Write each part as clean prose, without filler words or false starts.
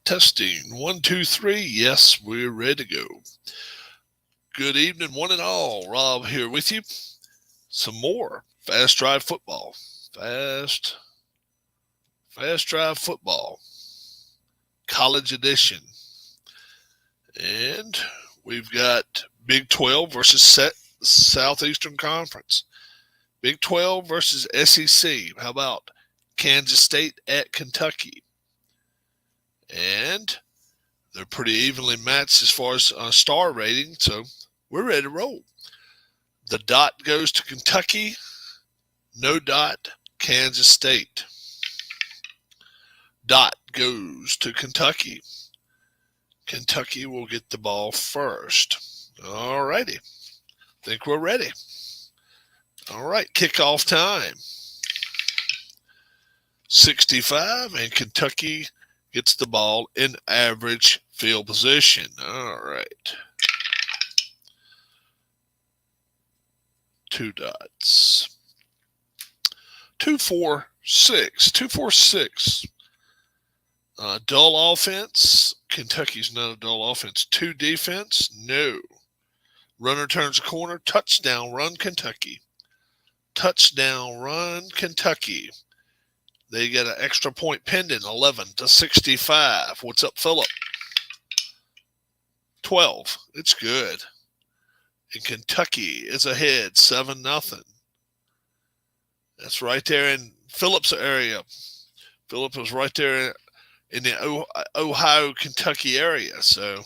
Testing. 1, 2, 3. Yes, we're ready to go. Good evening, one and all. Rob here with you. Some more Fast Drive Football. Fast Drive Football. College Edition. And we've got Big 12 versus Southeastern Conference. Big 12 versus SEC. How about Kansas State at Kentucky? And they're pretty evenly matched as far as star rating, so we're ready to roll. The dot goes to Kentucky. No dot, Kansas State. Dot goes to Kentucky. Kentucky will get the ball first. All righty. Think we're ready. All right, kickoff time. 65, and Kentucky gets the ball in average field position. All right. 2 dots. 2-4-6. 2-4-6. Dull offense. Kentucky's not a dull offense. 2 defense. No. Runner turns the corner. Touchdown run Kentucky. Touchdown run Kentucky. They get an extra point pending. 11-65. What's up, Phillip? 12. It's good. And Kentucky is ahead 7-0. That's right there in Phillip's area. Phillip was right there in the Ohio, Kentucky area. So,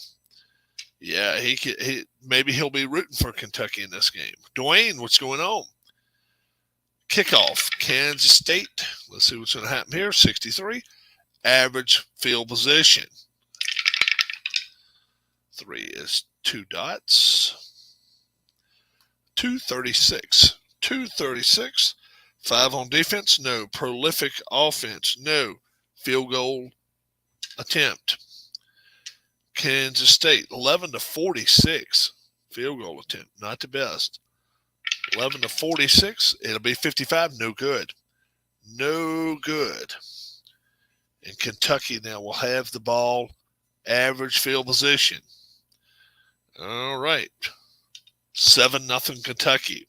yeah, maybe he'll be rooting for Kentucky in this game. Dwayne, what's going on? Kickoff, Kansas State. Let's see what's going to happen here. 63. Average field position. 3 is 2 dots. 236. 236. 5 on defense. No. Prolific offense. No. Field goal attempt. Kansas State. 11-46. Field goal attempt. Not the best. 11-46. It'll be 55. No good. No good. And Kentucky now will have the ball. Average field position. All right. 7-0 Kentucky.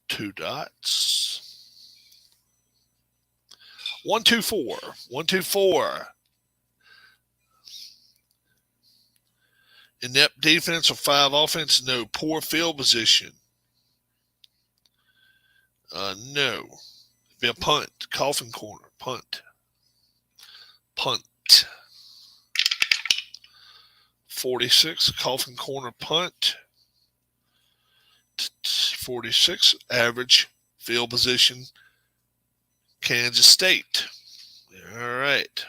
2 dots. 1-2-4. 1-2-4. Inept defense or 5 offense? No. Poor field position? No. It'd be a punt. Coffin corner. Punt. Punt. 46. Coffin corner punt. 46. Average field position. Kansas State. All right.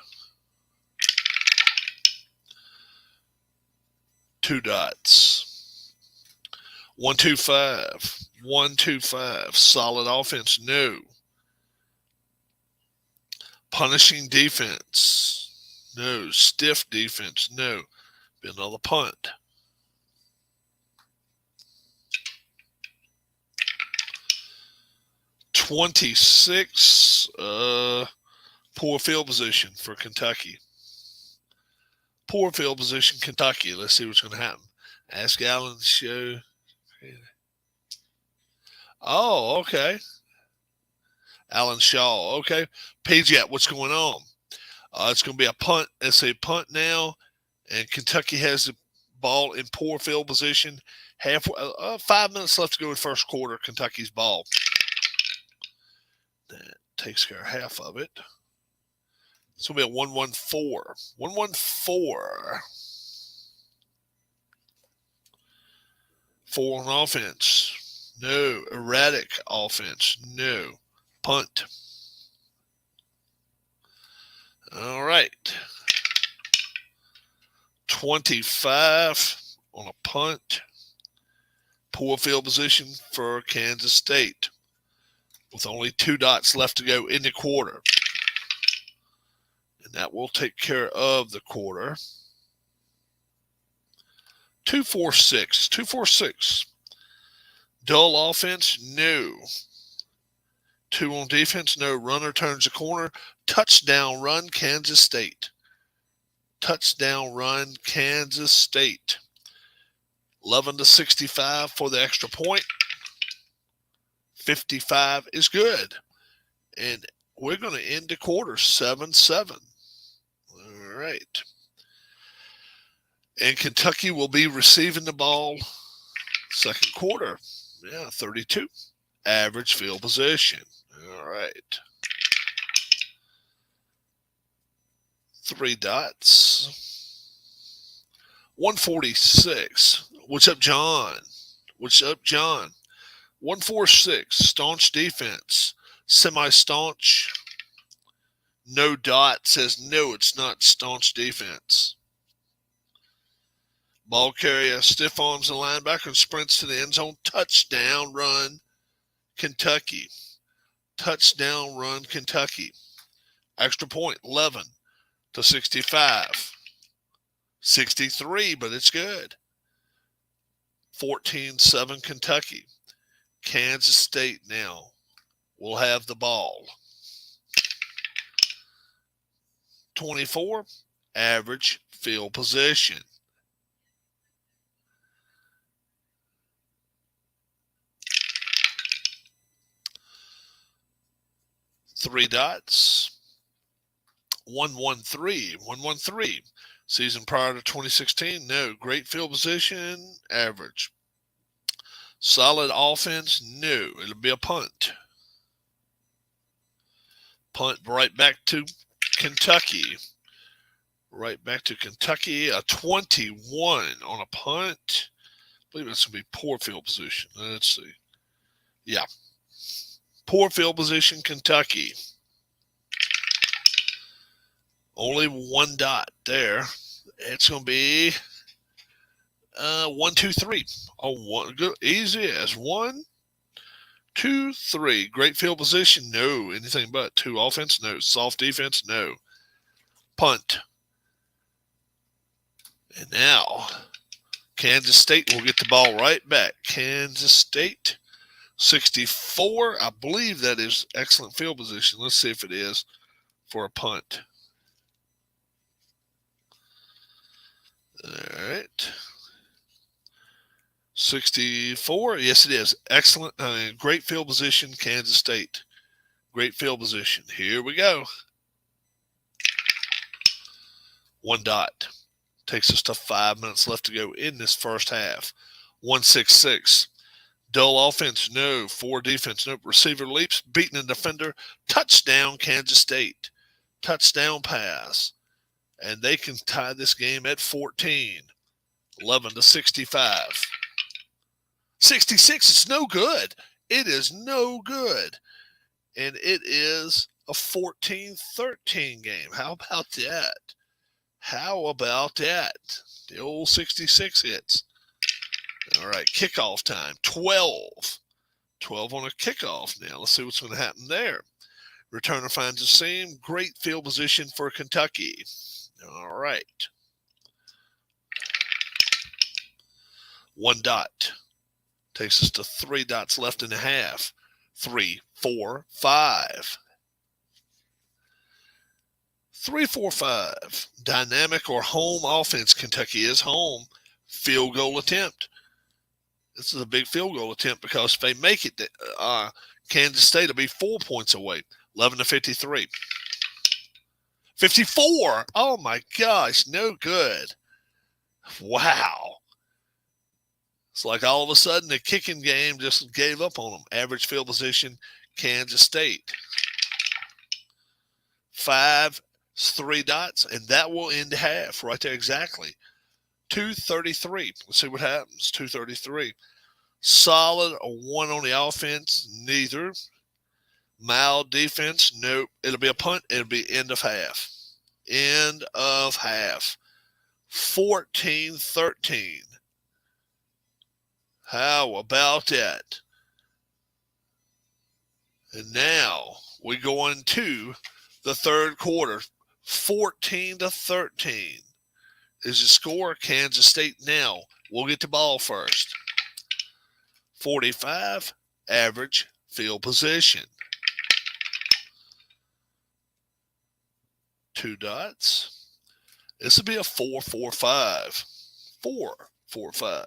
2 dots. 1-2-5. 1-2-5. Solid offense. No. Punishing defense. No. Stiff defense. No. Be another punt. 26. Poor field position for Kentucky. Poor field position, Kentucky. Let's see what's going to happen. Ask Alan to show. Oh, okay. Alan Shaw. Okay. Paget, what's going on? It's going to be a punt. It's a punt now, and Kentucky has the ball in poor field position. 5 minutes left to go in first quarter. Kentucky's ball. That takes care of half of it. It's going to be a 1-1-4. 1-1-4. 4 on offense. No. Erratic offense. No. Punt. All right. 25 on a punt. Poor field position for Kansas State with only 2 dots left to go in the quarter. And that will take care of the quarter. 2-4-6. 2-4-6. Dull offense? No. 2 on defense, no. Runner turns the corner. Touchdown run, Kansas State. Touchdown run, Kansas State. 11-65 for the extra point. 55 is good. And we're going to end the quarter 7-7. All right. And Kentucky will be receiving the ball second quarter. Yeah, 32. Average field position. All right. 3 dots. 146. What's up, John? What's up, John? 146. Staunch defense. Semi-staunch. No dot says no, it's not staunch defense. Ball carrier, stiff arms the linebacker and sprints to the end zone. Touchdown run, Kentucky. Touchdown run, Kentucky. Extra point, 11-65. 63, but it's good. 14-7 Kentucky. Kansas State now will have the ball. 24, average field position. Three dots. 113. Season prior to 2016, no. Great field position, average. Solid offense, no. It'll be a punt. Punt right back to Kentucky. Right back to Kentucky. A 21 on a punt. I believe that's going to be poor field position. Let's see. Yeah. Poor field position, Kentucky. Only 1 dot there. It's going to be 1, 2, 3. Oh, one, good, easy as 1, 2, 3. Great field position, no. Anything but. 2 offense, no. Soft defense, no. Punt. And now, Kansas State will get the ball right back. Kansas State, 64. I believe that is excellent field position. Let's see if it is for a punt. All right. 64. Yes, it is. Excellent. Great field position, Kansas State. Great field position. Here we go. 1 dot. Takes us to 5 minutes left to go in this first half. 166. Dull offense, no. 4 defense, no. Receiver leaps, beating a defender. Touchdown, Kansas State. Touchdown pass. And they can tie this game at 14. 11-65. 66, it's no good. It is no good. And it is a 14-13 game. How about that? How about that? The old 66 hits. All right, kickoff time. 12. 12 on a kickoff now. Let's see what's going to happen there. Returner finds a seam. Great field position for Kentucky. All right. 1 dot. Takes us to 3 dots left in the half. 3, 4, 5. 3, 4, 5. Dynamic or home offense. Kentucky is home. Field goal attempt. This is a big field goal attempt because if they make it, Kansas State will be 4 points away. 11-53. 54. Oh, my gosh. No good. Wow. It's like all of a sudden the kicking game just gave up on them. Average field position, Kansas State. 5, 3 dots, and that will end half right there exactly. 2:33. Let's see what happens. 2:33. Solid, a 1 on the offense, neither. Mild defense, nope. It'll be a punt. It'll be end of half. End of half. 14-13. How about that? And now we go into the third quarter. 14-13 is the score. Kansas State now will get the ball first. 45, average field position. 2 dots. This would be a 4-4-5. 4-4-5.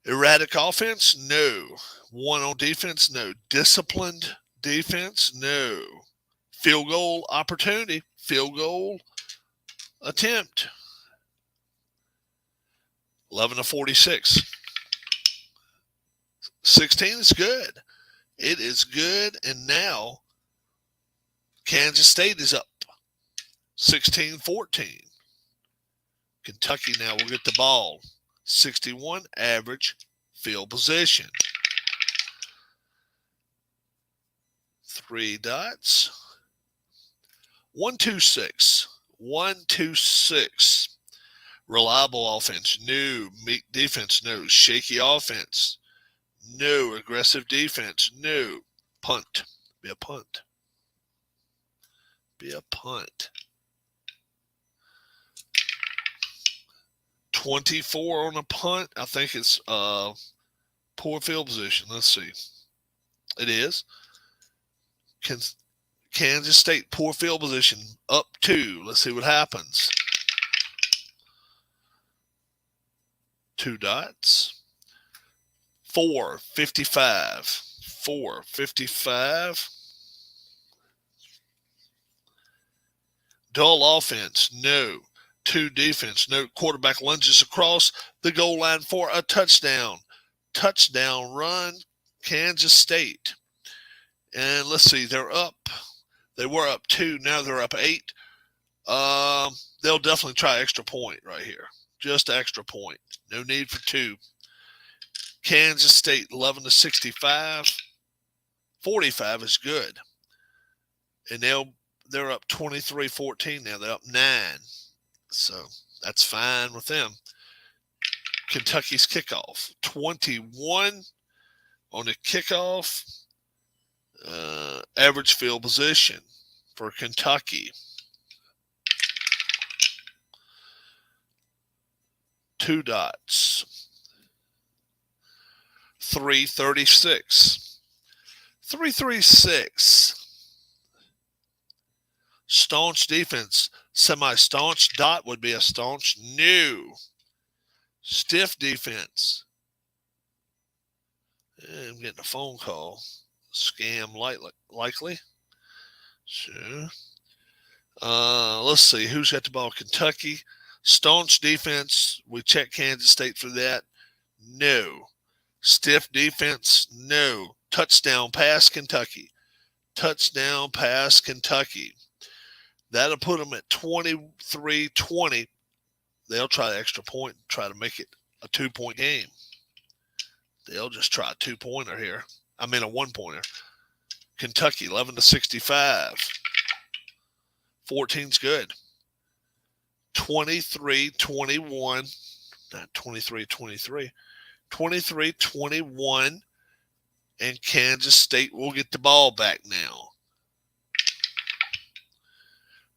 Erratic offense? No. 1 on defense? No. Disciplined defense? No. Field goal opportunity? Field goal attempt? 11-46. 16 is good. It is good, and now Kansas State is up 16-14. Kentucky now will get the ball. 61 average field position. 3 dots. 1-2-6. 1-2-6. Reliable offense, no. Meek defense, no. Shaky offense, no. Aggressive defense, no. Punt. Be a punt. Be a punt. 24 on a punt. I think it's poor field position. Let's see. It is. Kansas State, poor field position, up 2. Let's see what happens. 2 dots. 4-55. 4-55. Dull offense, no. 2 defense, no. Quarterback lunges across the goal line for a touchdown. Touchdown run, Kansas State. And let's see, they're up. They were up 2. Now they're up 8. They'll definitely try extra point right here. Just extra point. No need for 2. Kansas State 11-65. 45 is good. And they're up 23-14 now. They're up 9. So that's fine with them. Kentucky's kickoff. 21 on the kickoff. Average field position for Kentucky. 2 dots. 3-36. 3-3-6. Staunch defense. Semi-staunch. Dot would be a staunch. No. Stiff defense. I'm getting a phone call. Scam likely. Sure. Let's see. Who's got the ball? Kentucky. Staunch defense. We check Kansas State for that. No. Stiff defense. No. Touchdown pass Kentucky. Touchdown pass Kentucky. That'll put them at 23-20. They'll try the extra point and try to make it a 2-point game. They'll just try a 2-pointer here. I mean a 1-pointer. Kentucky 11-65. 14's good. 23-21. Not 23-23. 23-21. And Kansas State will get the ball back now.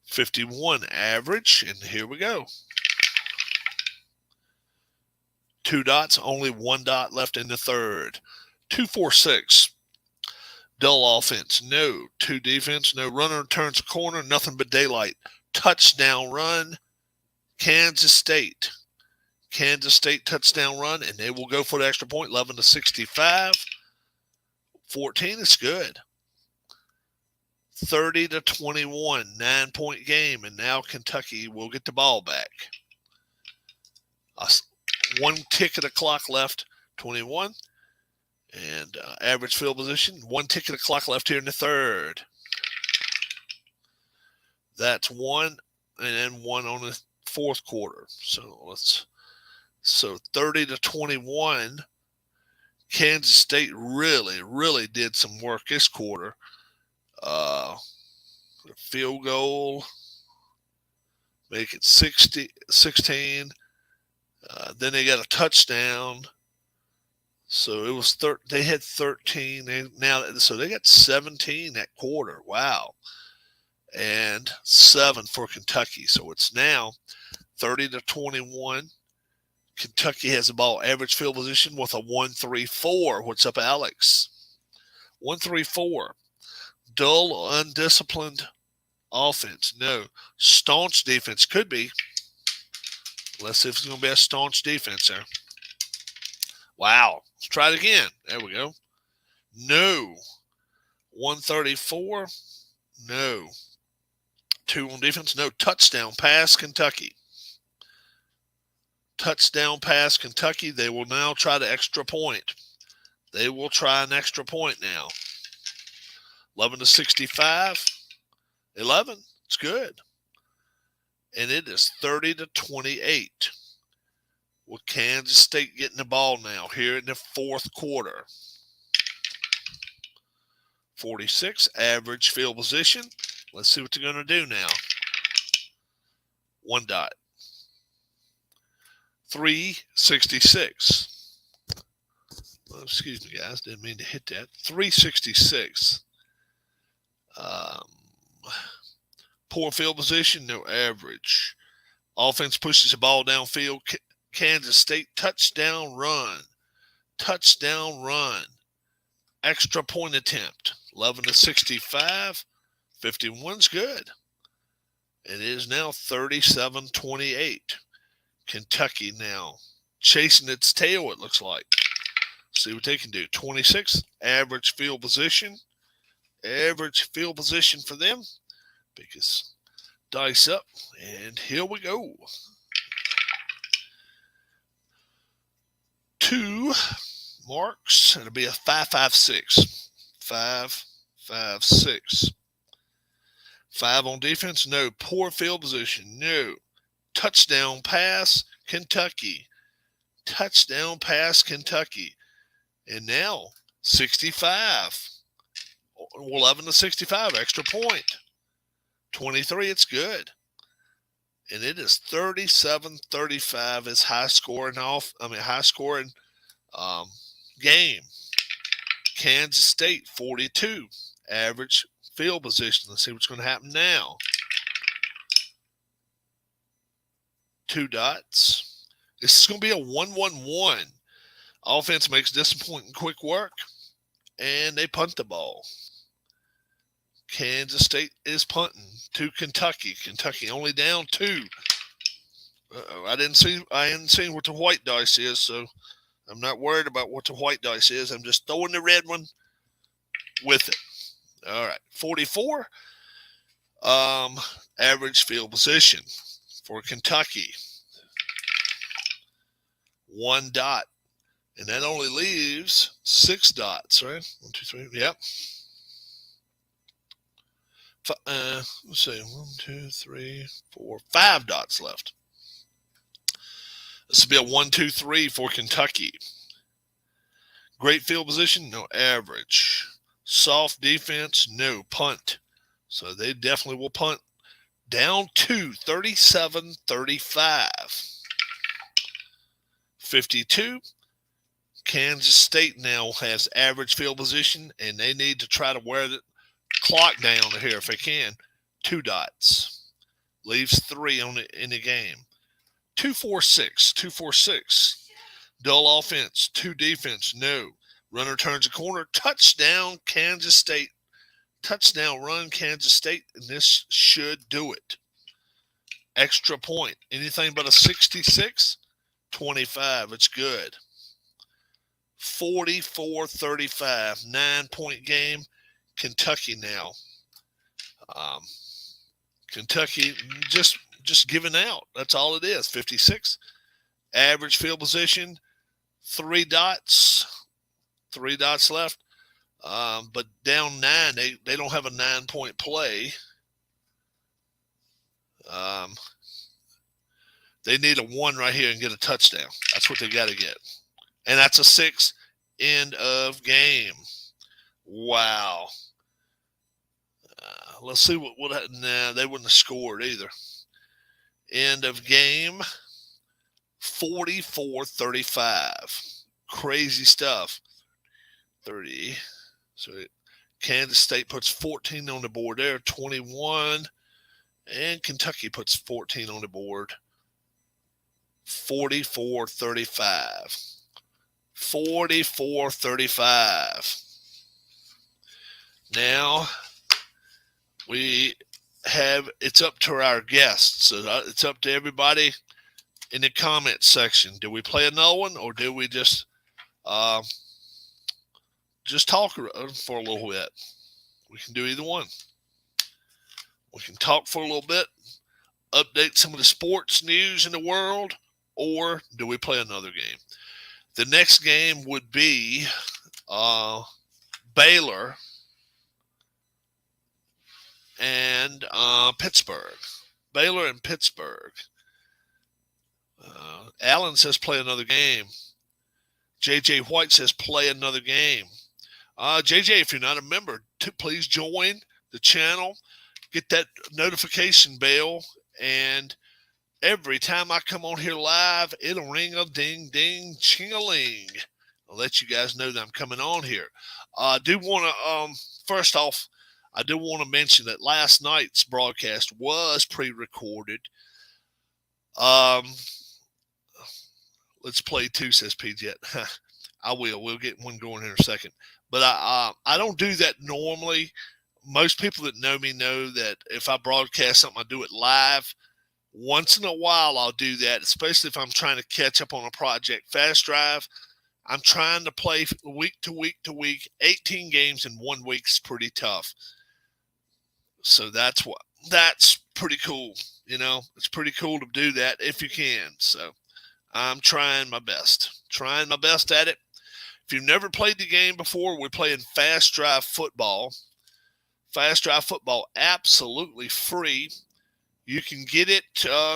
51 average. And here we go. 2 dots. Only 1 dot left in the third. 2-4-6. Dull offense, no. 2 defense, no. Runner turns a corner, nothing but daylight. Touchdown run, Kansas State. Kansas State touchdown run, and they will go for the extra point, 11-65. 14 is good. 30-21, 9-point game, and now Kentucky will get the ball back. 1 tick of the clock left, 21. And average field position, 1 tick of the clock left here in the third. That's 1, and then 1 on the fourth quarter. So 30-21. Kansas State really did some work this quarter. Field goal, make it 16. Then they got a touchdown. So it was they had 13. So they got 17 that quarter. Wow. And 7 for Kentucky. So it's now 30-21. Kentucky has the ball, average field position with a 1-3-4. What's up, Alex? 1-3-4. Dull, undisciplined offense? No. Staunch defense? Could be. Let's see if it's going to be a staunch defense there. Wow. Let's try it again. There we go. No. 134? No. 2 on defense? No. Touchdown pass, Kentucky. Touchdown pass, Kentucky. They will now try the extra point. They will try an extra point now. 11-65. 11. It's good. And it is 30-28. With Kansas State getting the ball now here in the fourth quarter. 46, average field position. Let's see what they're going to do now. 1 dot. 366. Oh, excuse me, guys. Didn't mean to hit that. 366. Poor field position, no average. Offense pushes the ball downfield. Kansas State touchdown run. Touchdown run. Extra point attempt. 11-65. 51's good. It is now 37-28. Kentucky now chasing its tail, it looks like. See what they can do. 26, average field position. Average field position for them. Because dice up, and here we go. 2 marks. It'll be a 5-5-6. 5-5-6. 5 on defense. No. Poor field position. No. Touchdown pass, Kentucky. Touchdown pass, Kentucky. And now 65. 11-65. Extra point. 23. It's good. And it is 37-35. It's high scoring game. Kansas State 42. Average field position. Let's see what's going to happen now. 2 dots. This is going to be a 1-1-1. Offense makes disappointing quick work, and they punt the ball. Kansas State is punting to Kentucky. Kentucky only down 2. I hadn't seen what the white dice is, so I'm not worried about what the white dice is. I'm just throwing the red one with it. All right, 44. Average field position for Kentucky. 1 dot. And that only leaves 6 dots, right? 1, 2, 3. Yep. Let's see. 1, 2, 3, 4, 5 dots left. This will be a 1, 2, 3 for Kentucky. Great field position, no average. Soft defense, no punt. So they definitely will punt. Down 2, 37-35. 52. Kansas State now has average field position, and they need to try to wear the clock down here if they can. 2 dots. Leaves 3 in the game. 2-4-6. 2-4-6. Dull offense. 2 defense. No. Runner turns a corner. Touchdown, Kansas State. Touchdown run, Kansas State, and this should do it. Extra point. Anything but a 66? 25. It's good. 44-35. 9-point game. Kentucky now. Kentucky just giving out. That's all it is. 56. Average field position. 3 dots. 3 dots left. But down 9, they don't have a 9-point play. They need a 1 right here and get a touchdown. That's what they got to get. And that's a 6. End of game. Wow. Let's see what nah, they wouldn't have scored either. End of game. 44-35. Crazy stuff. 30. So Kansas State puts 14 on the board there, 21. And Kentucky puts 14 on the board. 44-35. 44-35. Now we it's up to our guests. So it's up to everybody in the comment section. Do we play another one, or do we just talk for a little bit? We can do either one. We can talk for a little bit, update some of the sports news in the world, or do we play another game? The next game would be Baylor and Pittsburgh. Baylor and Pittsburgh. Allen says play another game. J.J. White says play another game. J.J., if you're not a member, please join the channel. Get that notification bell, and every time I come on here live, it'll ring a ding, ding, ching-a-ling. I'll let you guys know that I'm coming on here. I do want to, first off, I do want to mention that last night's broadcast was pre-recorded. Let's play two, says PJ. I will. We'll get one going here in a second. But I don't do that normally. Most people that know me know that if I broadcast something, I do it live. Once in a while, I'll do that, especially if I'm trying to catch up on a project. Fast Drive, I'm trying to play week to week to week. 18 games in 1 week is pretty tough. So that's pretty cool. You know, it's pretty cool to do that if you can. So I'm trying my best. Trying my best at it. If you've never played the game before, we're playing Fast Drive Football. Fast Drive Football, absolutely free. You can get it.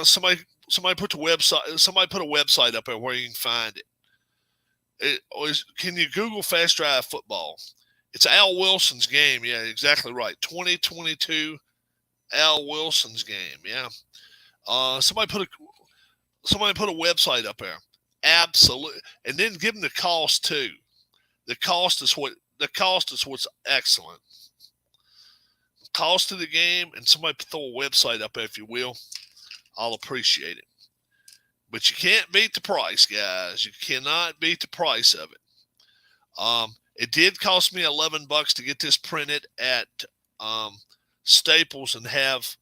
Somebody put the website. Somebody put a website up there where you can find it. Can you Google Fast Drive Football? It's Al Wilson's game. Yeah, exactly right. 2022 Al Wilson's game. Yeah. Somebody put a website up there. Absolutely, and then give them the cost too. The cost is what's excellent. Cost of the game, and somebody throw a website up there if you will. I'll appreciate it. But you can't beat the price, guys. You cannot beat the price of it. It did cost me $11 to get this printed at Staples and have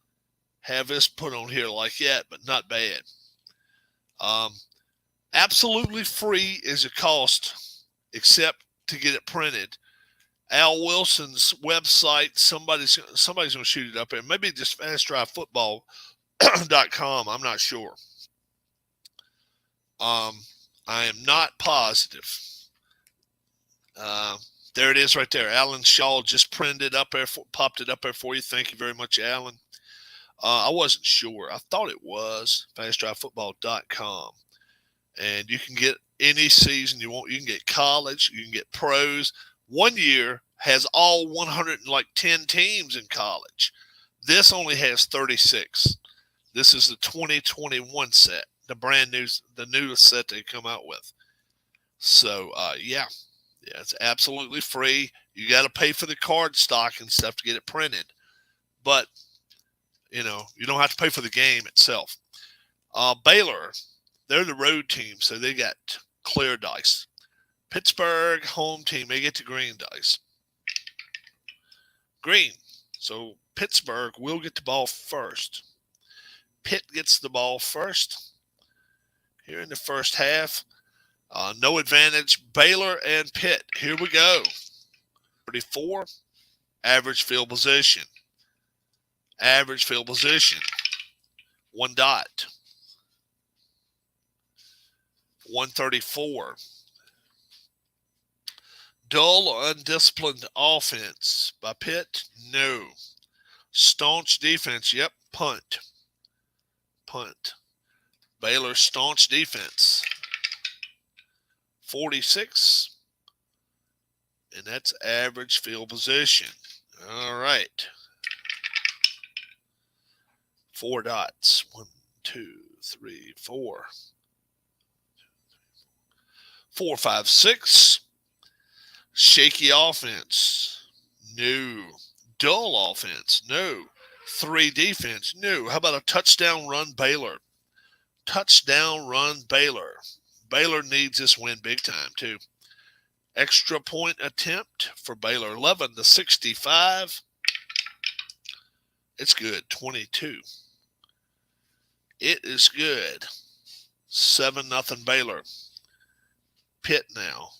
this put on here like that, but not bad. Absolutely free is a cost, except to get it printed. Al Wilson's website, somebody's going to shoot it up there. Maybe just fastdrivefootball.com. I'm not sure. I am not positive. There it is right there. Alan Shaw just printed it up there, popped it up there for you. Thank you very much, Alan. I wasn't sure. I thought it was fastdrivefootball.com. And you can get any season you want. You can get college. You can get pros. 1 year has all 110 teams in college. This only has 36. This is the 2021 set, the newest set they come out with. So, yeah, it's absolutely free. You got to pay for the card stock and stuff to get it printed. But, you don't have to pay for the game itself. Baylor, they're the road team, so they got clear dice. Pittsburgh, home team, they get the green dice. Green. So Pittsburgh will get the ball first. Pitt gets the ball first here in the first half. No advantage. Baylor and Pitt. Here we go. 34. Average field position. Average field position. 1 dot. 134. Dull, undisciplined offense by Pitt? No. Staunch defense? Yep. Punt. Baylor staunch defense. 46. And that's average field position. All right. 4 dots. 1, 2, 3, 4. 4, 5, 6. Shaky offense. No. Dull offense. No. 3 defense. No. How about a touchdown run Baylor? Touchdown run Baylor. Baylor needs this win big time too. Extra point attempt for Baylor. 11-65. It's good. 22. It is good. 7-0 Baylor. Pitt now.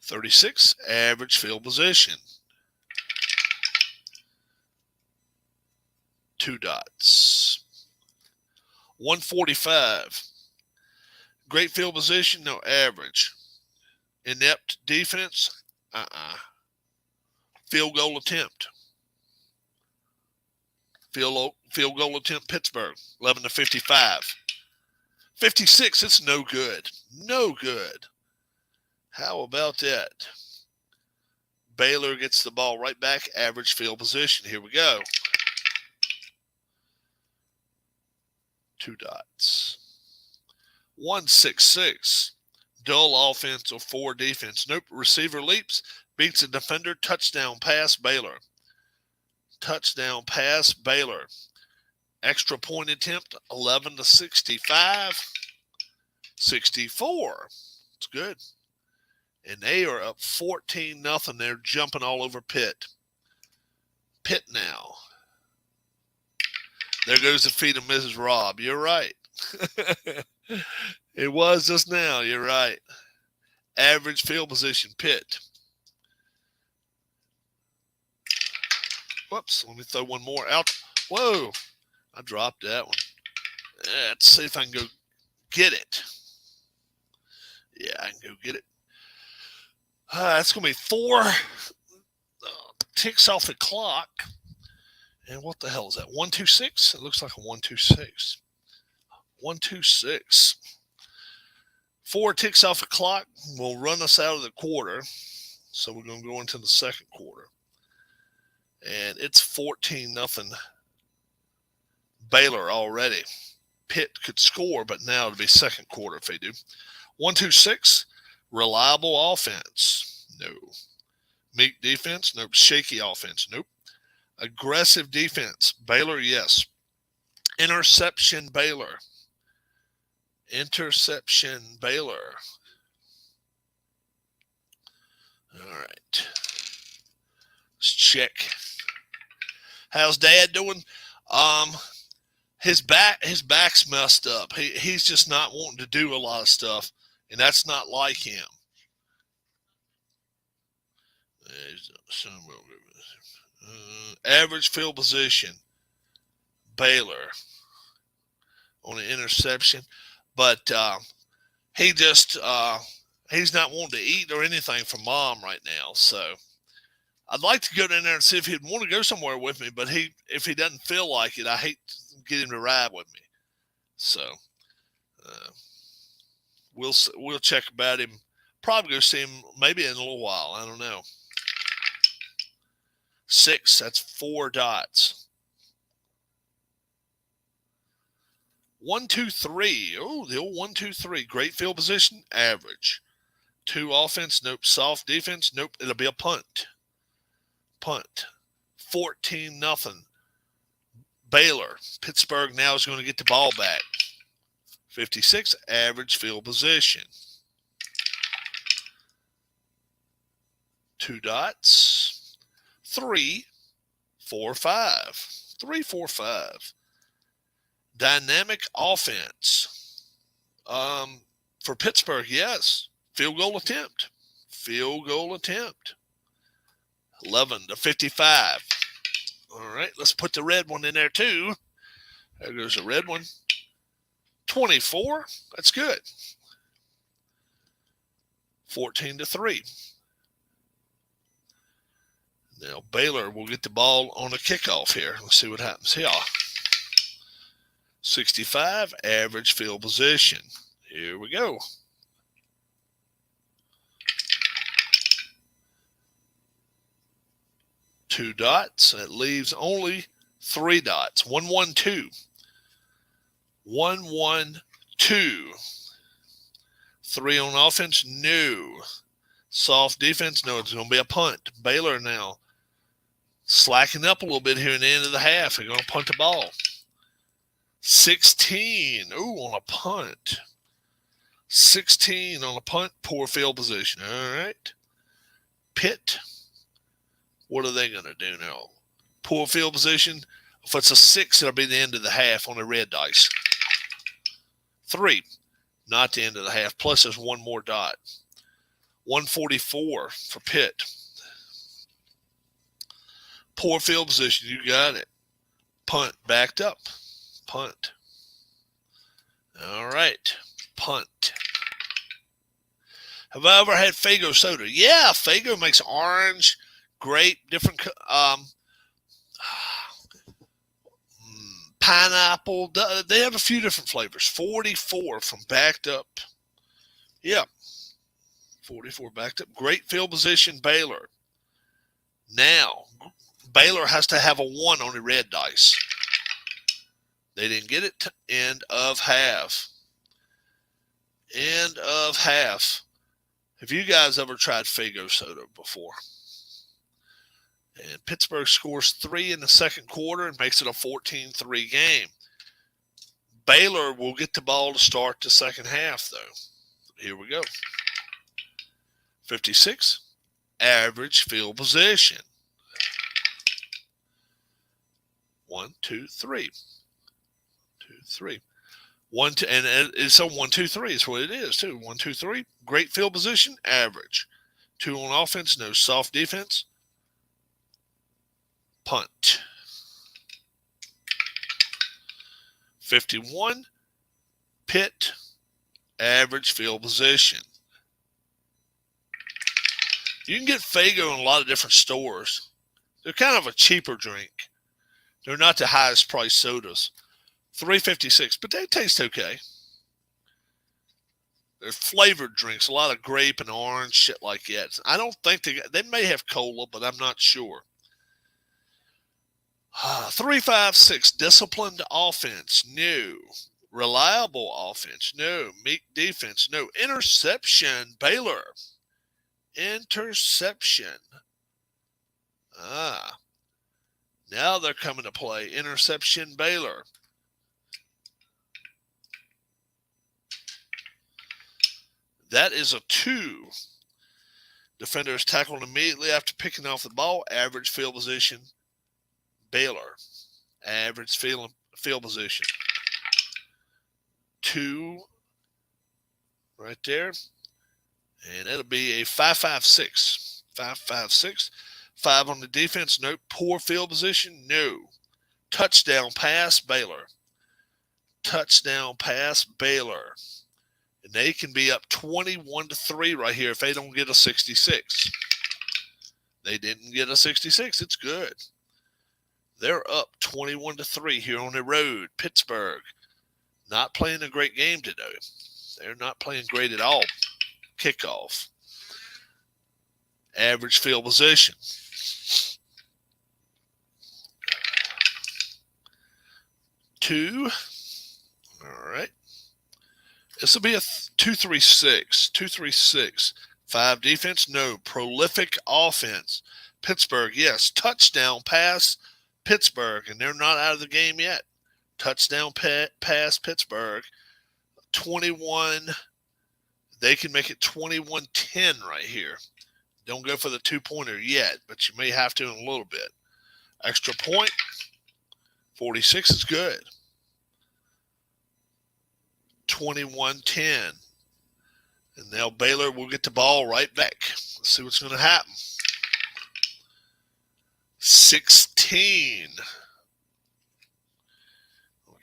36, average field position. 2 dots. 145. Great field position, no average. Inept defense, Field goal attempt. Field goal attempt, Pittsburgh, 11-55. 56, it's no good. No good. How about that? Baylor gets the ball right back, average field position. Here we go. 2 dots. 166. Dull offense or 4 defense. Nope. Receiver leaps, beats a defender, touchdown pass, Baylor. Touchdown pass, Baylor. Extra point attempt, 11-65. 64. It's good. And they are up 14-0. They're jumping all over Pitt. Pitt now. There goes the feet of Mrs. Robb. You're right. It was just now. You're right. Average field position, Pitt. Whoops. Let me throw one more out. Whoa. I dropped that one. Let's see if I can go get it. Yeah, I can go get it. That's going to be 4 ticks off the clock. And what the hell is that? 126? It looks like a 126. 126. 4 ticks off the clock will run us out of the quarter. So we're going to go into the second quarter. And it's 14-0 Baylor already. Pitt could score, but now it'll be second quarter if they do. 126. Reliable offense. No. Meek defense. Nope. Shaky offense. Nope. Aggressive defense. Baylor, yes. Interception, Baylor. Interception, Baylor. All right. Let's check. How's Dad doing? His back's messed up. He's just not wanting to do a lot of stuff, and that's not like him. Average field position, Baylor on an interception, but he's not wanting to eat or anything from Mom right now. So I'd like to go down there and see if he'd want to go somewhere with me, but if he doesn't feel like it, I hate to get him to ride with me. So we'll check about him. Probably go see him maybe in a little while. I don't know. 6, that's 4 dots. 1, 2, 3. Oh, the old 1, 2, 3. Great field position, average. 2 offense, nope. Soft defense, nope. It'll be a punt. Punt. 14-0 Baylor. Pittsburgh now is going to get the ball back. 56, average field position. 2 dots. 3, 4, 5. 3, 4, 5. Dynamic offense. For Pittsburgh, yes. Field goal attempt. Field goal attempt. 11-55. All right, let's put the red one in there too. There goes the red one. 24. That's good. 14-3. Now, Baylor will get the ball on a kickoff here. Let's see what happens here. 65, average field position. Here we go. Two dots. That leaves only 3 dots. 1, 1, 2. 1, 1, 2. 3 on offense? No. Soft defense? No, it's going to be a punt. Baylor now slacking up a little bit here in the end of the half. They're going to punt the ball. 16. Ooh, on a punt. 16 on a punt. Poor field position. All right. Pitt What are they going to do now? Poor field position. If it's a 6, it'll be the end of the half on the red dice. 3, not the end of the half. Plus, there's one more dot. 144 for Pitt. Poor field position. You got it. Punt. Backed up. Punt. All right. Punt. Have I ever had Faygo soda? Yeah, Faygo makes orange, grape, different pineapple. They have a few different flavors. 44 from Backed Up. Yeah. 44 Backed Up. Great field position, Baylor. Now, Baylor has to have a 1 on the red dice. They didn't get it to end of half. End of half. Have you guys ever tried Faygo soda before? And Pittsburgh scores 3 in the second quarter and makes it a 14-3 game. Baylor will get the ball to start the second half, though. Here we go. 56, average field position. 1, 2, 3. 2, 3. 1, 2, and it's a 1, 2, 3 is what it is, too. 1, 2, 3. Great field position, average. 2 on offense, no soft defense. Punt. 51, Pitt, average field position. You can get Faygo in a lot of different stores. They're kind of a cheaper drink. They're not the highest priced sodas. $3.56, but they taste okay. They're flavored drinks, a lot of grape and orange, shit like that. I don't think they may have cola, but I'm not sure. 3-5-6, disciplined offense, no. Reliable offense, no. Meek defense, no. Interception, Baylor. Interception. Now they're coming to play. Interception, Baylor. That is a 2. Defenders tackled immediately after picking off the ball. Average field position, Baylor. Average field position. 2 right there. And it'll be a 5-5-6. 5-5-6. 5 on the defense. No. Poor field position. No. Touchdown pass, Baylor. Touchdown pass, Baylor. And they can be up 21-3 right here if they don't get a 66. They didn't get a 66. It's good. They're up 21-3 here on the road. Pittsburgh not playing a great game today. They're not playing great at all. Kickoff. Average field position. 2. All right. This will be a 2-3-6. 2-3-6. 5 defense, no. Prolific offense. Pittsburgh, yes. Touchdown pass, Pittsburgh, and they're not out of the game yet. Touchdown pass, Pittsburgh. 21. They can make it 21-10 right here. Don't go for the 2-pointer yet, but you may have to in a little bit. Extra point. 46 is good. 21-10. And now Baylor will get the ball right back. Let's see what's going to happen. 16.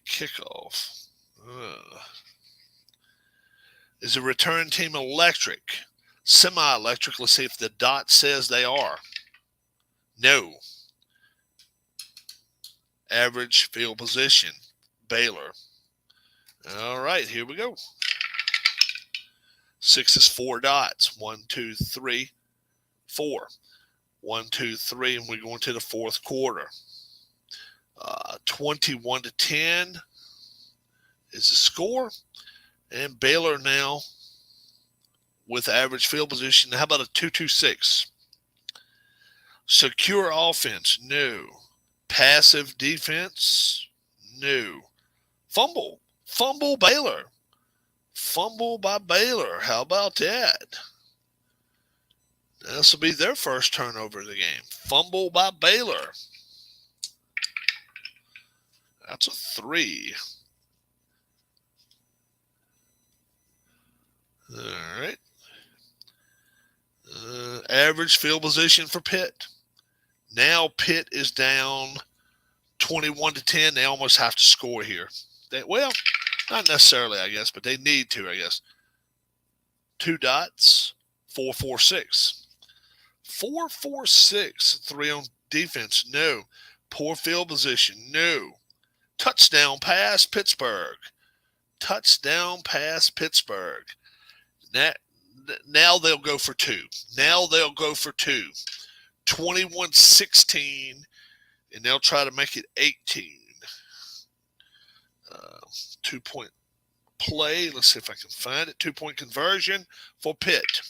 Kickoff. Is the return team electric? Semi-electric. Let's see if the dot says they are. No. Average field position. Baylor. All right, here we go. 6 is 4 dots. 1, 2, 3, 4. 1, 2, 3, and we're going to the fourth quarter. 21-10 is the score. And Baylor now with average field position. How about a 2-2-6? Secure offense? No. Passive defense? No. Fumble. Fumble Baylor. Fumble by Baylor. How about that? This will be their first turnover of the game. Fumble by Baylor. That's a 3. All right. Average field position for Pitt. Now Pitt is down 21-10. They almost have to score here. Well, not necessarily, I guess, but they need to, I guess. 2 dots, 4-4-6. 4-4-6. 3 on defense, no. Poor field position, no. Touchdown pass, Pittsburgh. Touchdown pass, Pittsburgh. Now they'll go for 2. 21-16, and they'll try to make it 18. 2-point play. Let's see if I can find it. 2-point conversion for Pitt.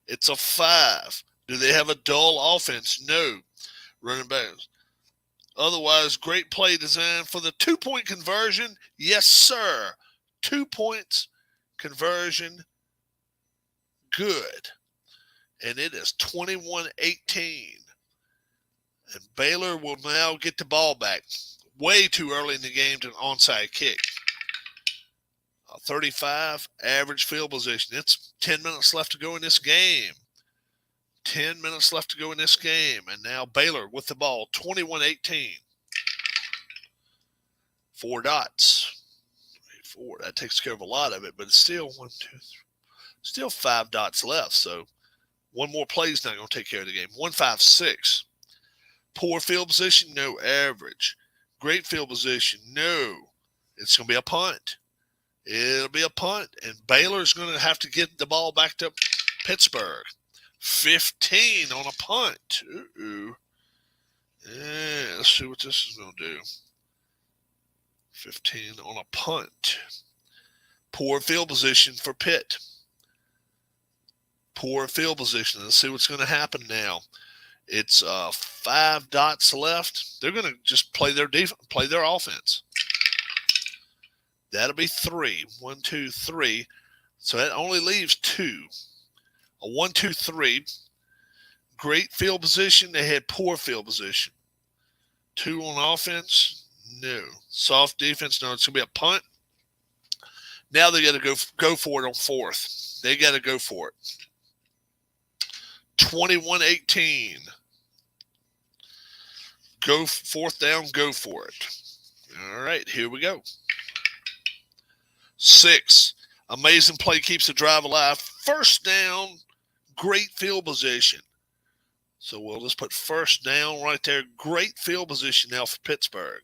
It's a 5. Do they have a dull offense? No. Running backs. Otherwise, great play design for the 2-point conversion. Yes, sir. 2 points conversion. Good. And it is 21-18. And Baylor will now get the ball back. Way too early in the game to an onside kick. 35, average field position. It's 10 minutes left to go in this game. 10 minutes left to go in this game. And now Baylor with the ball, 21-18. 4 dots. 4. That takes care of a lot of it, but it's still 1, 2, 3. Still 5 dots left, so one more play is not going to take care of the game. 1-5-6. Poor field position, no. Average. Great field position, no. It's going to be a punt. It'll be a punt, and Baylor's going to have to get the ball back to Pittsburgh. 15 on a punt. Yeah, let's see what this is going to do. 15 on a punt. Poor field position for Pitt. Poor field position. Let's see what's going to happen now. It's 5 dots left. They're going to just play their offense. That'll be 3. 1, 2, 3. So that only leaves 2. A 1, 2, 3. Great field position. They had poor field position. 2 on offense. No. Soft defense. No. It's going to be a punt. Now they got to go for it on 4th. They got to go for it. 21-18. Go 4th down. Go for it. All right. Here we go. 6. Amazing play keeps the drive alive. 1st down. Great field position. So we'll just put 1st down right there. Great field position now for Pittsburgh.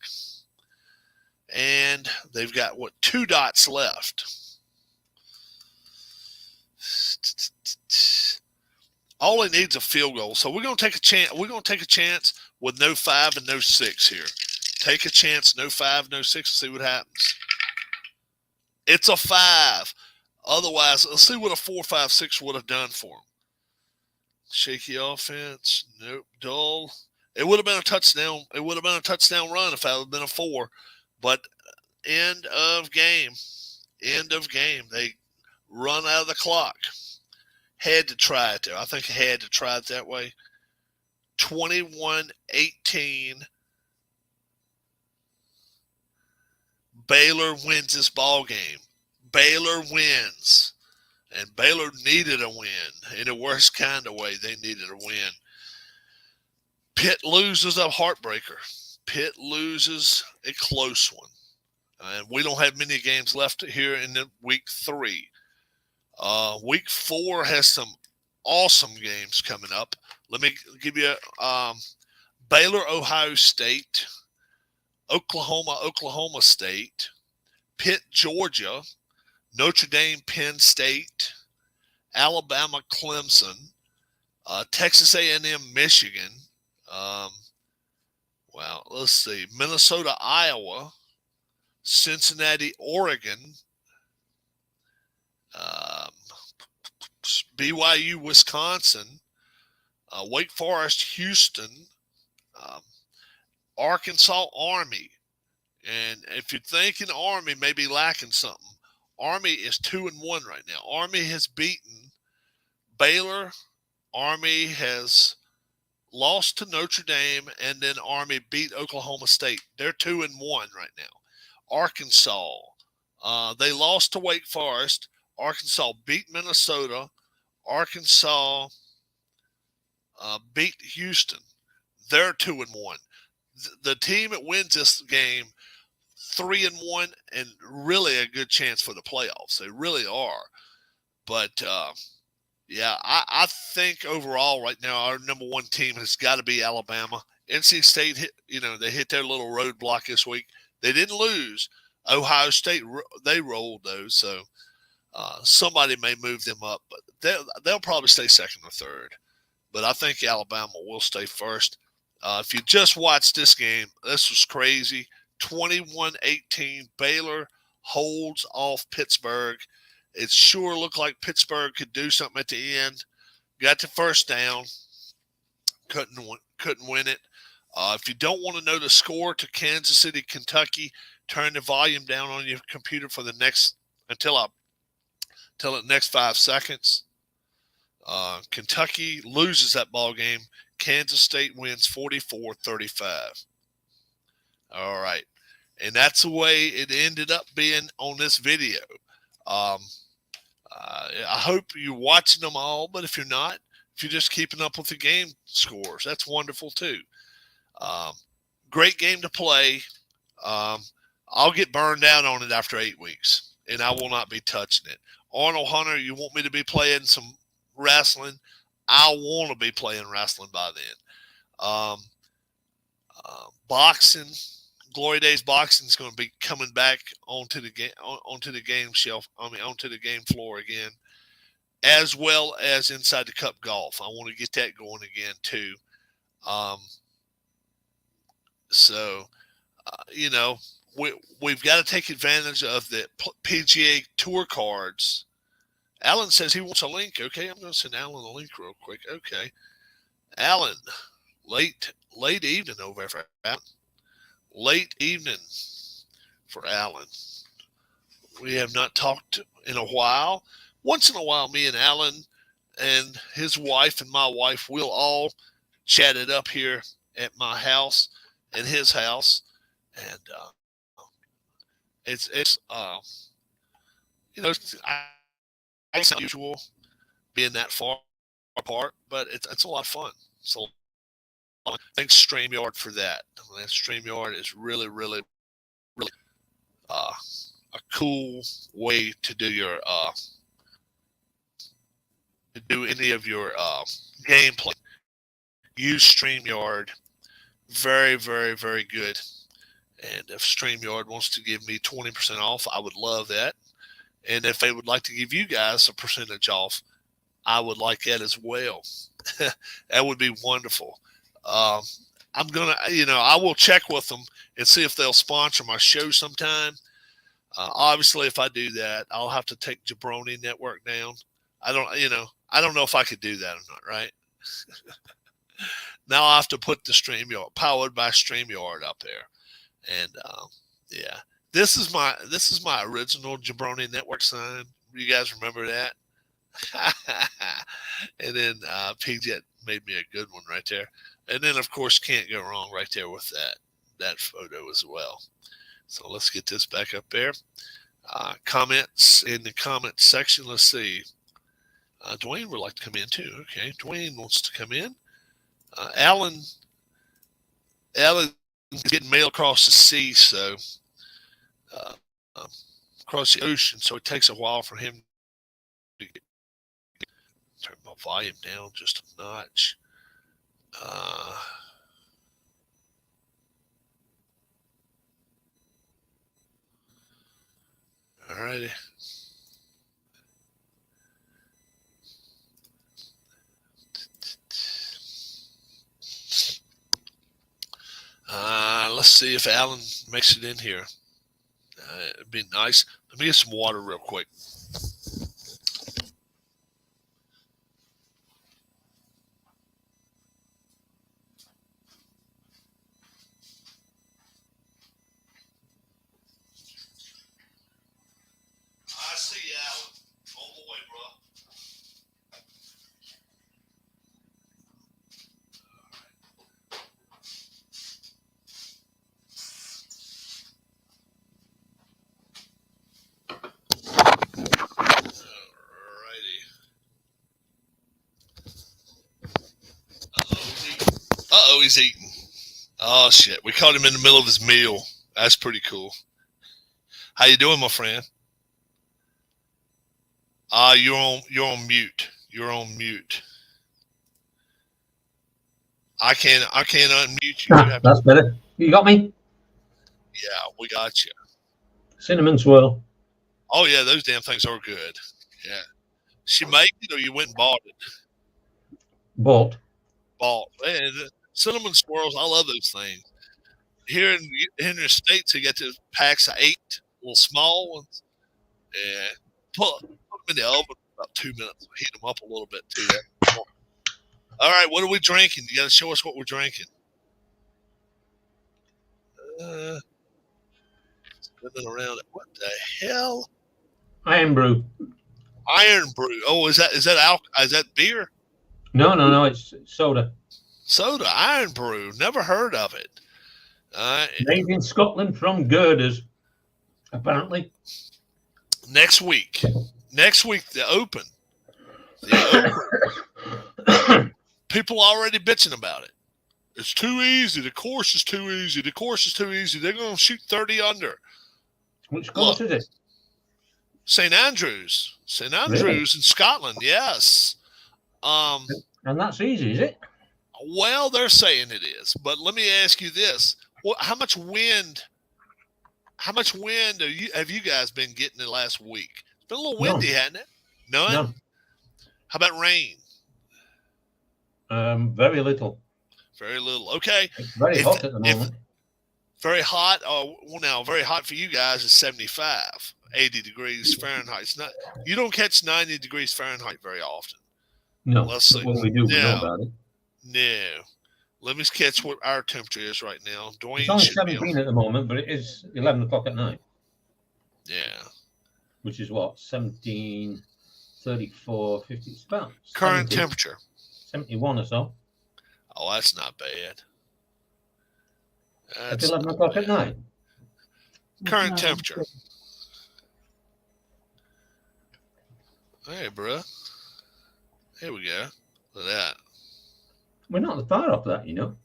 And they've got, 2 dots left. All he needs is a field goal. So we're going to take a chance. We're going to take a chance with no 5 and no 6 here. Take a chance, no 5, no 6, see what happens. It's a 5. Otherwise, let's see what a 4, 5, 6 would have done for him. Shaky offense. Nope. Dull. It would have been a touchdown. It would have been a touchdown run if that had been a 4. But end of game. End of game. They run out of the clock. Had to try it there. I think had to try it that way. 21-18. Baylor wins this ball game. Baylor wins. And Baylor needed a win. In the worst kind of way, they needed a win. Pitt loses a heartbreaker. Pitt loses a close one. And we don't have many games left here in the week 3. Week 4 has some awesome games coming up. Let me give you Baylor, Ohio State, Oklahoma State, Pitt, Georgia, Notre Dame, Penn State, Alabama, Clemson, Texas A&M, Michigan. Let's see. Minnesota, Iowa, Cincinnati, Oregon, BYU, Wisconsin, Wake Forest, Houston, Arkansas, Army. And if you're thinking Army may be lacking something, Army is 2-1 right now. Army has beaten Baylor, Army has lost to Notre Dame, and then Army beat Oklahoma State. They're 2-1 right now. Arkansas, they lost to Wake Forest. Arkansas beat Minnesota. Arkansas beat Houston. They're 2-1. The team that wins this game 3-1 and really a good chance for the playoffs. They really are. But yeah, I think overall right now our number one team has got to be Alabama. NC State hit, they hit their little roadblock this week. They didn't lose. Ohio State, they rolled those, so somebody may move them up, but they'll probably stay second or third. But I think Alabama will stay first. If you just watched this game, this was crazy. 21-18, Baylor holds off Pittsburgh. It sure looked like Pittsburgh could do something at the end. Got the first down. Couldn't win it. If you don't want to know the score to Kansas City, Kentucky, turn the volume down on your computer for the next until the next 5 seconds. Kentucky loses that ball game. Kansas State wins 44-35. All right. And that's the way it ended up being on this video. I hope you're watching them all, but if you're not, if you're just keeping up with the game scores, that's wonderful too. Great game to play. I'll get burned out on it after 8 weeks, and I will not be touching it. Arnold Hunter, you want me to be playing some wrestling? I want to be playing wrestling by then. Boxing, Glory Days boxing is going to be coming back onto the game shelf. Onto the game floor again, as well as Inside the Cup golf. I want to get that going again too. We've got to take advantage of the PGA Tour cards. Alan says he wants a link. Okay, I'm going to send Alan a link real quick. Okay, Alan, late evening over for Alan. Late evening for Alan. We have not talked in a while. Once in a while, me and Alan and his wife and my wife will all chat it up here at my house and his house, and it's it's unusual being that far apart, but it's a lot of fun. So thanks StreamYard for that. StreamYard is really, really, really a cool way to do your any of your gameplay. Use StreamYard. Very, very, very good. And if StreamYard wants to give me 20% off, I would love that. And if they would like to give you guys a percentage off, I would like that as well. That would be wonderful. I'm going to, I will check with them and see if they'll sponsor my show sometime. Obviously, if I do that, I'll have to take Jabroni Network down. I don't know if I could do that or not, right? Now I have to put the StreamYard, powered by StreamYard, up there. And yeah, this is my original Jabroni Network sign. You guys remember that? And then PJ made me a good one right there. And then, of course, can't go wrong right there with that photo as well. So let's get this back up there. Comments in the comment section. Let's see. Dwayne would like to come in too. Okay, Dwayne wants to come in. Alan is getting mail across the sea, so across the ocean, so it takes a while for him to turn my volume down just a notch. All righty. Let's see if Alan makes it in here. It'd be nice. Let me get some water real quick. I see you, Alan. On the way, bro. Uh-oh, he's eating. Oh, shit. We caught him in the middle of his meal. That's pretty cool. How you doing, my friend? You're on mute. You're on mute. I can't unmute you. That's better. You got me? Yeah, we got you. Cinnamon swirl. Oh, yeah, those damn things are good. Yeah. She made it or you went and bought it? Bought. Man, cinnamon swirls, I love those things. Here in the States, they get the packs of 8, little small ones. Yeah. Put them in the oven for about 2 minutes. Heat them up a little bit too. All right, what are we drinking? You got to show us what we're drinking. Spinning around it. What the hell? Iron Brew. Iron Brew. Oh, is that beer? No. It's soda. Soda. Iron Brew. Never heard of it. Made in Scotland from girders, apparently. Next week, the Open. People already bitching about it. It's too easy. The course is too easy. They're going to shoot 30 under. Which course is it? St. Andrews. Really? In Scotland, yes. And that's easy, is it? Well, they're saying it is. But let me ask you this. How much wind have you guys been getting the last week? It's been a little windy, hasn't it? None? No. How about rain? Very little. Very little. Okay. It's very hot at the moment. Very hot. Now very hot for you guys is 75, 80 degrees Fahrenheit. It's not. You don't catch 90 degrees Fahrenheit very often. No. Let's see. When we do, we know about it. No. Let me catch what our temperature is right now. Dwayne, it's only 17 at the moment, but it is 11 o'clock at night. Yeah. Which is what? 17, 34, 50. It's about current temperature. 71 or so. Oh, that's not bad. At 11 o'clock at night. Current temperature. Hey, bro. Here we go. Look at that. We're not far off that, you know.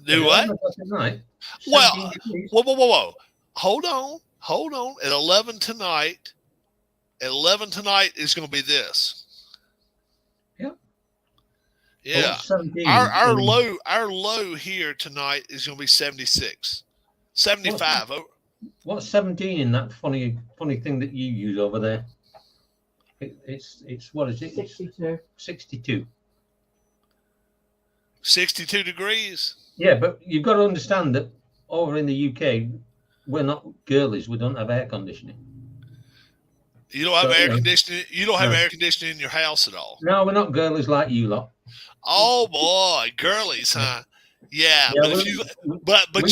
Do what? Night, well, whoa. Hold on. At 11 tonight is going to be this. Yeah. Our low here tonight is going to be 76. 75. What's 17 in that funny thing that you use over there? It's what is it? 62. 62. 62 degrees. Yeah, but you've got to understand that over in the UK, we're not girlies. We don't have air conditioning. You don't have air conditioning. You don't have air conditioning in your house at all. No, we're not girlies like you lot. Oh boy, girlies, huh? Yeah, but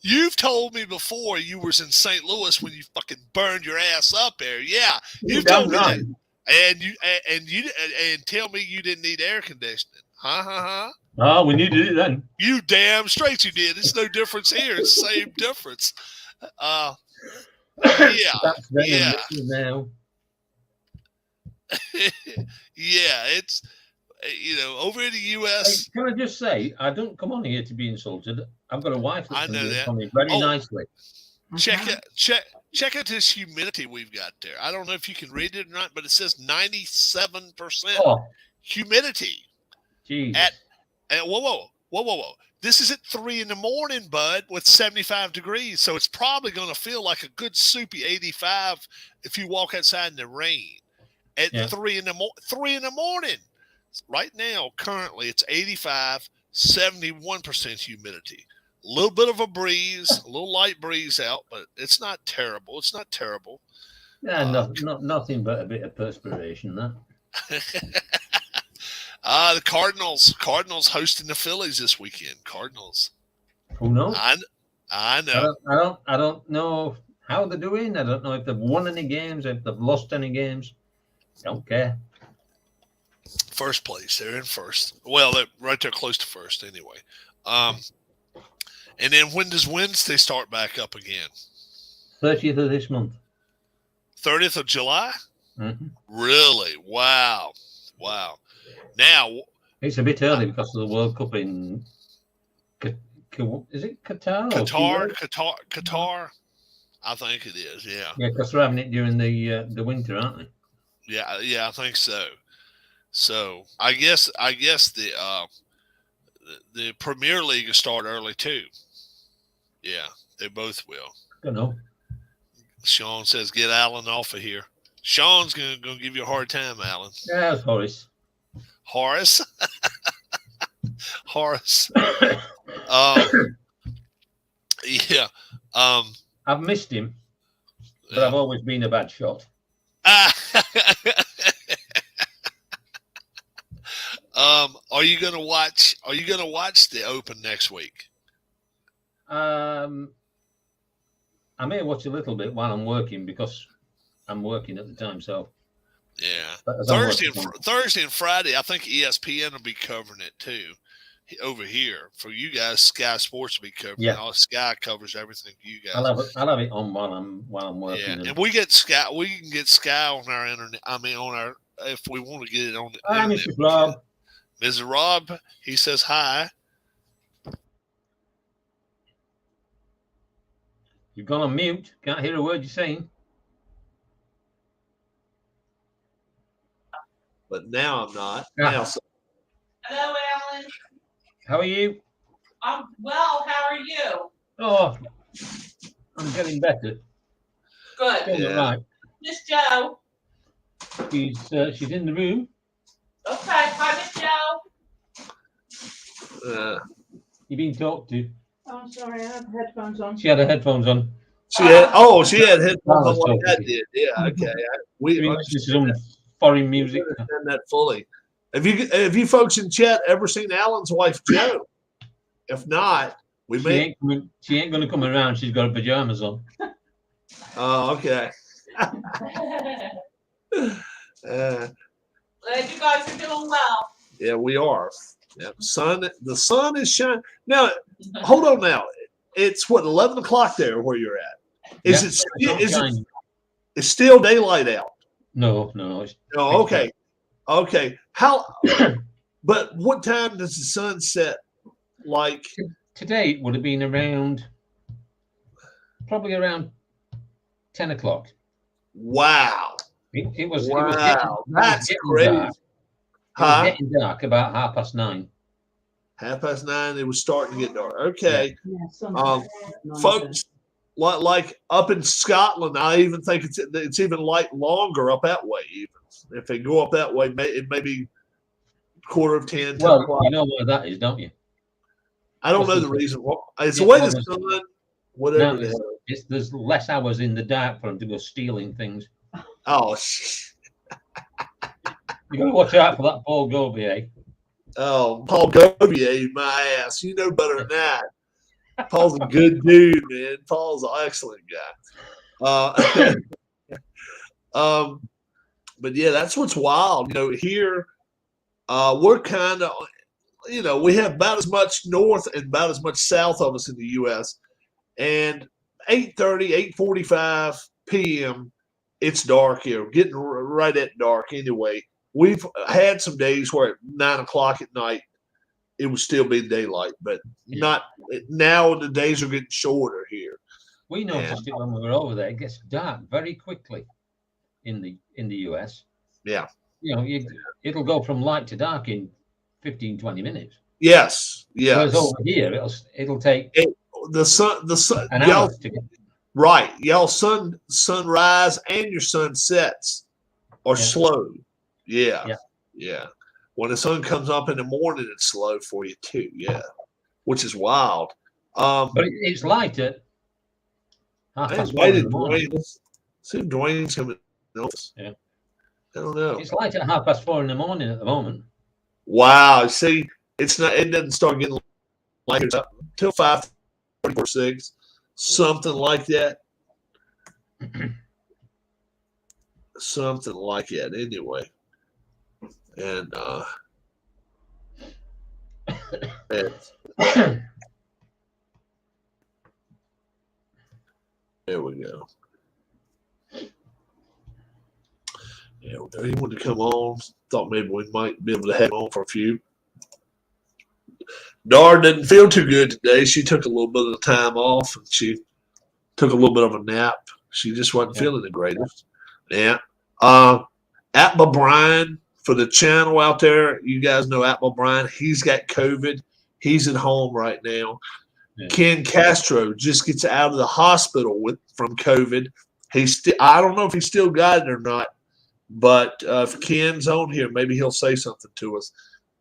you've told me before you was in St. Louis when you fucking burned your ass up there. Yeah, you've told me that, and tell me you didn't need air conditioning. Huh? Oh, we needed it then. You damn straight you did. It's no difference here. It's the same difference. That's very now. Yeah, it's over in the U.S. Hey, can I just say, I don't come on here to be insulted. I've got a wife that can do it for me very nicely. Check out this humidity we've got there. I don't know if you can read it or not, but it says 97% humidity. Jeez. Whoa. This is at 3 a.m, bud, with 75 degrees. So it's probably going to feel like a good soupy 85 if you walk outside in the rain at 3 in the morning. Right now, currently, it's 85, 71% humidity. A little bit of a breeze, a little light breeze out, but it's not terrible. Yeah, nothing but a bit of perspiration, that. The Cardinals hosting the Phillies this weekend. Cardinals. Who knows? I know. I don't know how they're doing. I don't know if they've won any games, if they've lost any games. Don't care. First place. They're in first. Well, they're right there close to first anyway. And then when does Wednesday start back up again? 30th of this month. 30th of July? Mm-hmm. Really? Wow. Now, It's a bit early because of the World Cup in. Is it Qatar? Or Qatar. I think it is. Yeah. Yeah, because they're having it during the winter, aren't they? Yeah. I think so. So I guess the Premier League will start early too. Yeah, they both will. Don't know. Sean says, "Get Alan off of here." Sean's gonna give you a hard time, Alan. Yeah, it's Horace. Horace. Horace. Yeah. I've missed him, but I've always been a bad shot. Are you gonna watch the Open next week? I may watch a little bit while I'm working because I'm working at the time. So yeah, as Thursday and Friday, I think ESPN will be covering it too. Over here for you guys, Sky Sports will be covering. Yeah, all Sky covers everything for you guys. I'll have it on while I'm working. Yeah, and we get Sky. We can get Sky on our internet. I mean, on our if we want to get it on the internet. Mr. Rob. Mr. Rob, he says hi. You've gone on mute. Can't hear a word you're saying. But now I'm not. Yeah. Now, Hello, Alan. How are you? I'm well. How are you? Oh, I'm getting better. Good. Still right. Miss Joe. She's in the room. Okay. Hi, Miss Joe. You've been talked to. Oh, I'm sorry. I have headphones on. She had her headphones on. she had headphones on like that did. Yeah, okay. We some foreign music. understand that fully. Have you folks in chat ever seen Alan's wife Joe? If not, She ain't going to come around. She's got her pajamas on. Oh, okay. Glad you guys are doing well. Yeah, we are. Yeah, the sun is shining. Now, hold on. Now, it's what 11 o'clock there where you're at. It's still daylight out? No. Oh, okay. Okay. How? But what time does the sun set? Like today, it would have been probably around 10 o'clock. Wow. It was. Wow. It was That's crazy. Dark. It was getting dark about 9:30. 9:30. It was starting to get dark. Okay. Yeah, folks, like up in Scotland, I even think it's even light longer up that way. Even if they go up that way, it may be 9:45, 10 Well, o'clock. you know where that is, don't you? I don't know the reason. It's the way the sun, whatever. No, there's less hours in the dark for them to go stealing things. Oh, You got to watch out for that Paul Gobier. Oh, Paul Gobier, my ass. You know better than that. Paul's a good dude, man. Paul's an excellent guy. But yeah, that's what's wild. You know, here we're kind of, we have about as much north and about as much south of us in the U.S. And 8:30, 8:45 p.m., it's dark here, getting right at dark anyway. We've had some days where at 9 o'clock at night, it would still be daylight, but not now. The days are getting shorter here. We noticed it when we were over there. It gets dark very quickly in the US. Yeah. It'll go from light to dark in 15, 20 minutes. Yes. Yes. Whereas over here, it'll take the sun an hour to get. Right. Y'all sunrise and your sunsets are slow. Yeah. When the sun comes up in the morning, it's slow for you too. Yeah. Which is wild. But it's light at half past 1 in the morning. See if Dwayne's coming. Yeah. I don't know. It's light at 4:30 in the morning at the moment. Wow. See, it doesn't start getting lighter until 5:30 or 6, something like that. Something like that anyway. And there we go. Yeah, he wanted to come on. Thought maybe we might be able to have him on for a few. Dar didn't feel too good today. She took a little bit of time off, and she took a little bit of a nap. She just wasn't feeling the greatest. Yeah. Atma Bryan for the channel out there. You guys know Atma Bryan. He's got COVID. He's at home right now. Yeah. Ken Castro just gets out of the hospital from COVID. I don't know if he still got it or not, but if Ken's on here, maybe he'll say something to us.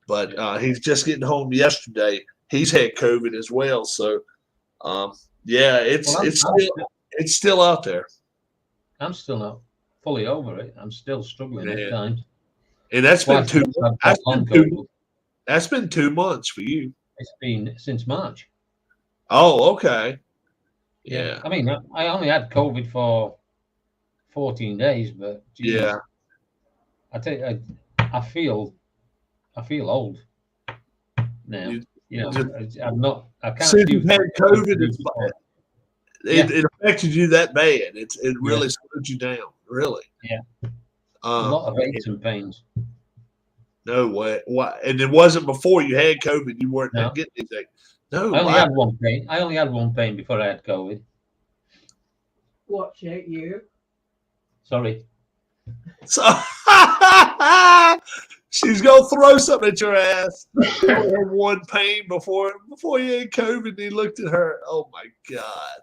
But he's just getting home yesterday. He's had COVID as well. So, it's still out there. I'm still not fully over it. I'm still struggling at times. And that's been that's been 2 months for you. It's been since March. Oh, okay. Yeah. I mean, I only had COVID for 14 days, but geez, yeah, I tell you, I feel old now. I'm not. I can't. Since you've had COVID, it affected you that bad. It really slowed you down. Really. Yeah. A lot of aches and pains. No way. Why? And it wasn't before you had COVID. You weren't getting anything. No. I only had one pain. I only had one pain before I had COVID. Watch it, you. Sorry. So she's gonna throw something at your ass. You had one pain before you had COVID, and he looked at her. Oh my God.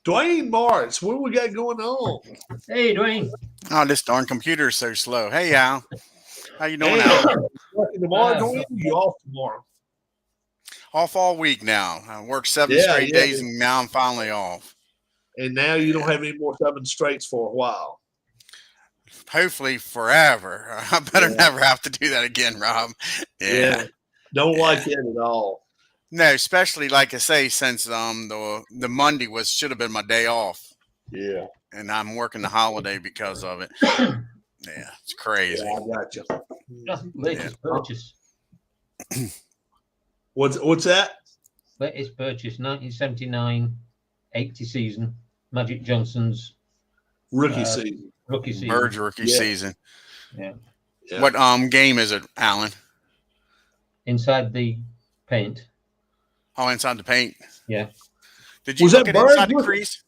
Dwayne Martz, what we got going on? Hey, Dwayne. Oh, this darn computer is so slow. Hey, Al. How you doing, Hey, Al? working tomorrow, Dwayne? You off tomorrow? Off all week now. I worked 7 straight days, and now I'm finally off. And now you don't have any more 7 straights for a while. Hopefully forever. I better never have to do that again, Rob. Yeah. Don't like it at all. No, especially like I say, since the Monday should have been my day off. Yeah. And I'm working the holiday because of it. Yeah, it's crazy. Yeah, I got you. Latest purchase. What's that? Latest purchase, 1979-80 season. Magic Johnson's rookie season. Bird's rookie season. Yeah. What game is it, Alan? Inside the paint. Oh, inside the paint. Yeah. Did you look at inside the crease?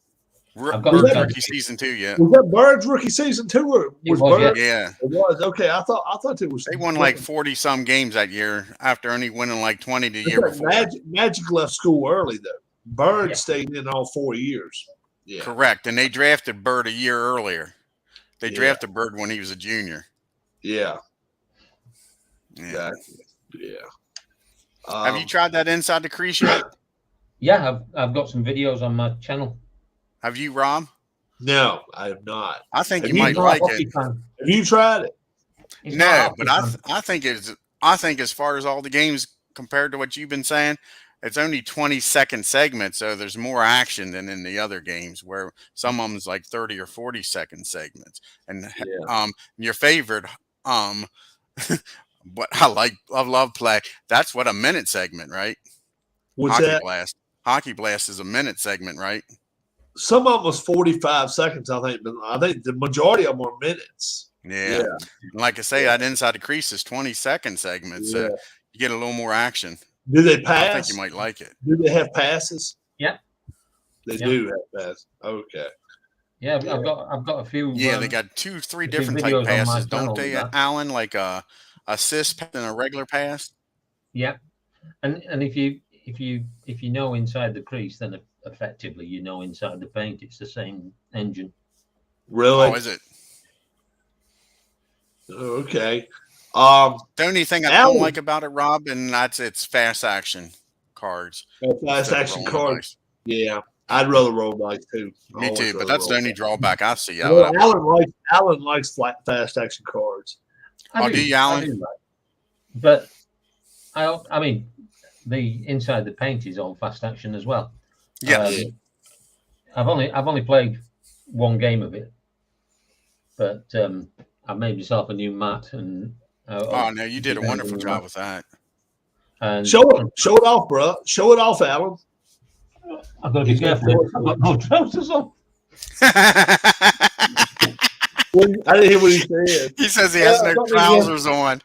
Bird's rookie season 2 yet? Was that Bird's rookie season 2 or was Bird? Yeah. It was. Okay, I thought it was. They won like 40 some games that year after only winning like 20 the year before. Magic left school early though. Bird stayed in all 4 years. Yeah. Correct, and they drafted Bird a year earlier. They drafted Bird when he was a junior. Yeah. Exactly. Yeah. Have you tried that inside the crease yet? Yeah, I've got some videos on my channel. Have you, Rob? No, I have not. I think you might like it. Have you tried it? No, but I think as far as all the games compared to what you've been saying, it's only 20-second segments, so there's more action than in the other games where some of them's like 30 or 40-second segments. And your favorite, what I love play. That's what a minute segment, right? What's Hockey that? Blast. Hockey Blast is a minute segment, right? Some of them was 45 seconds, I think, but I think the majority of them are minutes. Yeah. Like I say, that inside the crease is 20-second segments, so you get a little more action. Do they pass? I think you might like it. Do they have passes? Yeah. They do have passes. Okay. Yeah, I've got a few. Yeah, they got 2-3 different type passes, don't they, Alan? Like a assist and a regular pass. Yeah, and if you know inside the crease, then effectively you know inside the paint. It's the same engine. Really? Oh, is it? Okay. The only thing I don't like about it, Rob, and it's fast action cards. Fast action cards. Yeah, I'd rather roll dice too. Me too, but that's the only drawback I see. Alan likes fast action cards. Do you, Alan? But I mean, the inside the paint is all fast action as well. Yeah. I've only played one game of it, but I made myself a new mat and. Oh no, you did a wonderful job with that. And show it off, bro. Show it off, Alan. I've got to be careful. I've got no trousers on. I didn't hear what he said. He says he has no trousers on.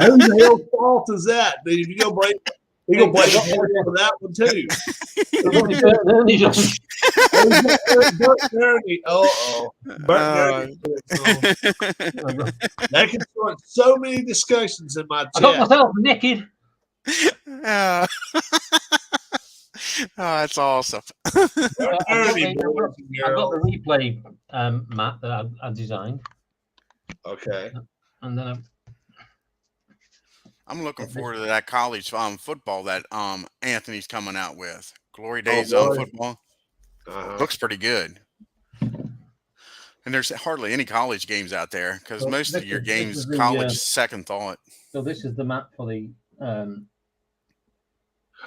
the hell's fault is that, dude? You go blame him for that one too. Bert Ernie. Bert Ernie. That can start so many discussions in my I got chat. myself naked. Oh, that's awesome. Bert I've Ernie, got boys and I've got the girls. replay map that I designed, Okay. and then I'm looking forward to that college football that Anthony's coming out with. Glory Oh, Days boy. football. Uh-huh. Looks pretty good. And there's hardly any college games out there because Well, most of this your is- this games is the, college second thought. so this is the map for the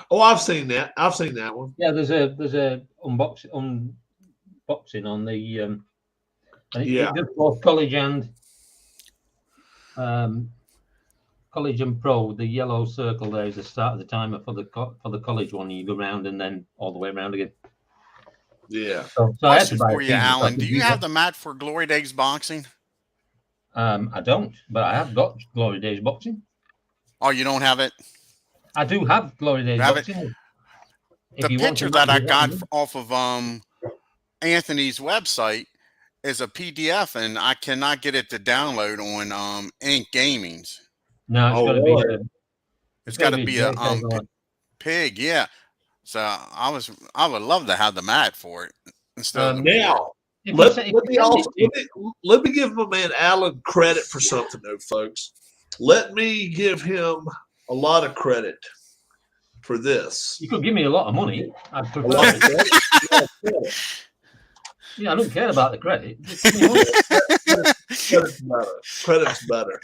Oh, I've seen that. I've seen that one. yeah. There's a unboxing on the and Yeah. it does both college and pro. The yellow circle there is the start of the timer for the college one. You go round and then all the way around again. Yeah. So I had to Question buy a for you, season so I Alan. could Do you use have that. the mat for Glory Days boxing? I don't, but I have got Glory Days boxing. Oh, you don't have it? I do have Glory Days Have it? boxing. The If you want picture to that I do got off of Anthony's website is a PDF, and I cannot get it to download on Ink Gaming's. no, it's Oh, got to really? be. It's got to be a JPEG on it. pig, yeah. So I would love to have the mat for it instead of the Now, board. If you let send- if me you send also let me give my man Alan credit for something, though, folks. Let me give him a lot of credit for this. You could give me a lot of money. I'd A prefer lot of it. credit. A lot of credit. Yeah, I don't care about the credit. Just give me money. Credit's better.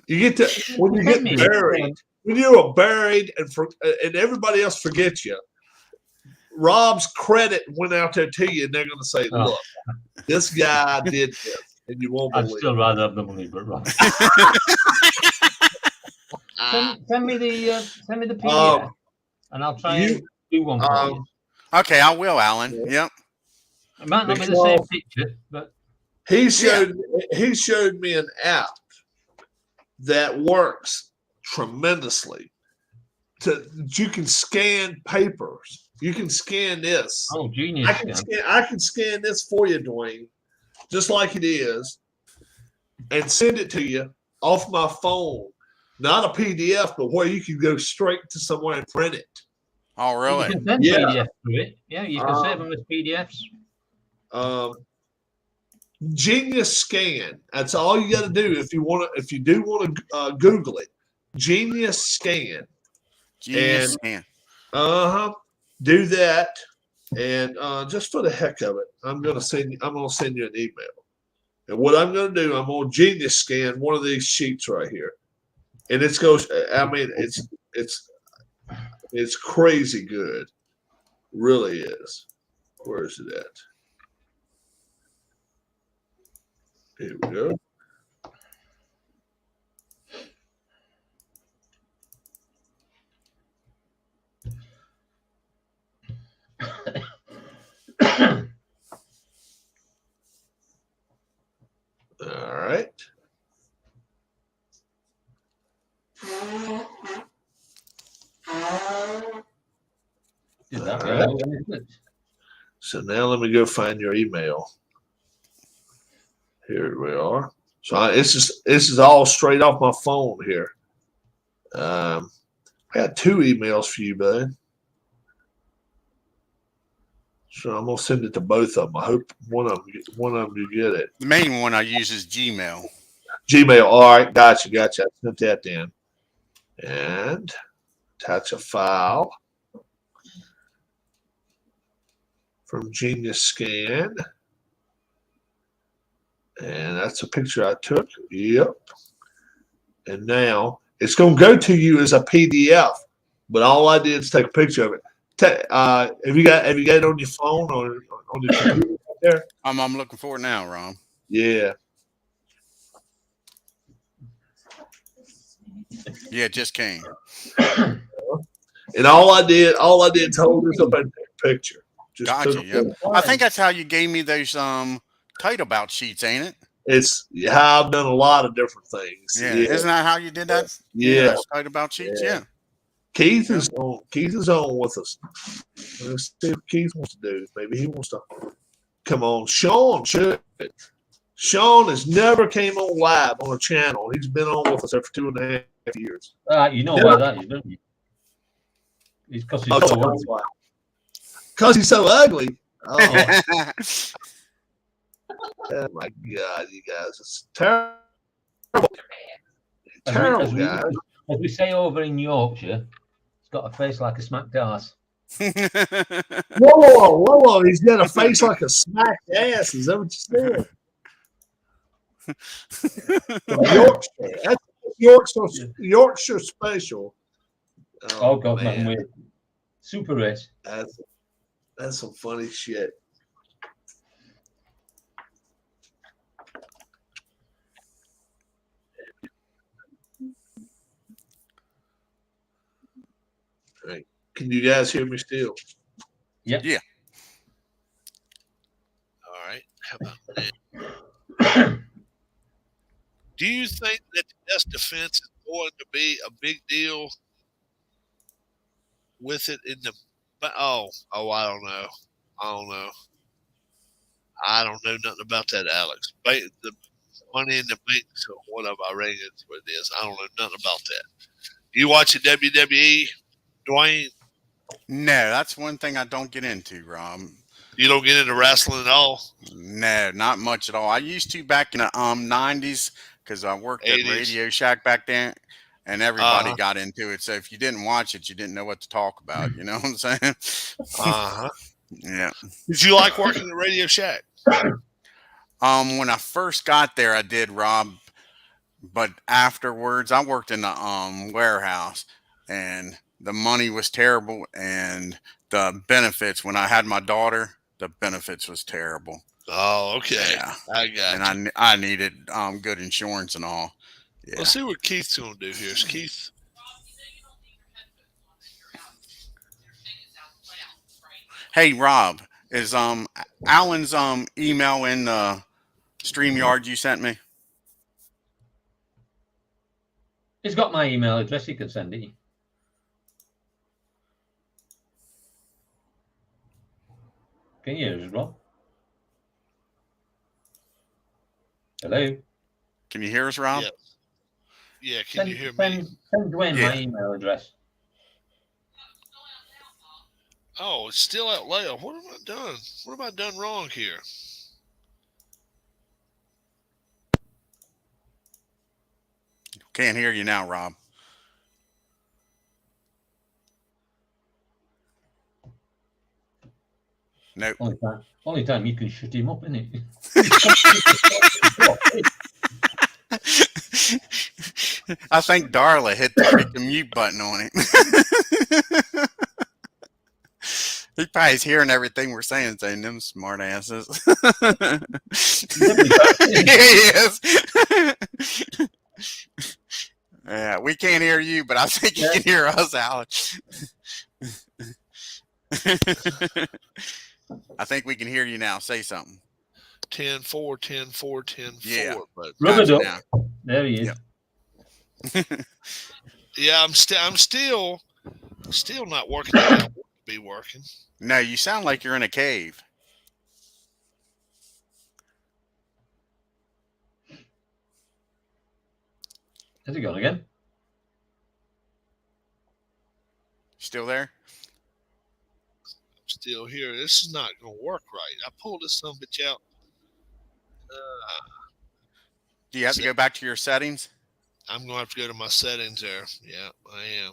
You get to when you get buried. When you are buried and everybody else forgets you, Rob's credit went out there to you, and they're going to say, Oh. "Look, this guy did this," and you won't I'd believe. still rather have the money, but right. Send me the PDF, and I'll try and do one for you. Okay, I will, Alan. Yep. It might not be the same picture, but He showed me an app that works tremendously. You can scan papers. You can scan this. oh, genius! I can scan this for you, Dwayne, just like it is, and send it to you off my phone. Not a PDF, but where you can go straight to somewhere and print it. Oh, You really? can send Yeah. PDFs through it. Yeah, you can save them as PDFs. Genius Scan. That's all you got to do if you want to. If you do want to Google it, Genius Scan. Genius And- scan. Do that, and just for the heck of it, I'm gonna send you an email. And what I'm gonna do, I'm gonna Genius Scan one of these sheets right here, and it's goes. I mean, it's crazy good, really is. Where is it at? Here we go. All right. Did that All really right. well, isn't it? So now let me go find your email. Here we are. So this is all straight off my phone here. I got 2 emails for you, bud. So I'm gonna send it to both of them. I hope one of them you get it. The main one I use is Gmail. Gmail. All right, gotcha. I sent that then. And attach a file from Genius Scan. And that's a picture I took. Yep. And now it's going to go to you as a PDF, but all I did is take a picture of it. Have you got it on your phone or on your computer right there? I'm looking for it now, Ron. Yeah. Yeah, it just came. And all I did is hold this up and take a picture. Just Gotcha. took a Yep. picture. I think that's how you gave me those title bout sheets, ain't it? It's how I've done a lot of different things. Yeah. Isn't that how you did that? Yeah. Fight about cheats. Yeah. Yeah. Keith is on. Keith is on with us. Let's see what Keith wants to do. Maybe he wants to come on. Sean should. Sean has never came on live on a channel. He's been on with us for 2.5 years. You know why that is, don't you? It's because he's so old. Because he's so ugly. Oh, Yeah. oh my God, you guys. It's terrible. As Terrible, we, guys. as we say over in Yorkshire, it's got a face like a smacked arse. Whoa. He's got a face like a smacked ass. Is that what you said? Yorkshire. That's Yorkshire special. Oh, God, man. We're super race. That's some funny shit. All right. Can you guys hear me still? Yep. Yeah. All right. How about that? Do you think that the best defense is going to be a big deal with it in the? I don't know. I don't know nothing about that, Alex. The money in the bank, so whatever I rang it, what it is. I don't know nothing about that. You watching WWE, Dwayne? No, that's one thing I don't get into, Rob. You don't get into wrestling at all? No, not much at all. I used to back in the 90s because I worked at 80s. Radio Shack back then, and everybody Uh-huh. got into it. So if you didn't watch it, you didn't know what to talk about. You know what I'm saying? Uh-huh. Yeah. Did you like working at Radio Shack? When I first got there, I did, Rob, but afterwards, I worked in the warehouse, and the money was terrible, and the benefits. When I had my daughter, the benefits was terrible. Oh, okay. Yeah, I got you. and I needed good insurance and all. Yeah. Let's see what Keith's going to do here. Is Keith? Hey, Rob, is Alan's email in the StreamYard you sent me? He's got my email address. He can send it. Can you hear us, Rob? Hello? Can you hear us, Rob? Yeah. Yeah, can you hear me? Send Dwayne Yeah. my email address. Oh, it's still out loud. What have I done? What have I done wrong here? Can't hear you now, Rob. Nope. Only time you can shut him up, isn't it? I think Darla hit the freaking mute button on him. He probably is hearing everything we're saying them smart asses. Yes. Yeah, we can't hear you, but I think you can hear us, Alex. I think we can hear you now. Say something. 10-4, 10-4, 10-4. Yeah. But Rub it Gotcha up. now. There he is. Yep. yeah, I'm still not working out. I want to be working. No, you sound like you're in a cave. Has he gone again? Still there? I'm still here. This is not going to work right. I pulled this son of a bitch out. Do you have to go back to your settings? I'm going to have to go to my settings there. Yeah, I am.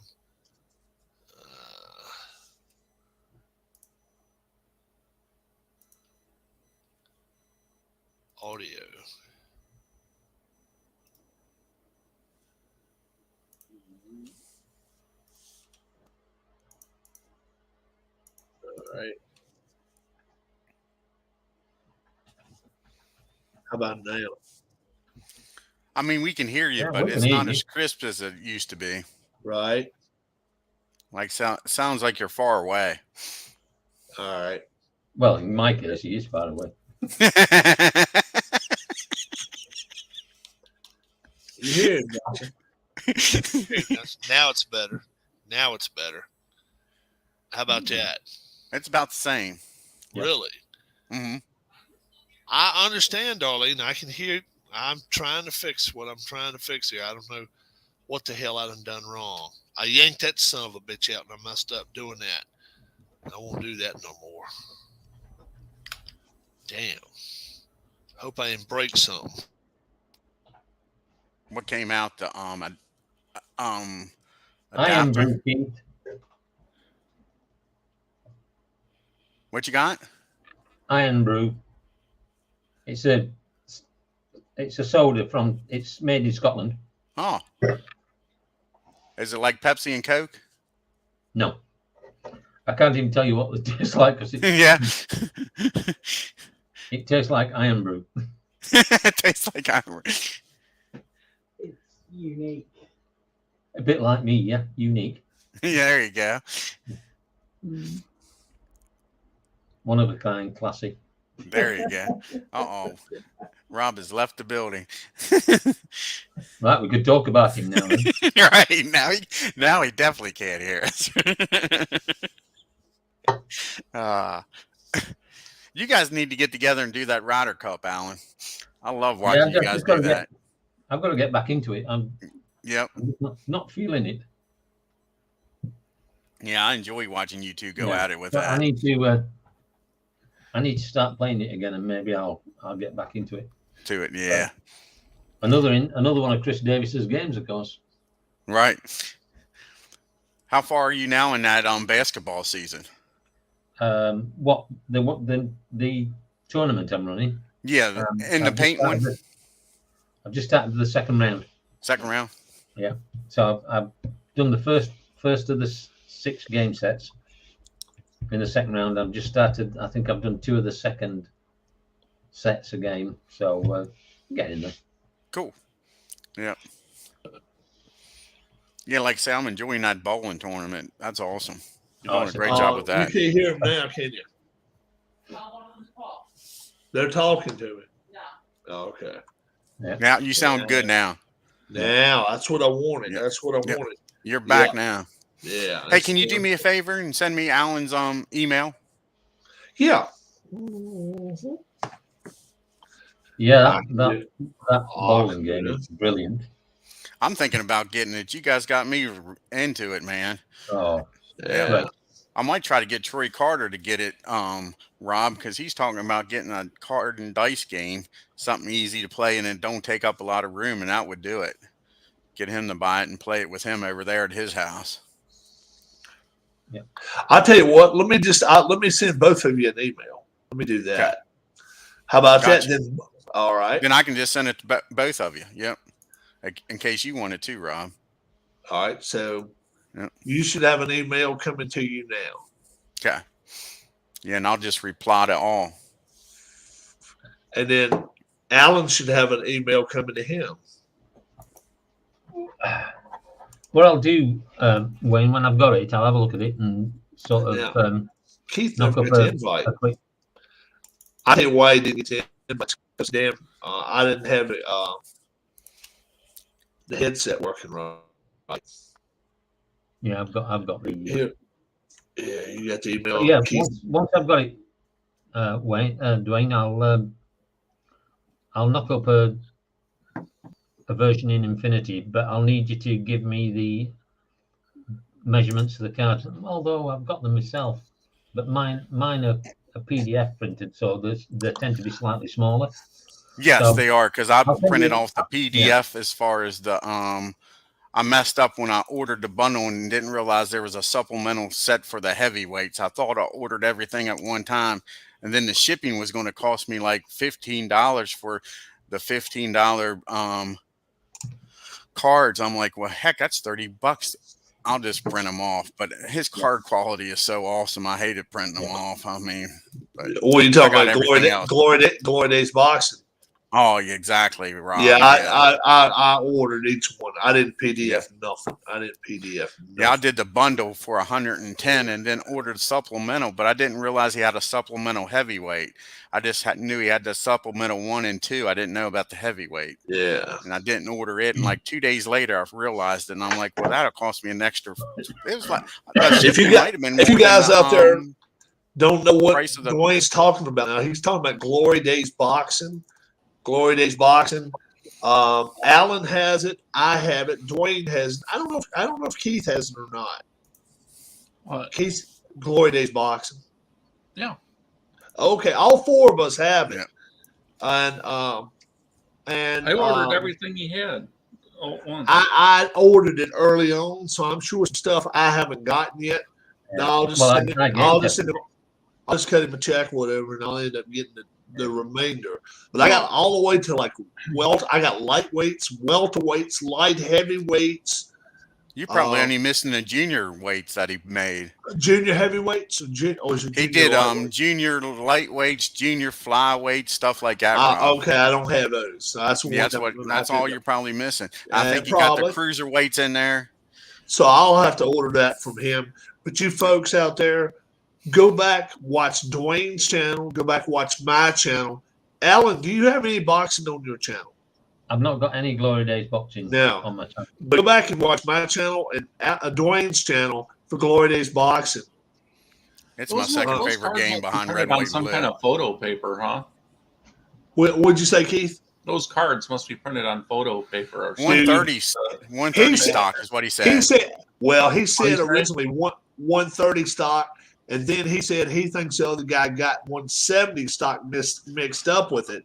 Audio. All right. How about now? I mean, we can hear you, Yeah, but we it's can hear not you. as crisp as it used to be. Right. Like, sounds like you're far away. All right. Well, in my case, he is far away. You hear it, gotcha. Now it's better. Now it's better. How about that? It's about the same. Yeah. Really? Hmm. I understand, Darlene. I can hear. I'm trying to fix what I'm trying to fix here. I don't know what the hell I done wrong. I yanked that son of a bitch out and I messed up doing that. I won't do that no more. Damn. Hope I didn't break something. What came out? The Iron adapter. Brew King. What you got? Iron Brew. It's a soda from. It's made in Scotland. Oh, is it like Pepsi and Coke? No, I can't even tell you what it tastes like because Yeah. it tastes like Iron Brew. It tastes like iron. It's unique. A bit like me, yeah, unique, Yeah, there you go. one of a kind, classy. There you go. Uh-oh. Rob has left the building. Right, we could talk about him now. Then. Right. Now he definitely can't hear us. You guys need to get together and do that Ryder Cup, Alan. I love watching Yeah, you I've guys just do gotta that. I've got to get back into it. I'm Yep. not feeling it. Yeah, I enjoy watching you two go Yeah. at it with But that. I need to start playing it again, and maybe I'll get back into it. To it, yeah. Another one of Chris Davis's games, of course. Right. How far are you now in that basketball season? What the tournament I'm running? Yeah, in the I've just paint one, started I've just started the second round. second round. So I've done the first of the 6 game sets. In the second round, I've just started. I think I've done 2 of the second sets a game. So getting there. Cool. Yeah. Yeah, like I say, I'm enjoying that bowling tournament. That's awesome. You're doing a great job with that. You can't hear them now, can you? They're talking to me. No. Oh, okay. Now you sound good now. Now that's what I wanted. Yep. That's what I Yep. wanted. You're back Yeah. now. Yeah. Hey, can you do me a favor and send me Alan's email? Yeah. Yeah, I that bowling game is brilliant. I'm thinking about getting it. You guys got me into it, man. Oh, Yeah. Right. I might try to get Troy Carter to get it, Rob, because he's talking about getting a card and dice game, something easy to play and it don't take up a lot of room, and that would do it. Get him to buy it and play it with him over there at his house. I'll tell you what. Let me send both of you an email. Let me do that. How about Gotcha. that? Then, all right. Then I can just send it to both of you. Yep. In case you want it too, Rob. All right. So Yep. you should have an email coming to you now. Okay. Yeah, and I'll just reply to all. And then Alan should have an email coming to him. what I'll do, Wayne, when I've got it, I'll have a look at it and sort of Yeah. Keith knock never up got the invite. a quick. I tell you why he didn't get the invite. Because damn, I didn't have the headset working right. Yeah, I've got the. Here. Yeah, you got the email. Yeah, Keith. once I've got it, Wayne, Dwayne, I'll knock up a version in Infinity, but I'll need you to give me the measurements of the cards. Although I've got them myself, but mine are PDF printed, so they tend to be slightly smaller. Yes, So, they are, because I I'll send printed you- off the PDF as far as the I messed up when I ordered the bundle and didn't realize there was a supplemental set for the heavyweights. I thought I ordered everything at one time, and then the shipping was going to cost me like $15 for the $15 cards. I'm like, well, heck, that's $30. I'll just print them off. But his card quality is so awesome. I hated printing them off. I mean, but What are you talking I got about? everything else. Glory Days boxing. Oh, yeah, exactly, Rob. Yeah, I ordered each one. I didn't PDF nothing. I didn't PDF nothing. Yeah, I did the bundle for 110 and then ordered supplemental, but I didn't realize he had a supplemental heavyweight. I just knew he had the supplemental 1 and 2. I didn't know about the heavyweight, Yeah. and I didn't order it. And like 2 days later, I realized it, and I'm like, well, that'll cost me an extra. It was like If you guys out there don't know what price of the- Dwayne's talking about now, he's talking about Glory Days Boxing. Glory Days Boxing. Alan has it. I have it. Dwayne has. I don't know if Keith has it or not. What? Keith, Glory Days Boxing. Yeah. Okay, all four of us have it. Yeah. And I ordered everything he had. Once. I ordered it early on, so I'm sure stuff I haven't gotten yet. No, I'll just Well, send it. I get I'll that. just cut him a check, whatever, and I'll end up getting the remainder. But I got all the way to like I got lightweights, welterweights, light heavyweights, You probably only missing the junior weights that he made. junior heavyweights. Or is it He junior did lightweights? junior lightweights, junior flyweights, stuff like that. Rob. Okay, I don't have those. So that's Yeah, that's all you're probably missing. I think you got the cruiserweights in there. So I'll have to order that from him. But you folks out there, go back, watch Dwayne's channel. Go back, watch my channel. Alan, do you have any boxing on your channel? I've not got any Glory Days boxing No. on my channel. But go back and watch my channel and Dwayne's channel for Glory Days Boxing. It's my second favorite game behind Red, on White, some Blue. kind of photo paper, huh? What'd you say, Keith? Those cards must be printed on photo paper or something. 130, 130 stock is what he said. He said he said- originally 130 stock, and then he said he thinks the other guy got 170 stock mixed up with it.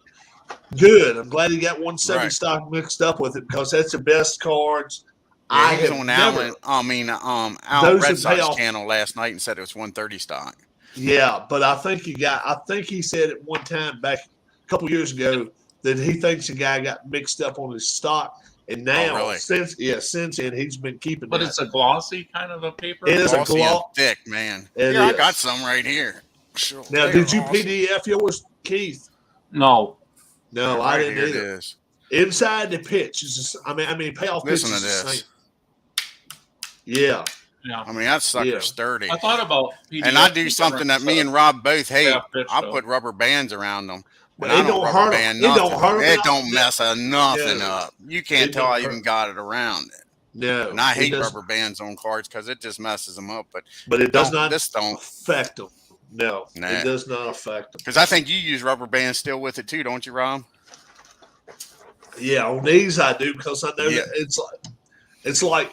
Good. I'm glad he got 170 Right. stock mixed up with it because that's the best cards. Yeah, he was have on never. Alan Those Red that pay Sox off- channel last night and said it was 130 stock. Yeah, but I think he said at one time back a couple years ago that he thinks the guy got mixed up on his stock, and now really? since then he's been keeping. But that. it's a glossy kind of a paper. It is a Glossy and gloss. thick, man. It Here, I is. got some right here. Sure, Now, they did are you awesome. PDF yours, Keith? No. No, Right I didn't here it either. is. Inside the pitch is just, I mean, payoff pitch Listen is to the this. same. Yeah, Yeah. I mean, that sucker's Yeah. sturdy. I thought about PDF And I do something that me and Rob both hate. Yeah, pitch, I though. put rubber bands around them. But And it I don't don't rubber hurt 'em. band It don't nothing. hurt 'em It out. don't mess nothing Yeah. up. You can't It tell don't I even hurt. got it around it. no. And I it hate does- rubber bands on cards because it just messes them up. but it does not This don't. affect them. No, Nah. it does not affect them. Because I think you use rubber bands still with it too, don't you, Rob? Yeah, on these I do because I know Yeah. that it's like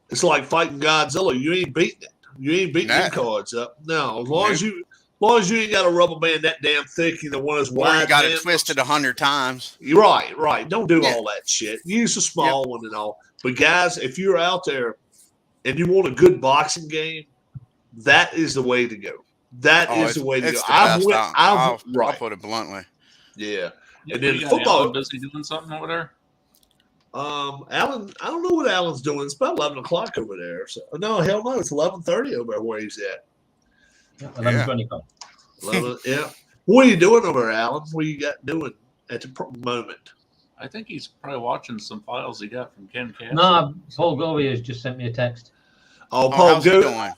it's like fighting Godzilla. You ain't beating it. You ain't beating Nah. them cards up. No, as long as you ain't got a rubber band that damn thick, one is Or wide. you got it band. twisted 100 times. You're right. Don't do Yeah. all that shit. Use a small one and all. But guys, if you're out there and you want a good boxing game, that is the way to go. That is the way to go. It's the best. I'll right. put it bluntly. Yeah. Yeah, And then you got football- Alan busy doing something over there. Alan, I don't know what Alan's doing. It's about 11 o'clock over there. So no, hell no, it's 11:30 over where he's at. 11:25. 11, yeah. What are you doing over there, Alan? What you got doing at the moment? I think he's probably watching some files he got from Ken Cash. No, Paul Govey has just sent me a text. Oh, Oh, Paul how's he Good. doing?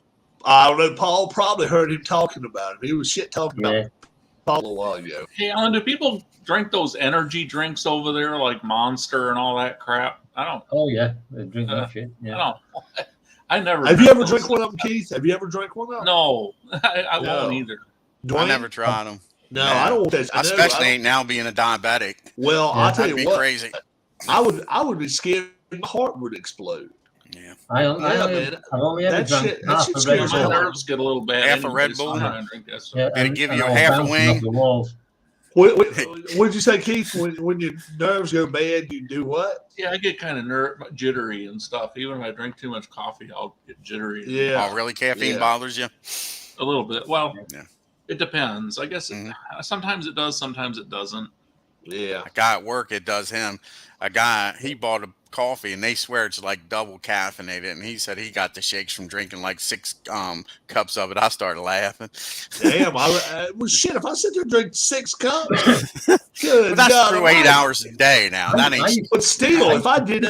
I don't know. Paul probably heard him talking about him. He was shit talking Yeah. about Paul a little while ago. Hey, Alan, do people drink those energy drinks over there like Monster and all that crap? I don't. Oh yeah, they drink Uh, that shit. I Yeah. don't. I never. Have you drank ever those. drank one of them, Keith? Have you ever drank one of them? No, I No. won't either. I Dwayne? never tried them. No, I don't want that. I especially ain't now being a diabetic. Well, Yeah, I'll tell That'd you be what. crazy. I would be scared. My heart would explode. Yeah. Man. I've only ever That drank shit- that half shit a scares Red me My a Bull. lot. nerves get a little bad. Half a anyway, Red so Bull? I'm not gonna drink that stuff. Yeah, Did it and- give and you a I was half a bouncing wing? off the walls. What did you say, Keith? When your nerves go bad, you do what? Yeah, I get kind of jittery and stuff. Even if I drink too much coffee, I'll get jittery. Yeah. Oh, really? Caffeine Yeah. bothers you? A little bit. Well, Yeah. it depends. I guess Mhm. sometimes it does, sometimes it doesn't. Yeah. A guy at work, it does him. A guy, he bought a coffee and they swear it's like double caffeinated. And he said he got the shakes from drinking like 6 cups of it. I started laughing. Damn. Well, shit, if I sit there and drink 6 cups, good But that's God through almighty. 8 hours a day now. That I ain't. used But still, I if I used to did do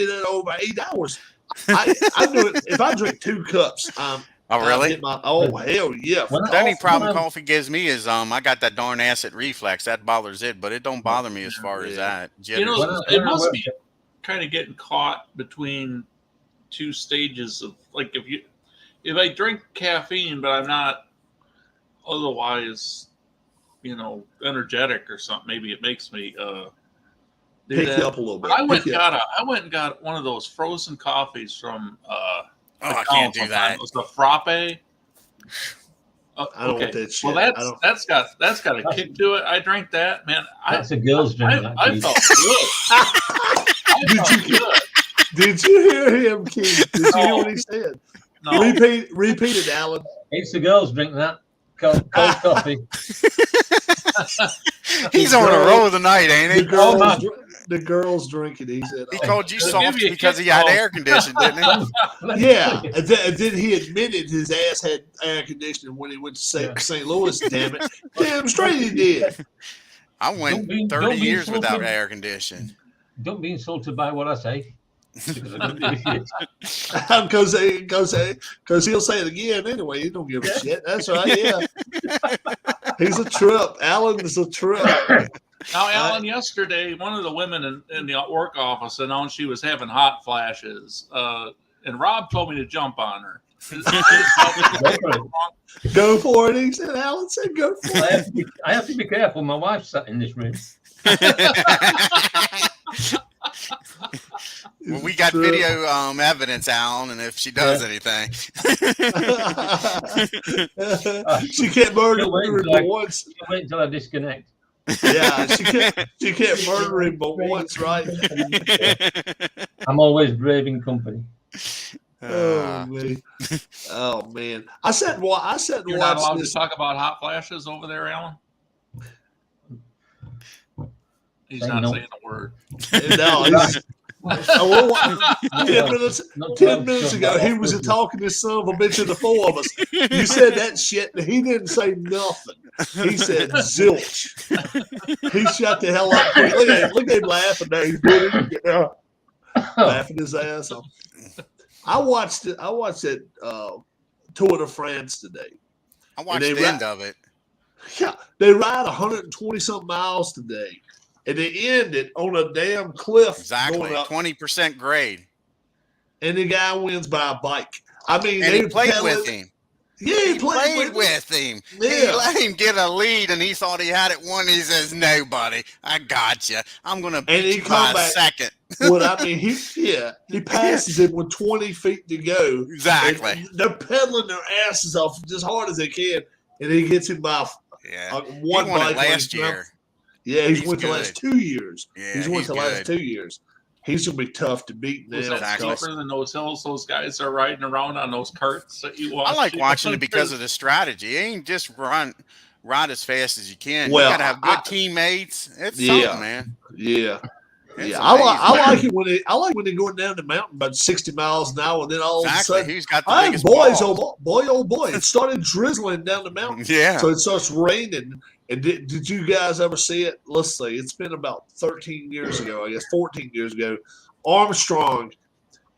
that over 8 hours, I do it. If I drink 2 cups, Oh, I really? get hell yeah. When The only problem when I- coffee gives me is I got that darn acid reflux. That bothers it, but it don't bother me as far as Yeah. that. You know, When I- it when I must worked be kind of getting caught between 2 stages of like if I drink caffeine but I'm not otherwise, energetic or something, maybe it makes me do Pick that. you up a little bit. I went Pick and you up. got one of those frozen coffees from Oh, I can't do that. It was the frappe. I don't want that shit. Well, I don't. that's got a kick to it. I drank that, man. That's a girl's drink. I felt good. I felt good. Did you hear him, Keith? Did you hear No. what he said? No, Repeat it, Alan. It's a girl's drink. That cold coffee. He's on a roll tonight, ain't he? The girls drinking. He said, He oh. called you They'll soft give you a because he kick had off. air conditioning, didn't he? Yeah, and then he admitted his ass had air conditioning when he went to St. Louis. Damn it, damn straight he did. I went Don't be- 30 don't be years without insulted. air conditioning. Don't be insulted by what I say. Because I don't give a shit. Because he'll say it again anyway. He don't give a shit. That's right. Yeah, he's a trip. Alan is a trip. Now, Alan, yesterday, one of the women in the work office announced she was having hot flashes, and Rob told me to jump on her. Go for it. He said. Alan said, "Go for it." I have to be careful. My wife's sat in this room. Well, we got Trip. video evidence, Alan, and if she does anything. She can't murder She'll wait him until but I- once. Wait until I disconnect. Yeah, she can't murder him but once, right? I'm always brave in company. Oh man, oh man! I said, "Well, I said, You're not allowed watch to this." talk about hot flashes over there, Alan? He's Say not no. saying a word. No, he's, oh, well, 10 minutes. Not 10 allowed to minutes talk ago, about he was business. talking to son of a bitch of the 4 of us. You said that shit, and he didn't say nothing. He said zilch. He shut the hell up. Look at him laughing there. He's doing it. Laughing his ass off. I watched it. Tour de France today. I watched they the end of it. Yeah, they ride 120 something miles today, and they end it on a damn cliff. Exactly. Going up, 20% grade. and the guy wins by a bike. I mean, And they he played pedaling- with him. Yeah, He played with him. He Yeah. let him get a lead, and he thought he had it won. He says, "No, buddy, I got you. I'm going to And he beat you come by a back- second." What I mean, he passes him with 20 feet to go. Exactly. And they're pedaling their asses off as hard as they can, and he gets him by Yeah. one He won it bike. last year. Yeah, he's He's went the last good. 2 years. Yeah, he's went he's the last good. 2 years. He's gonna be tough to beat now. Was that Exactly. cheaper than those hills those guys are riding around on those carts that you watch? I like watching it because of the strategy. It ain't just ride as fast as you can. Well, you gotta have good I- teammates. It's Yeah. something, man. Yeah. It's Yeah, I amazing. like it when they're going down the mountain about 60 miles an hour, and then all of a Exactly. sudden, Who's got the hey, biggest boys, balls? oh boy, it started drizzling down the mountain. Yeah. So it starts raining. And did you guys ever see it? Let's see. It's been about 13 years ago, I guess 14 years ago. Armstrong,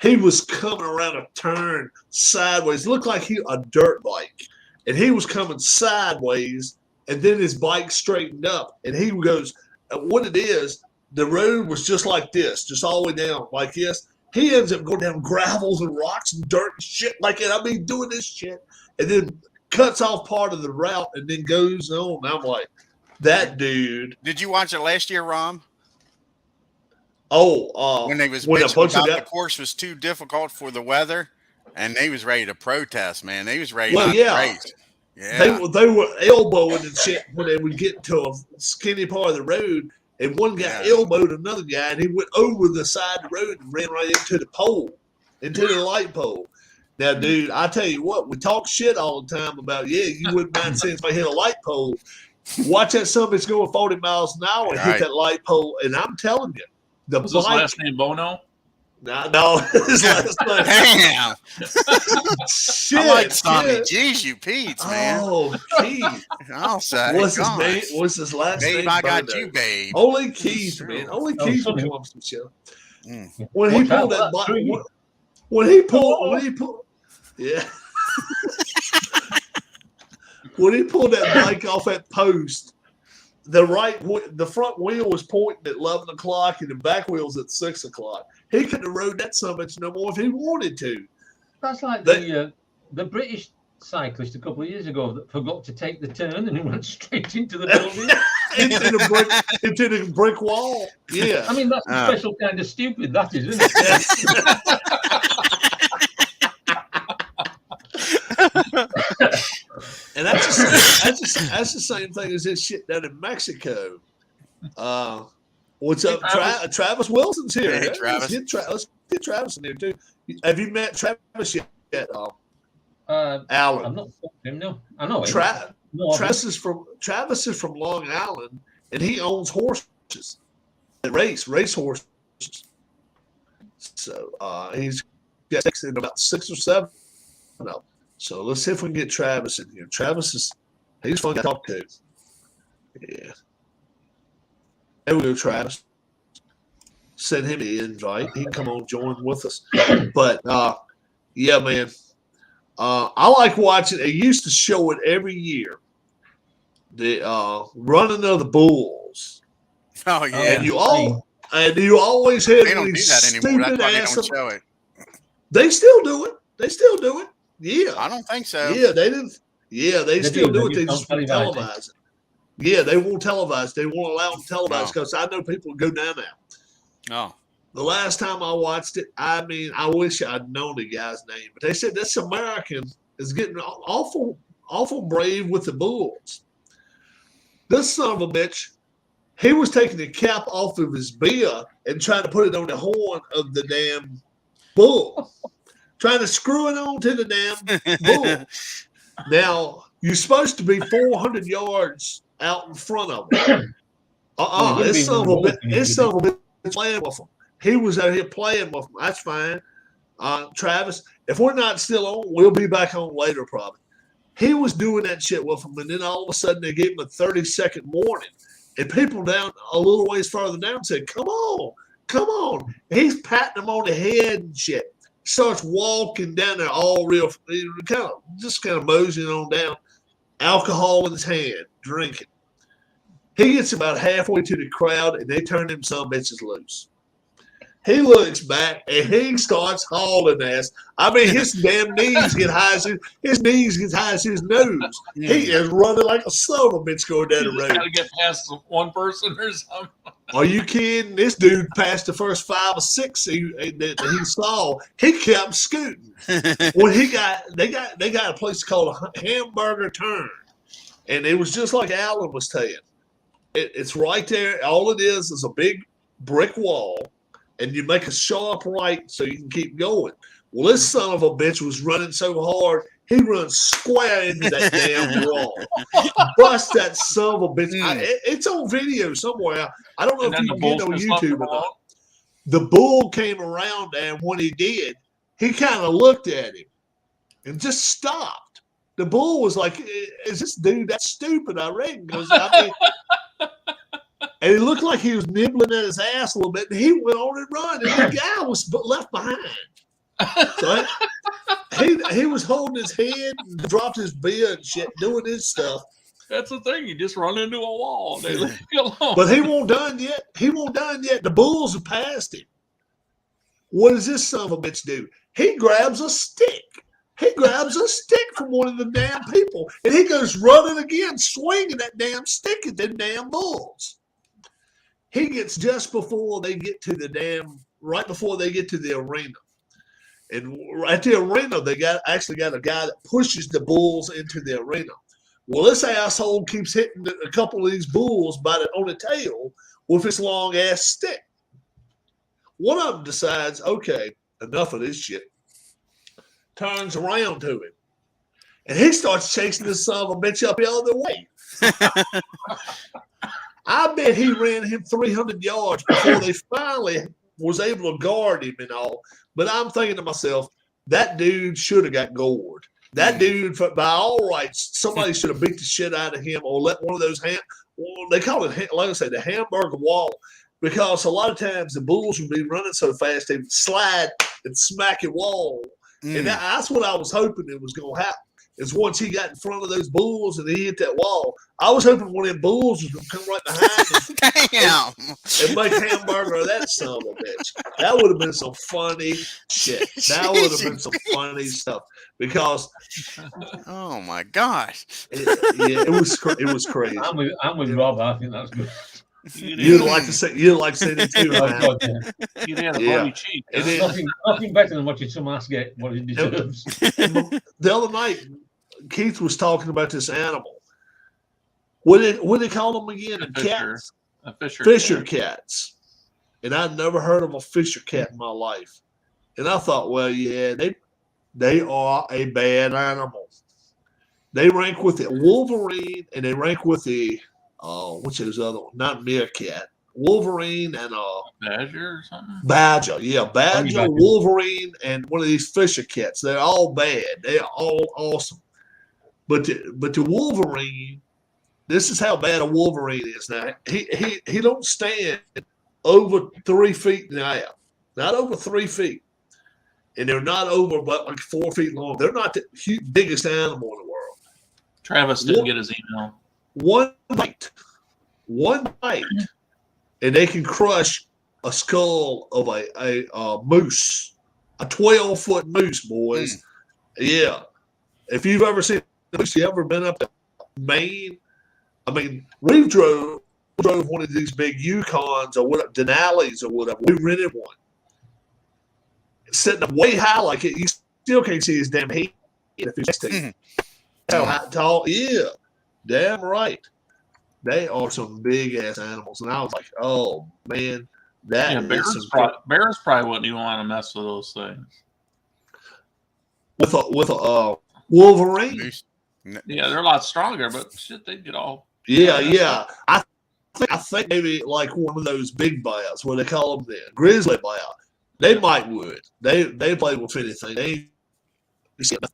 he was coming around a turn sideways. Looked like a dirt bike. And he was coming sideways, and then his bike straightened up. And he goes, what it is, the road was just like this, just all the way down like this. He ends up going down gravels and rocks and dirt and shit like that. I mean, doing this shit. And then cuts off part of the route and then goes on. I'm like, that dude. Did you watch it last year, Rom? Oh, When they was when a bitching bunch of about the that- course was too difficult for the weather, and they was ready to protest, man. They was ready Well, to yeah. race. Yeah. they were elbowing and shit when they would get to a skinny part of the road, and one guy Yeah. elbowed another guy, and he went over the side of the road and ran right into the pole, into the light pole. Now, dude, I tell you what, we talk shit all the time about, yeah, you wouldn't mind seeing somebody hit a light pole. Watch that son bitch going 40 miles an hour and hit Right. that light pole. And I'm telling you, the Was his bike. last name Bono? No, his last name. Damn. Shit. I like Tommy. yeah. Jeez, you Pete's, man. Oh, Keith. I'll say. What's his gosh. name? What's his last Babe, name? I got Bono. you, babe. Only Keith, Sure. man. Only Oh, Keith funny. will come from the show. Mm. When he Watch out pulled for that that bike, tree. when he pulled, yeah. When he pulled that bike off that post, the front wheel was pointing at 11 o'clock and the back wheel's at 6 o'clock. He couldn't have rode that so much no more if he wanted to. That's like They- the British cyclist a couple of years ago that forgot to take the turn and he went straight into the building. into the brick wall. Yeah. I mean, that's a Ah. special kind of stupid, that is, isn't it? And that's the same thing as this shit down in Mexico. What's up, Travis Wilson's here? Hey, Yeah, Travis. Let's get Travis in here too. Have you met Travis yet? I'm Alan. not him, no. I know him. No, Travis is from Long Island, and he owns horses. Race horses. So he's got about 6 or 7 of them. So let's see if we can get Travis in here. He's fun to talk to. Yeah. There we go, Travis. Send him an invite. He can come on, join with us. But yeah, man. I like watching. They used to show it every year. The running of the bulls, Oh, yeah. and you always had They don't do these that anymore. That's stupid why they ass. don't show it. They still do it. Yeah. I don't think so. Yeah, they didn't. Yeah, they still do it. They just just don't won't televise it. televise it. Yeah, they won't televise. They won't allow them to televise No. because I know people go down there. Oh. The last time I watched it, I mean, I wish I'd known the guy's name, but they said this American is getting awful brave with the bulls. This son of a bitch, he was taking the cap off of his beer and trying to put it on the horn of the damn bull, trying to screw it on to the damn bull. Now, you're supposed to be 400 yards out in front of him. Well, This son of a wouldn't be bitch playing with him. He was out here playing with him. That's fine. Travis, if we're not still on, we'll be back on later probably. He was doing that shit with him, and then all of a sudden they gave him a 30-second warning. And people down a little ways farther down said, come on. He's patting them on the head and shit. Starts walking down there all real, kind of moseying on down, alcohol in his hand, drinking. He gets about halfway to the crowd, and they turn them some bitches loose. He looks back, and he starts hauling ass. I mean, his damn knees get high as his nose. He is running like a son of a bitch going down the road. Got to get past one person or something. Are you kidding? This dude passed the first 5 or 6 that he saw. He kept scooting. When they got a place called a Hamburger Turn, and it was just like Alan was saying. It's right there. All it is a big brick wall, and you make a sharp right so you can keep going. Well, this son of a bitch was running so hard, he runs square into that damn wall. Bust that son of a bitch. It's on video somewhere. I don't know And if then you the can get it bull on just left YouTube him or not. alone. The bull came around, and when he did, he kind of looked at him and just stopped. The bull was like, "Is this dude that stupid?" I reckon. And it looked like he was nibbling at his ass a little bit, and he went on and run, and the guy was left behind. So he was holding his head, and dropped his beer and shit, doing his stuff. That's the thing. You just run into a wall. They leave you alone. But he won't done yet. The bulls have passed him. What does this son of a bitch do? He grabs a stick. From one of the damn people, and he goes running again, swinging that damn stick at them damn bulls. He gets just before they get to right before they get to the arena. And at the arena, they actually got a guy that pushes the bulls into the arena. Well, this asshole keeps hitting a couple of these bulls on the tail with his long ass stick. One of them decides, okay, enough of this shit. Turns around to him and he starts chasing this son of a bitch up the other way. I bet he ran him 300 yards before they finally was able to guard him and all. But I'm thinking to myself, that dude should have got gored. That dude, by all rights, somebody should have beat the shit out of him or let one of those they call it, like I said, the hamburger wall, because a lot of times the bulls would be running so fast they would slide and smack a wall. And that's what I was hoping it was going to happen. Is once he got in front of those bulls and he hit that wall, I was hoping one of them bulls was going to come right behind him Damn. and make hamburger of that son of a bitch. That would have been some funny shit. That would have been some funny stuff because Oh my gosh. it was crazy. I'm with Rob. I think that's good. You'd like to say that too, Oh, man. God, yeah. You'd had a Yeah. bloody cheek. And huh? then, Nothing better than watching some ass get what it deserves. the other night, Keith was talking about this animal. What did they call them again? A fisher. Cats. A fisher. Fisher cats. And I'd never heard of a fisher cat in my life. And I thought, well, yeah, they are a bad animal. They rank with the Wolverine and they rank with the which is the other one? Not meerkat. Wolverine and Badger or something. badger. Yeah, badger, Badger. Wolverine, and one of these fisher cats. They're all bad. They're all awesome. But the Wolverine, this is how bad a Wolverine is now. He don't stand over 3 feet now. Not over 3 feet. And they're not over but like 4 feet long. They're not the biggest animal in the world. Travis didn't get his email. One bite, and they can crush a skull of a moose, a 12-foot moose, boys. Yeah. If you've ever seen a moose, you ever been up to Maine? I mean, we drove one of these big Yukons or whatever, Denali's or whatever. We rented one. Sitting up way high like it, you still can't see his damn head if he's next to you. How high, tall? Yeah, damn right. They are some big ass animals, and I was like, oh man, that Yeah, is bears probably wouldn't even want to mess with those things. with a Wolverine. Yeah, they're a lot stronger, but shit, they get all. Yeah. I think maybe like one of those big bears, what they call them then, grizzly bear. They might would. They play with anything. They ain't scared.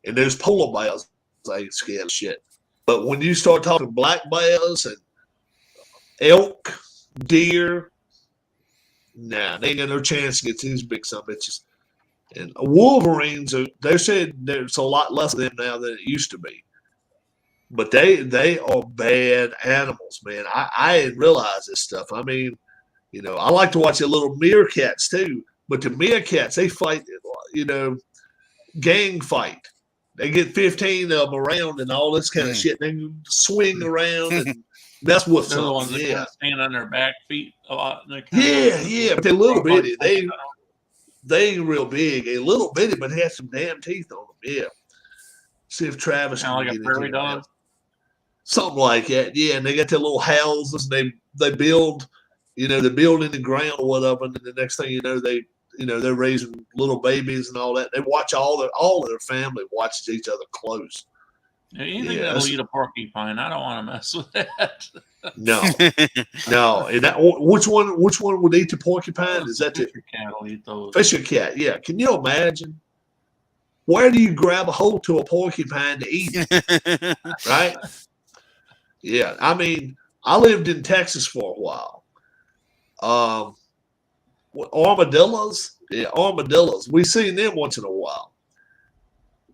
And there's polar bears. They ain't scared of shit. But when you start talking black bears and elk, deer, nah, they ain't got no chance against these big son of bitches. And wolverines, they said there's a lot less of them now than it used to be. But they are bad animals, man. I didn't realize this stuff. I mean, you know, I like to watch the little meerkats too. But the meerkats, they fight, you know, gang fight. They get 15 of them around and all this kind of shit. They swing around and that's what's They're the ones up. that Yeah. kind of stand on their back feet a lot. And Yeah, but they're little bitty. They ain't real big. A little bitty, but they have some damn teeth on them. Yeah. See if Travis Kind of like a get prairie into that. dog. Something like that. Yeah, and they got their little houses. And they build, you know, they build in the ground or whatever. And then the next thing you know, they're raising little babies and all that. They watch all of their family watches each other close. Yeah, anything Yeah, that'll that's- eat a porcupine, I don't want to mess with that. No, no. And that, which one would eat the porcupine? Is that the Fisher cat will eat those? fisher cat? Yeah. Can you imagine? Where do you grab a hold to a porcupine to eat? Right? Yeah. I mean, I lived in Texas for a while. Armadillos. Yeah, armadillos. We seen them once in a while.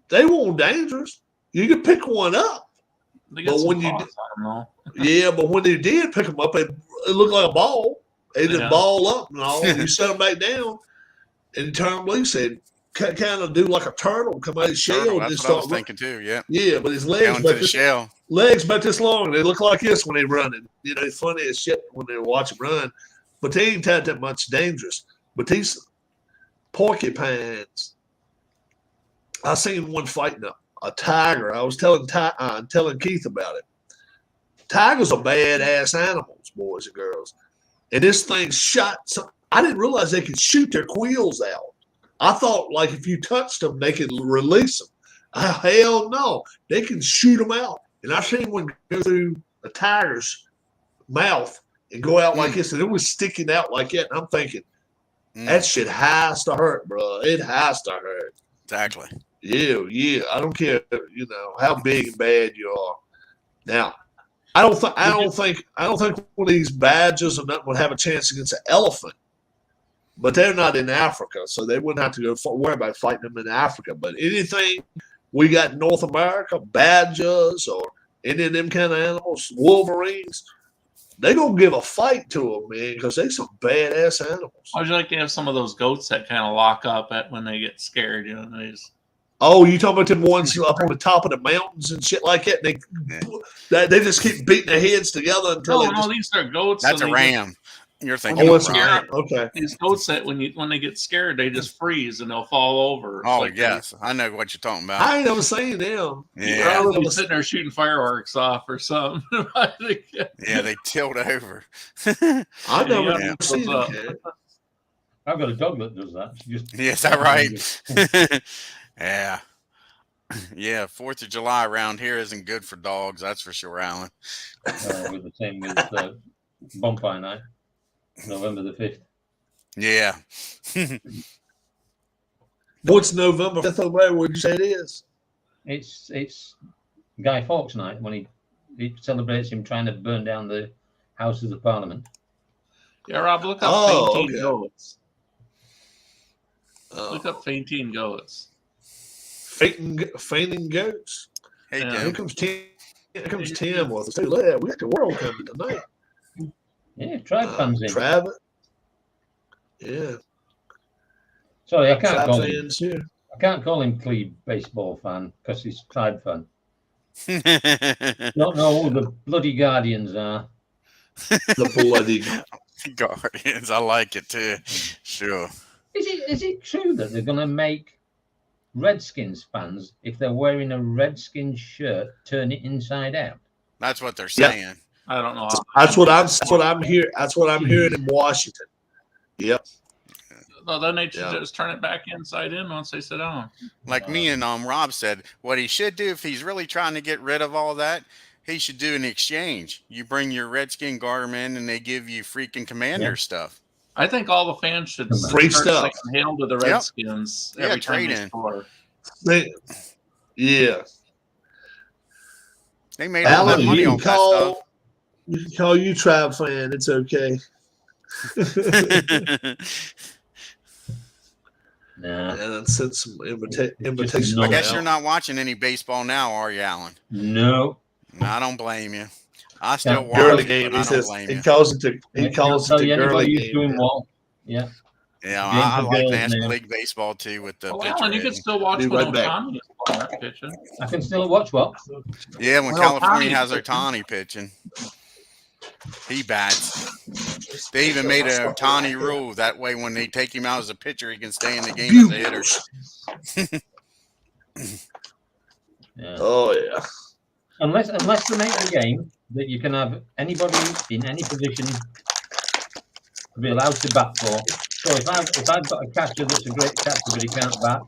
They weren't dangerous. You could pick one up. They get But some when you claws on them, though. Yeah, but when they did pick them up, it looked like a ball. They just Yeah. ball up and all. You set them back down and turn them loose and kind of do like a turtle, come out of his shell Turtle, and that's just what I was start running. thinking too. Yeah. Yeah, but his Down legs into about the shell. this long. They look like this when they're running. You know, it's funny as shit when they watch them run. But they ain't that much dangerous. But these porcupines, I seen one fighting a tiger. I was telling Keith about it. Tigers are badass animals, boys and girls. And this thing shot some. I didn't realize they could shoot their quills out. I thought, like, if you touched them, they could release them. Hell no. They can shoot them out. And I seen one go through a tiger's mouth and go out like this, and it was sticking out like that. And I'm thinking, that shit has to hurt, bro. It has to hurt. Exactly. Yeah. I don't care, how big and bad you are. Now, I don't think one of these badgers or nothing would have a chance against an elephant. But they're not in Africa, so they wouldn't have to go worry about fighting them in Africa. But anything we got in North America, badgers or any of them kind of animals, wolverines, they gonna give a fight to them, man, because they some badass animals. How'd you like to have some of those goats that kind of lock up when they get scared? They just... Oh, you talking about them ones up on the top of the mountains and shit like that? They just keep beating their heads together until these are goats. That's a ram. You're thinking Oh, of it's ram. okay. These goats that when they get scared, they just freeze and they'll fall over. It's Oh, like yes. I know what you're talking about. I ain't never seen them. Yeah. They'll be sitting there shooting fireworks off or something. Yeah, they tilt over. I've never Yeah. seen What's them. I've got a dog that does that. Is that right? Yeah. Yeah, 4th of July around here isn't good for dogs, that's for sure, Alan. With the same with bonfire night, November the 5th. Yeah. What's November 5th or whatever would you say it is? It's Guy Fawkes night when he celebrates him trying to burn down the Houses of Parliament. Yeah, Rob, look up fainting okay. goats. Look up fainting goats. Fainting goats. Hey, Yeah. Here Tim. comes Tim. Here comes Tim with us. Hey, look at that. We got the world coming tonight. Yeah, tribe fans in. Travis. Yeah. Sorry, I can't Tribe call him. fans here. I can't call him Cleve baseball fan because he's tribe fan. Don't know who the bloody Guardians are. The bloody. Guardians, I like it too. Sure. Is it true that they're going to make Redskins fans, if they're wearing a Redskins shirt, turn it inside out? That's what they're Yep. saying. I don't know. That's what I'm hearing. That's what I'm hearing in Washington. Yep. No, then they should Yeah. just turn it back inside in once they sit down. Like me and Rob said, what he should do if he's really trying to get rid of all that, he should do an exchange. You bring your Redskin garment and they give you freaking Commander stuff. I think all the fans should Free start stuff. saying hail to the Yep. Redskins Yeah, every time trade they in. score. Yeah. They made all that Alan, money you off can call. You can call you tribe fan. It's okay. that stuff. Nah, And then send some invitations. Just I guess out. you're not watching any baseball now, are you, Alan? no. No, I don't blame you. I still Yeah. watch Girly it, game. but I He don't says blame he you. calls it the I'll tell you girly anybody who's game. doing well. Yeah. Yeah, Game I for like girls National now. League Baseball too with the Oh, pitcher Alan, you can rating. still watch Be when right back. Otani is pitching. I can still watch what? Yeah, when Well, California Ohtani has pitching. Otani pitching, he bats. They even made an Otani rule that way when they take him out as a pitcher, he can stay in the game as a hitter. Yeah. Oh yeah. Unless they make the game that you can have anybody in any position to be allowed to bat for. So if I've got a catcher that's a great catcher but he can't bat,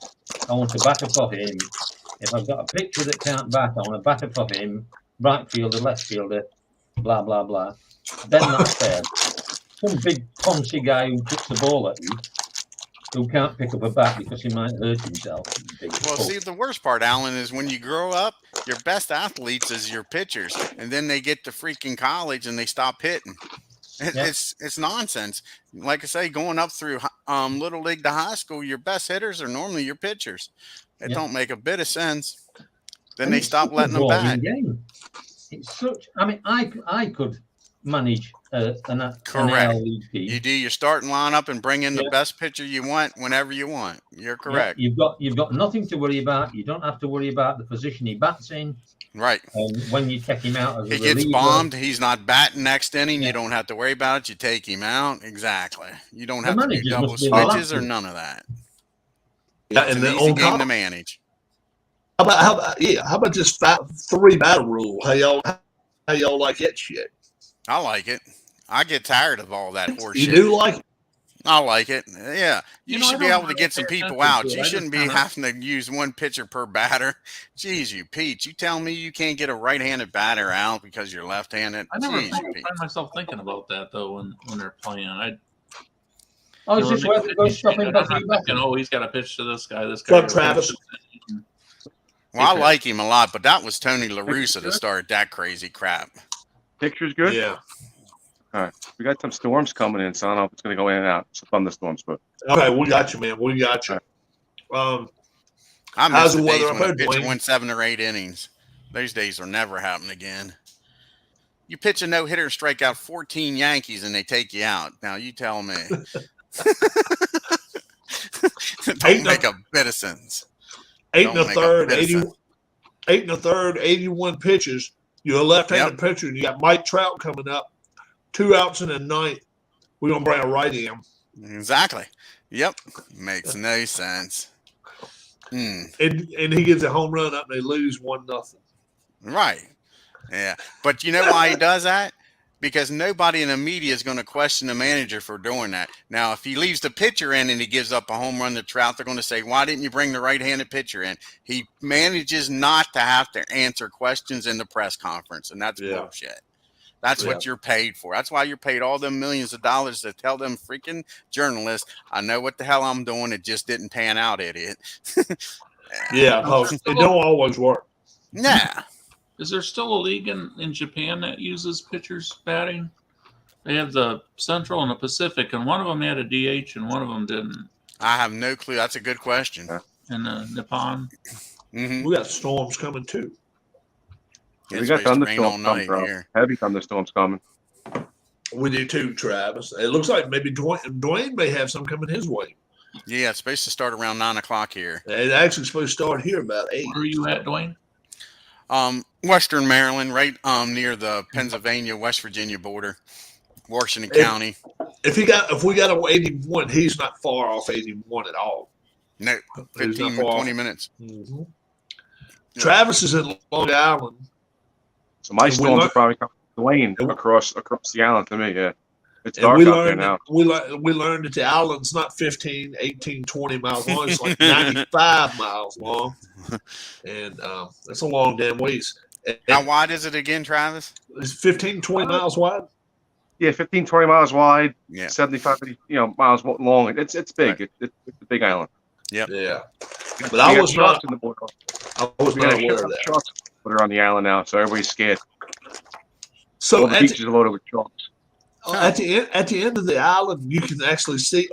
I want to batter for him. If I've got a pitcher that can't bat, I want to batter for him. Right fielder, left fielder, blah blah blah. Then that's fair. Some big poncy guy who kicks the ball at you, who can't pick up a bat because he might hurt himself. Big Well, fuck. see, the worst part, Alan, is when you grow up, your best athletes is your pitchers, and then they get to freaking college and they stop hitting. Yeah. It's nonsense. Like I say, going up through little league to high school, your best hitters are normally your pitchers. It Yeah. don't make a bit of sense. Then And they it's stop such a letting them boring bat. game. It's such. I mean, I could manage an Correct. AL League team. You do your starting lineup and bring in the Yeah. best pitcher you want whenever you want. You're Yeah, correct. you've got nothing to worry about. You don't have to worry about the position he bats in. Right. When you take him out as He a gets reliever. bombed. He's not batting next inning. Yeah. You don't have to worry about it. You take him out. Exactly. You don't The have to do managers double must be switches or lucky. none of that. Yeah, It's and an then easy on game top, to manage. how about just 3 battle rule? How y'all like that shit? I like it. I get tired of all that horse You shit. do like it? I like it. Yeah. You You know, I should be don't able to really get some pay people attention out. to it. You I just shouldn't be kinda- having to use one pitcher per batter. Jeez, you Pete. You tell me you can't get a right-handed batter out because you're left-handed. I never Jeez, you Pete. find myself thinking about that though when they're playing. I was You know, just when whether they to go pitch, shopping I'm Bucky not thinking, oh, he's got to pitch to this guy. This What's guy. up, Travis? Well, I Okay. like him a lot, but that was Tony La Russa to start that crazy crap. Picture's good. Yeah. We got some storms coming in, so I don't know if it's going to go in and out. Some thunderstorms, but Okay, we got you, man. We got you. I How's miss the the days weather up when a there, pitcher Dwayne? went 7 or 8 innings. Those days will never happen again. You pitch a no-hitter and strike out 14 Yankees, and they take you out. Now, you tell me. Don't Ain't make a bit of sense. 8 and Don't a make a third, bit of 80, sense. 8 and a third, 81 pitches. You're a left-handed pitcher, and you got Mike Trout coming up. 2 outs in the ninth. We're gonna bring a righty in. Exactly. Yep. Makes no sense. And he gets a home run up and they lose 1-0. Right. Yeah. But you know why he does that? Because nobody in the media is going to question the manager for doing that. Now, if he leaves the pitcher in and he gives up a home run to Trout, they're going to say, why didn't you bring the right-handed pitcher in? He manages not to have to answer questions in the press conference, and that's Yeah. bullshit. That's Yeah. what you're paid for. That's why you're paid all them millions of dollars to tell them freaking journalists, I know what the hell I'm doing. It just didn't pan out, idiot. Yeah, 'cause it don't always work. Yeah. Is there still a league in Japan that uses pitchers batting? They have the Central and the Pacific, and one of them had a DH and one of them didn't. I have no clue. That's a good question. And Nippon. Mm-hmm. We got storms coming too. we got thunderstorms coming. here. Heavy thunderstorms coming. We do too, Travis. It looks like maybe Dwayne may have some coming his way. Yeah, it's supposed to start around 9 o'clock here. It actually supposed to start here about 8. Where are you at, Dwayne? Western Maryland, right near the Pennsylvania, West Virginia border, Washington Hey. County. If we got a 81, he's not far off 81 at all. No, He's 15 not far 20 off. minutes. Mhm. Travis is in Long Island. So my And we storms learn- are probably coming to Wayne And- across the island to me. Yeah, it's And dark we out there learned now. we learned that the island's not 15, 18, 20 miles long. It's like 95 miles long. And that's a long damn ways. And How wide is it again, Travis? it's 15, 20 miles wide. Yeah, 15, 20 miles wide, Yeah. 75, miles long. It's big. Right. It's a big island. Yeah. We But I got was sharks not in the border. I was We not got aware of that. sharks that are on the island now, so everybody's scared. So All the at beaches are loaded with sharks. the end of the island, you can actually see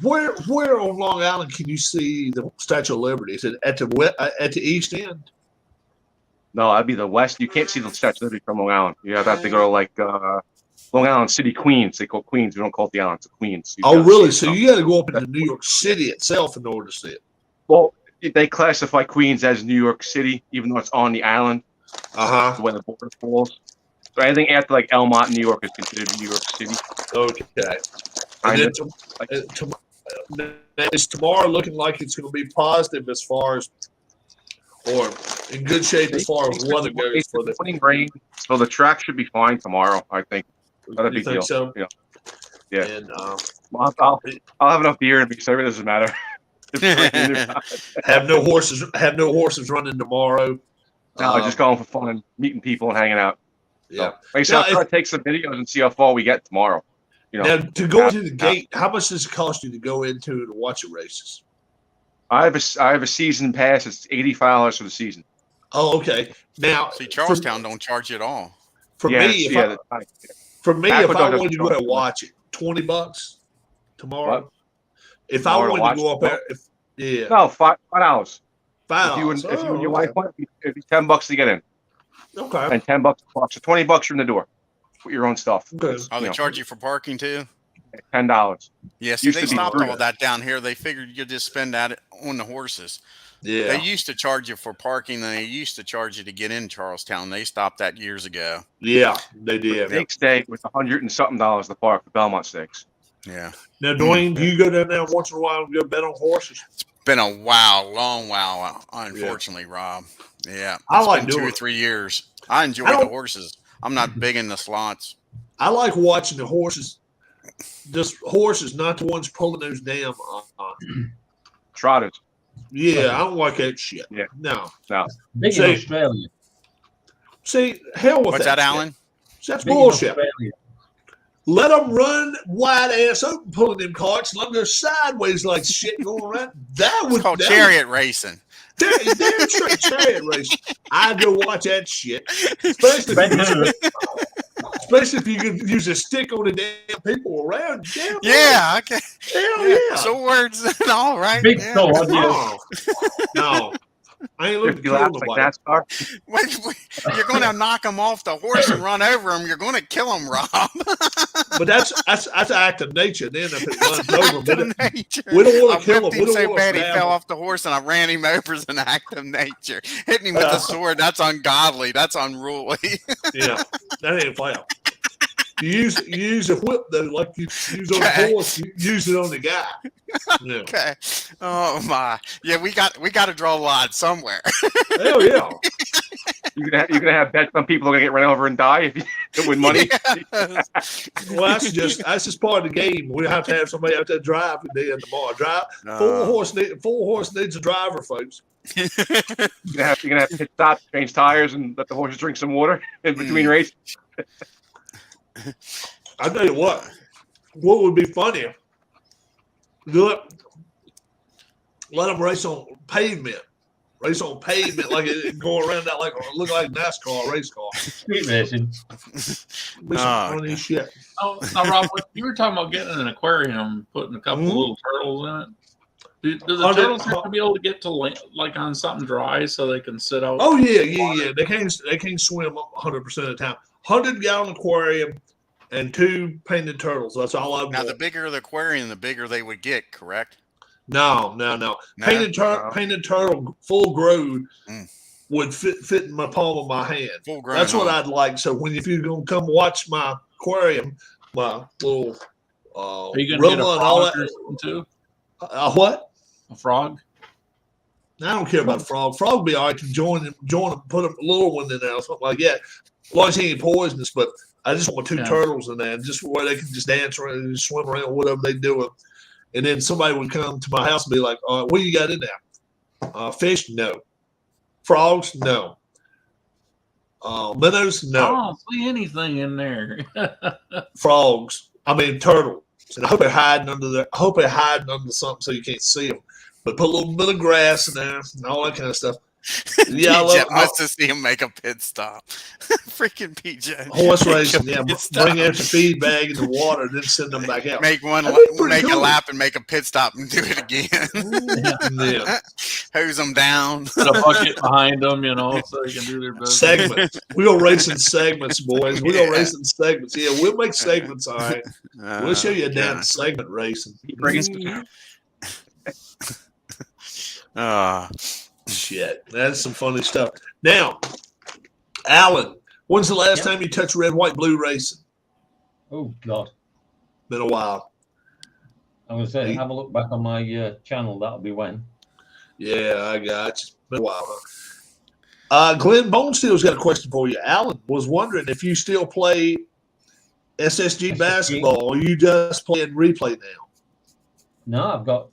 where on Long Island can you see the Statue of Liberty? Is it at the east end? No, that'd be the west. You can't see the Statue of Liberty from Long Island. You have to go to like Long Island City, Queens. They call it Queens. We don't call it the island. It's Queens. You Oh, gotta really? see So it. you got to go up into New York City itself in order to see it. Well, they classify Queens as New York City, even though it's on the island. Uh The way the border falls. So anything after like Elmont, New York, is considered New York City. Okay. And Kind then of. is tomorrow looking like it's going to be positive as far as, or in good shape as far as weather goes It's for the. morning rain, so the track should be fine tomorrow. I think. Not a You big think deal. so? Yeah. Yeah. And I'll have enough beer in me, so it doesn't matter. have no horses running tomorrow. Just going for fun and meeting people and hanging out. Yeah. Like I said, Now, I'll try to take some videos and see how far we get tomorrow. Now to go into the gate, how much does it cost you to go into to watch the races? I have a season pass. It's $85 for the season. Oh, okay. Now See, Charlestown don't charge you at all. for Yeah, me, if yeah. I, for me, if Aqueduct I doesn't wanted to go charge and much. watch it, $20 tomorrow. What? If Tomorrow I to wanted to go watch up there, yeah, No, $5. $5. If you and Oh, your okay. wife went, it'd be $10 to get in, Okay. and $10 so $20 from the door with your own stuff. Okay. Oh, they charge you for parking too? $10. Yeah, see, Used they to be stopped free. all that down here. They figured you just spend that on the horses. Yeah. They used to charge you for parking, and they used to charge you to get in Charlestown. They stopped that years ago. Yeah, they did. Stake stay was $100 and something to park for Belmont Stakes. Yeah. Now, Dwayne, do you go down there once in a while and go bet on horses? Been a while, long while, unfortunately, Rob. Yeah. I It's like been 2 doing or it. 3 years. I enjoy I the don't- horses. I'm not big in the slots. I like watching the horses just horses, not the ones pulling those damn. Trotters. Yeah, I don't like that shit. Yeah. No. Big See- in Australia. See, hell with What's that, shit. Alan? That's Big in bullshit. Australia. Let them run wide ass open, pulling them carts, let them go sideways like shit going around. That It's would called that chariot racing. Damn straight chariot race. I'd go watch that shit. Especially if you could use a stick on the damn people around. Damn right. Yeah, okay. Hell yeah. Swords and all, right? Big Yeah. sword, yeah. Oh, no. I ain't looking to 50 kill laps like nobody. NASCAR. Wait, you're going to knock them off the horse and run over them. You're going to kill them, Rob. But that's an act of nature. Then if it runs over, but it, nature. we don't want I to kill him. whipped We him don't so want to bad he stab fell him. off the horse and I ran him over as an act of nature. Hitting him with a sword, that's ungodly. That's unruly. Yeah, that ain't fair. You use a whip though, like you use on Okay. the horse. You use it on the guy. Yeah. Okay. Oh my. Yeah, we got to draw a line somewhere. Hell yeah. You're gonna have bets on people are gonna get run over and die if you win money. Yes. Well, that's just part of the game. We have to have somebody out there drive today and tomorrow. Drive full horse needs a driver, folks. You're gonna have pit stops, change tires, and let the horses drink some water in between races. I tell you what would be funny? Do it. Let them race on pavement. Race on pavement like it go around that like look like NASCAR race car. Street racing. Be some Oh, funny shit. Oh, now, Rob, you were talking about getting an aquarium, putting a couple Mhm. little turtles in it. Do the Under- turtles have to be able to get to like on something dry so they can sit out? Oh yeah. They can't swim 100% of the time. 100-gallon aquarium and 2 painted turtles. That's all I've now, got. the bigger the aquarium, the bigger they would get, correct? No. No? Painted turtle, full grown, Mm. would fit in my palm of my hand. Full grown. That's what huh? I'd like. So if you're gonna come watch my aquarium, my little Are you going to get a Roma and all frog or that. something too? What? A frog? I don't care about frog. Frog would be all right to join and put a little one in there or something like that. As long as he ain't poisonous, but I just want 2 Yeah. turtles in there, just where they can just dance around and swim around, whatever they do. And then somebody would come to my house and be like, "All right, what you got in there? Fish? No. Frogs? No. Minnows? I No. don't see anything in there. Frogs. I mean turtles. And I hope they're hiding under something so you can't see them. But put a little bit of grass in there and all that kind of stuff. Yeah, I PJ love wants to see him make a pit stop. Freaking PJ. horse Make a racing. Yeah, pit stop. bring out the feed bag in the water, then send them back out. Make one, That'd be pretty make a cool. lap and make a pit stop and do it again. Yeah. Hose them down. Put a bucket behind them, so they can do their business. Segments. We go racing segments, boys. We go Yeah. racing segments. Yeah, we'll make segments. All right. We'll show you a damn God. segment racing. Shit, that's some funny stuff. Now, Alan, when's the last time you touched red, white, blue racing? Oh God. Been a while. I was say have a look back on my channel. That'll be when. Yeah, I got you. Been a while, huh? Glenn Bonesteel's got a question for you. Alan was wondering if you still play SSG basketball or you just playing replay now. No, I've got.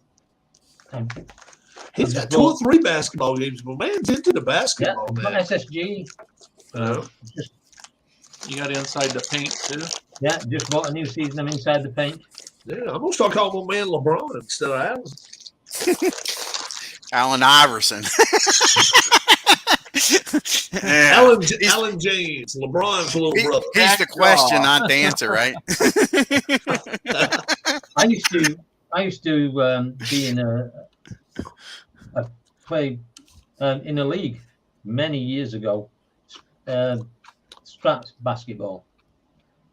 He's got 2 or 3 basketball games, but man's into the Yeah, basketball, I've got man. SSG. Just You got inside the paint too. yeah, just bought a new season. I'm inside the paint. Yeah, I'm gonna start calling my man LeBron instead of Alan. Allen Iverson. Yeah. Alan James, LeBron's little He- brother. he's the question, not the answer, right? I used to be in a play in a league many years ago, straps basketball.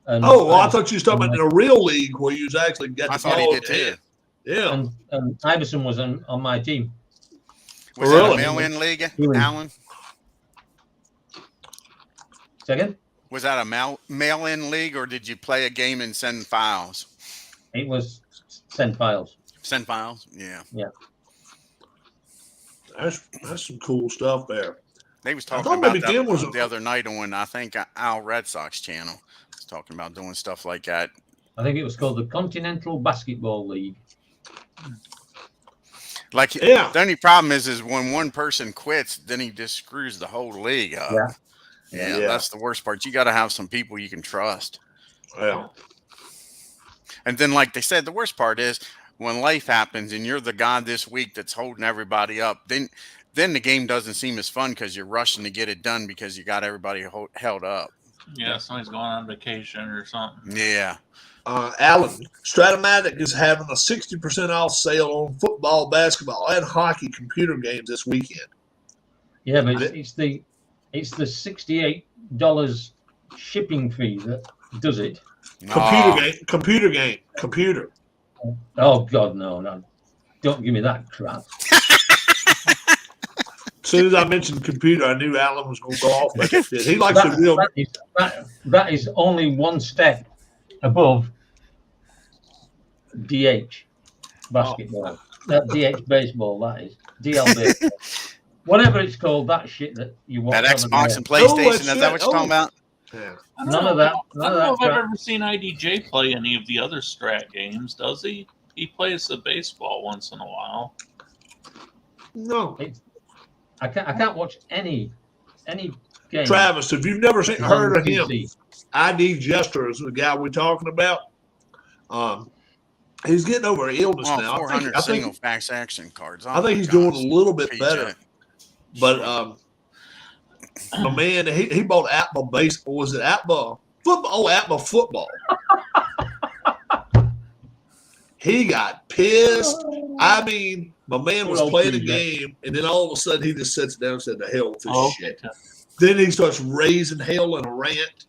And Oh, well, I thought you was talking about in a real league where you was actually got I the thought he ball did in hand. too. Yeah. and Iverson was on my team. Was that a Really? mail-in league, Really? Alan? Second, Was that a mail-in league, or did you play a game and send files? it was send files. Send files? Yeah. That's some cool stuff there. They was I talking thought about maybe that Tim was the other night on, I think, Al Red Sox channel. Was talking about doing stuff like that. I think it was called the Continental Basketball League. Like Yeah. the only problem is when one person quits, then he just screws the whole league up. Yeah. Yeah, Yeah. that's the worst part. You got to have some people you can trust. Yeah. And then, like they said, the worst part is when life happens and you're the guy this week that's holding everybody up. Then the game doesn't seem as fun because you're rushing to get it done because you got everybody held up. Yeah, somebody's going on vacation or something. Yeah. Alan, Stratomatic is having a 60% off sale on football, basketball, and hockey computer games this weekend. Yeah, but it's the $68 shipping fee that does it. Computer. Oh God, no! Don't give me that crap. As soon as I mentioned computer, I knew Alan was going to go off. But he likes the real. That is only one step above DH basketball. That DH baseball. That is DL baseball. Whatever it's called, that shit that you watch. That Xbox and Oh, PlayStation. that's Is that what you're talking about? Yeah. None of that. I don't know if I've ever seen IDJ play any of the other Strat games. Does he? He plays the baseball once in a while. No. I can't watch any game. Travis, if you've never heard of him, PC. ID Jester is the guy we're talking about. He's getting over illness Well, now. 400 I single think, fax action cards. I think he's doing a little bit better. But my man, he bought Atma baseball. Was it Atma football? Oh, Atma football. He got pissed. I mean, my man was playing a game, and then all of a sudden he just sits down and said, "The hell with this shit." Then he starts raising hell in a rant.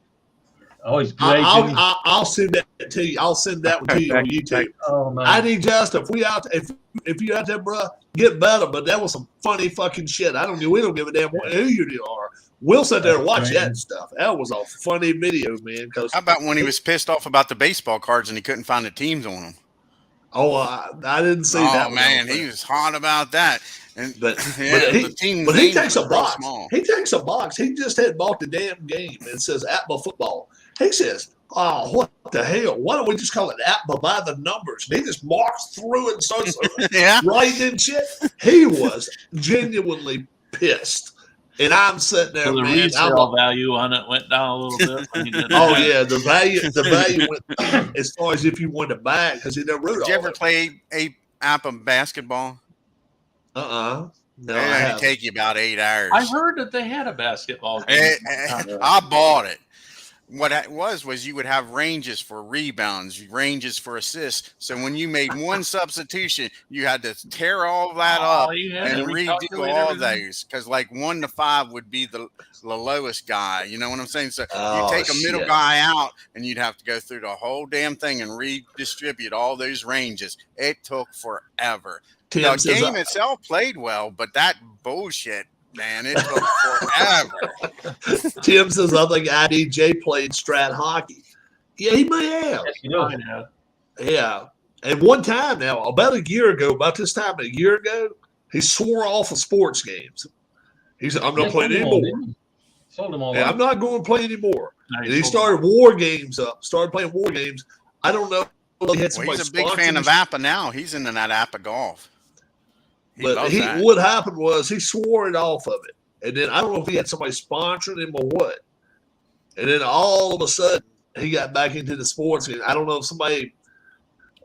Oh, he's great. I'll send that to you. I'll send that one to you on YouTube. Oh man. I need just if you out there, bro, get better. But that was some funny fucking shit. We don't give a damn who you are. We'll sit there and watch that stuff. That was a funny video, man. How about when he was pissed off about the baseball cards and he couldn't find the teams on them? Oh, I didn't see that. Oh man, he was hot about that. And But he takes a box. He takes a box. He just had bought the damn game and says Atma football. He says, "Oh, what the hell? Why don't we just call it Atma by the numbers?" And he just marks through it and starts writing and shit. He was genuinely pissed. And I'm sitting there, So the man. resale value on it went down a little bit. When he did Oh that. yeah, the value went as far as if you wanted to buy it because he never wrote. Did you ever play a app of basketball? No, It I only haven't. take you about 8 hours. I heard that they had a basketball game. I bought it. What it was you would have ranges for rebounds, ranges for assists. So when you made one substitution, you had to tear all that up you had and to redo recalculate all everything? those. Because like 1 to 5 would be the lowest guy. You know what I'm saying? So Oh, you take a middle shit. guy out, and you'd have to go through the whole damn thing and redistribute all those ranges. It took forever. Tim The says, game itself played well, but that bullshit, man, it took forever. Tim says, I think IDJ played Strat hockey. Yeah, he may have. Yes, you know. I know. Yeah. And one time now, about this time a year ago, he swore off of sports games. He said, I'm not playing anymore. Sold them all. Yeah, I'm not going to play anymore. No, And he started started playing war games. I don't know if he had Well, somebody he's a big fan of Appa now. He's into that Appa golf. But loves that. what happened was he swore it off of it. And then I don't know if he had somebody sponsoring him or what. And then all of a sudden he got back into the sports. And I don't know if somebody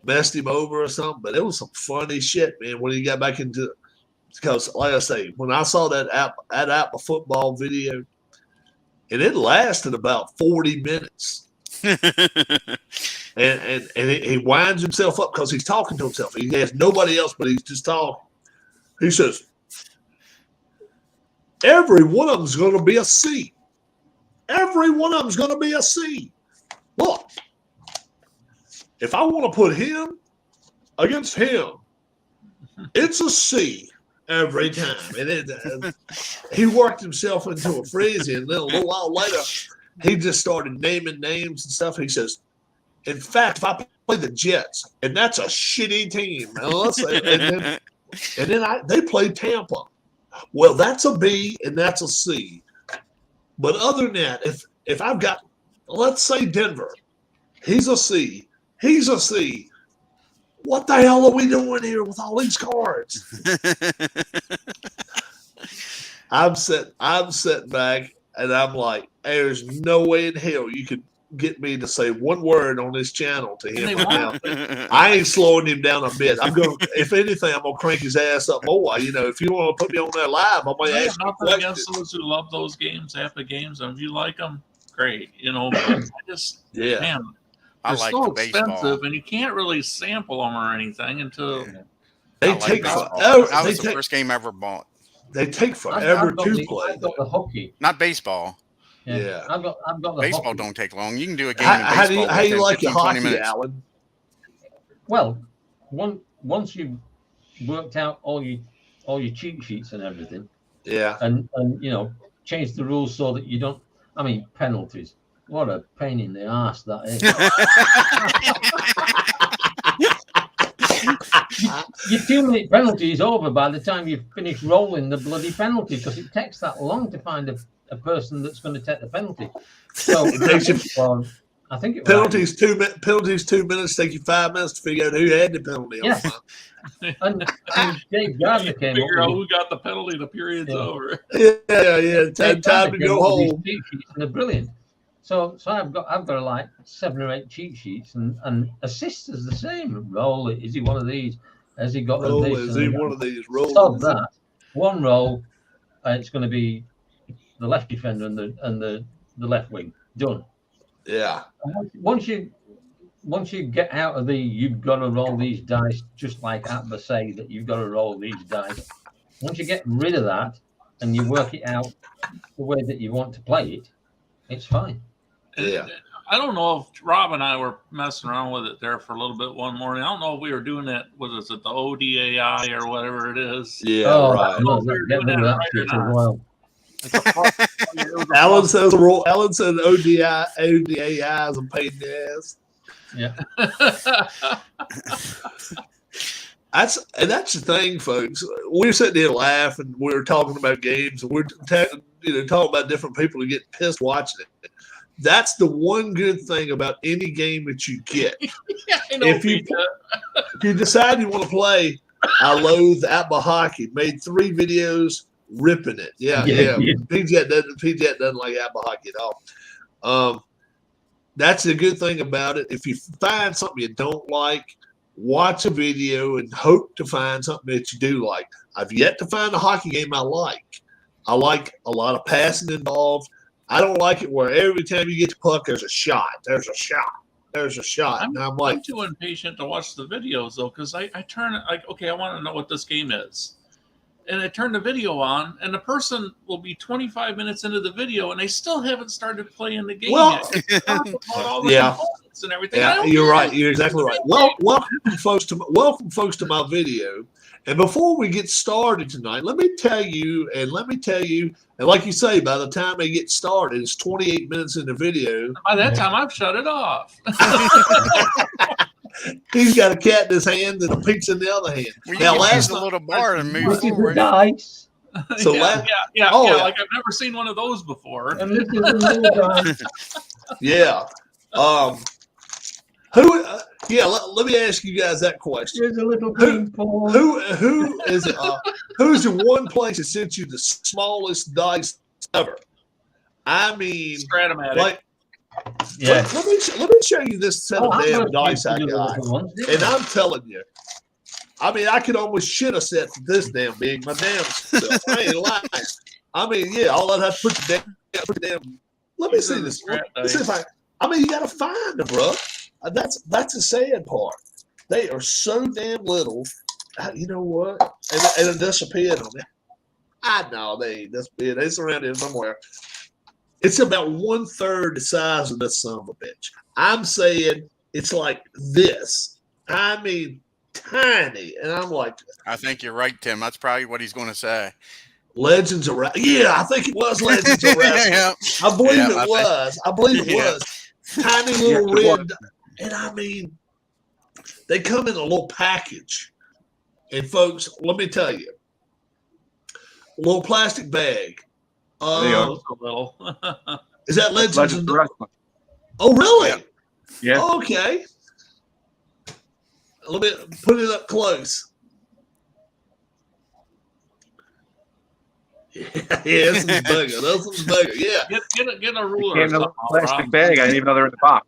messed him over or something, but it was some funny shit, man, when he got back into because like I say, when I saw that Appa football video, and it lasted about 40 minutes. And he winds himself up because he's talking to himself. He has nobody else, but he's just talking. He says, every one of them is going to be a C. Every one of them is going to be a C. Look, if I want to put him against him, it's a C every time. And he worked himself into a frenzy, and then a little while later, he just started naming names and stuff. He says, in fact, if I play the Jets, and that's a shitty team, and then they played Tampa. Well, that's a B and that's a C. But other than that, if I've got, let's say Denver, he's a C, He's a C. What the hell are we doing here with all these cards? I'm sitting back and I'm like, there's no way in hell you could get me to say one word on this channel to him. Now, I ain't slowing him down a bit. I'm going. If anything, I'm gonna crank his ass up more. You know, if you want to put me on there live, I'm gonna I have ask you nothing questions. against those who love those games, half the games, and if you like them, great. You know, but I just, Yeah. man, I they're like so the baseball. expensive, and you can't really sample them or anything until. They I like take baseball. forever. That They was the take, first game I ever bought. they take I've forever got to the, play. I've got the hockey. Not baseball. Yeah. I've got the Baseball hockey. don't take long. You can do a game How, in how do baseball you how you within like your 15, 20 hockey, minutes. Alan? Well, once you've worked out all your cheat sheets and everything, Yeah. and you know, change the rules so that you don't. I mean, penalties. What a pain in the ass that is. Your 2-minute penalty is over by the time you finish rolling the bloody penalty because it takes that long to find a person that's going to take the penalty. So It takes you I think it was penalties 2 minutes take you 5 minutes to figure out who had the penalty. Yeah. And Dave Gardner came up Figure out with who got the penalty. The period's Yeah. over. Yeah. Dave Time Gardner to came go up with these home. cheat sheets, and they're brilliant. So I've got like 7 or 8 cheat sheets, and assists is the same. Roll it. Is he one of these? Has he got Roll this? is and he that? one of these rolls? Of that, one roll, it's going to be the left defender and the left wing. Done. Yeah. And once you get out of you've got to roll these dice, just like Atba say that you've got to roll these dice. Once you get rid of that and you work it out the way that you want to play it, it's fine. Yeah. I don't know if Rob and I were messing around with it there for a little bit one morning. I don't know if we were doing that. Was it the ODAI or whatever it is? Yeah. Oh, Right. no, If we were get doing rid of that that right shit or as not. well. Alan says Alan said ODAI is a pain in the ass. Yeah. That's the thing, folks. We're sitting there laughing. We're talking about games, and we're talking about different people who get pissed watching it. That's the one good thing about any game that you get. Yeah, I know, If you decide you want to play, I loathe Atba Hockey. Made 3 videos ripping it. Yeah. PJ doesn't like Atba Hockey at all. That's the good thing about it. If you find something you don't like, watch a video and hope to find something that you do like. I've yet to find a hockey game I like. I like a lot of passing involved. I don't like it where every time you get the puck, there's a shot. There's a shot. And I'm like, I'm too impatient to watch the videos though, because I turn it like, okay, I want to know what this game is. And I turn the video on, and the person will be 25 minutes into the video, and they still haven't started playing the game Well, yet. All the yeah. components and everything. I yeah, don't you're get right. it. You're exactly right. Well, welcome folks to my video. And before we get started tonight, let me tell you, and like you say, by the time they get started, it's 28 minutes in the video. By that time, I've shut it off. He's got a cat in his hand and a pizza in the other hand. Well, you Now, can last use the night, little bar and move This is the forward. dice. So yeah, yeah, oh, yeah, yeah. like I've never seen one of those before. And this is the little dice. yeah. Let me ask you guys that question. Here's a little ping pong. Who is it? Who's the one place that sent you the smallest dice ever? I mean, Stratomatic. like, Yeah. let me show you this set of Oh, damn I'm dice I gonna do the got. little ones, didn't And I? I'm telling you, I mean, I could almost shit a set this damn big. My damn self. I ain't lying. I mean, yeah, all I'd have to put the damn. Let me see this. Let me see if I mean, you got to find them, bro. That's the sad part. They are so damn little. You know what? And it disappeared on me. I know they ain't disappeared. It's around here somewhere. It's about 1/3 the size of this son of a bitch. I'm saying it's like this. I mean, tiny. And I'm like, I think you're right, Tim. That's probably what he's going to say. Legends of Wrestling. Yeah, I think it was Legends of Wrestling. Yeah. I believe Yeah, it I think- was. I believe it Yeah. was. Tiny little Yeah, it red. And I mean, they come in a little package. And folks, let me tell you, a little plastic bag. There you go. A little. Is that Legends? Legends of Wrestling. Oh, really? Yeah. Okay. Let me put it up close. Yeah, this is bigger. This is bigger. Yeah, Get a ruler. Came in a or little something, plastic Rob. bag. I didn't even know they were in the box.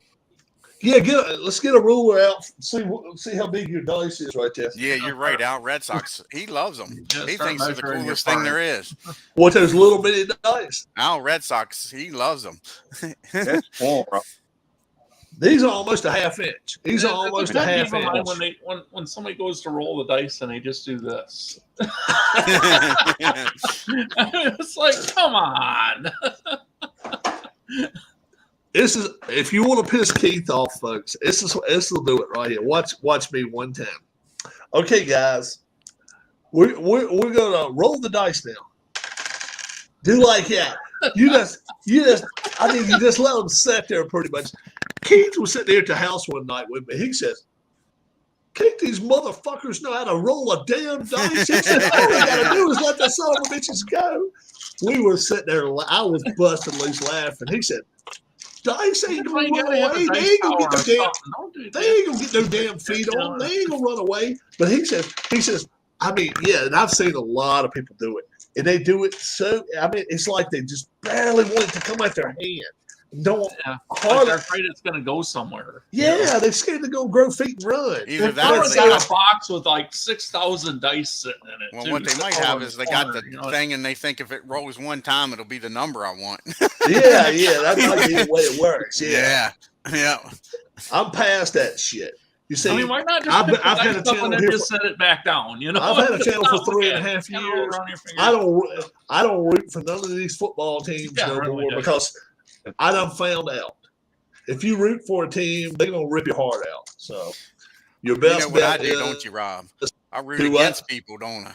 yeah. Let's get a ruler out. See how big your dice is right there. Yeah, you're right. Al Red Sox, he loves them. Yeah, He start thinks they're the measuring your coolest thing part. there is. What those little bitty dice? Al Red Sox, he loves them. That's small, bro. These are almost a half inch. These are Yeah, almost a that half keeps in mind inch. when somebody goes to roll the dice and they just do this. It's like, come on. This is if you want to piss Keith off, folks. This will do it right here. Watch me one time. Okay, guys, we're gonna roll the dice now. Do like that. You just let them sit there pretty much. Keith was sitting there at the house one night with me. He says, "Keith, these motherfuckers know how to roll a damn dice." He said, "All they gotta do is let the son of a bitches go." We were sitting there. I was busting loose laughing. He said, "Dice ain't gonna You run gotta have a away. They dice ain't gonna tower get or no damn. something. Don't do They that. ain't gonna get no damn feet on. They ain't gonna run away." But he says, I mean, yeah, and I've seen a lot of people do it. And they do it so, I mean, it's like they just barely want it to come out their hand. Don't Yeah. Like hard. they're afraid it's going to go somewhere. Yeah, they're scared to go grow feet and run. Either They that or already they got got, a box with like 6,000 dice sitting in it. well, too. what they might All have in is they got corner, the you know, thing and they think if it rolls one time, it'll be the number I want. Yeah, that might be the way it works. Yeah. Yeah. I'm past that shit. You see, I mean, why not just I've- pick the I've had dice a up channel and then here just set it back down? You know, I've had a channel for Look 3.5 at it. Kinda roll years. around your fingers. I don't root for none of these football teams Yeah, no really more don't. because I done found out. If you root for a team, they're gonna rip your heart out. So your You best know what I bet do, is, don't you, Rob? I root Do what? against people, don't I?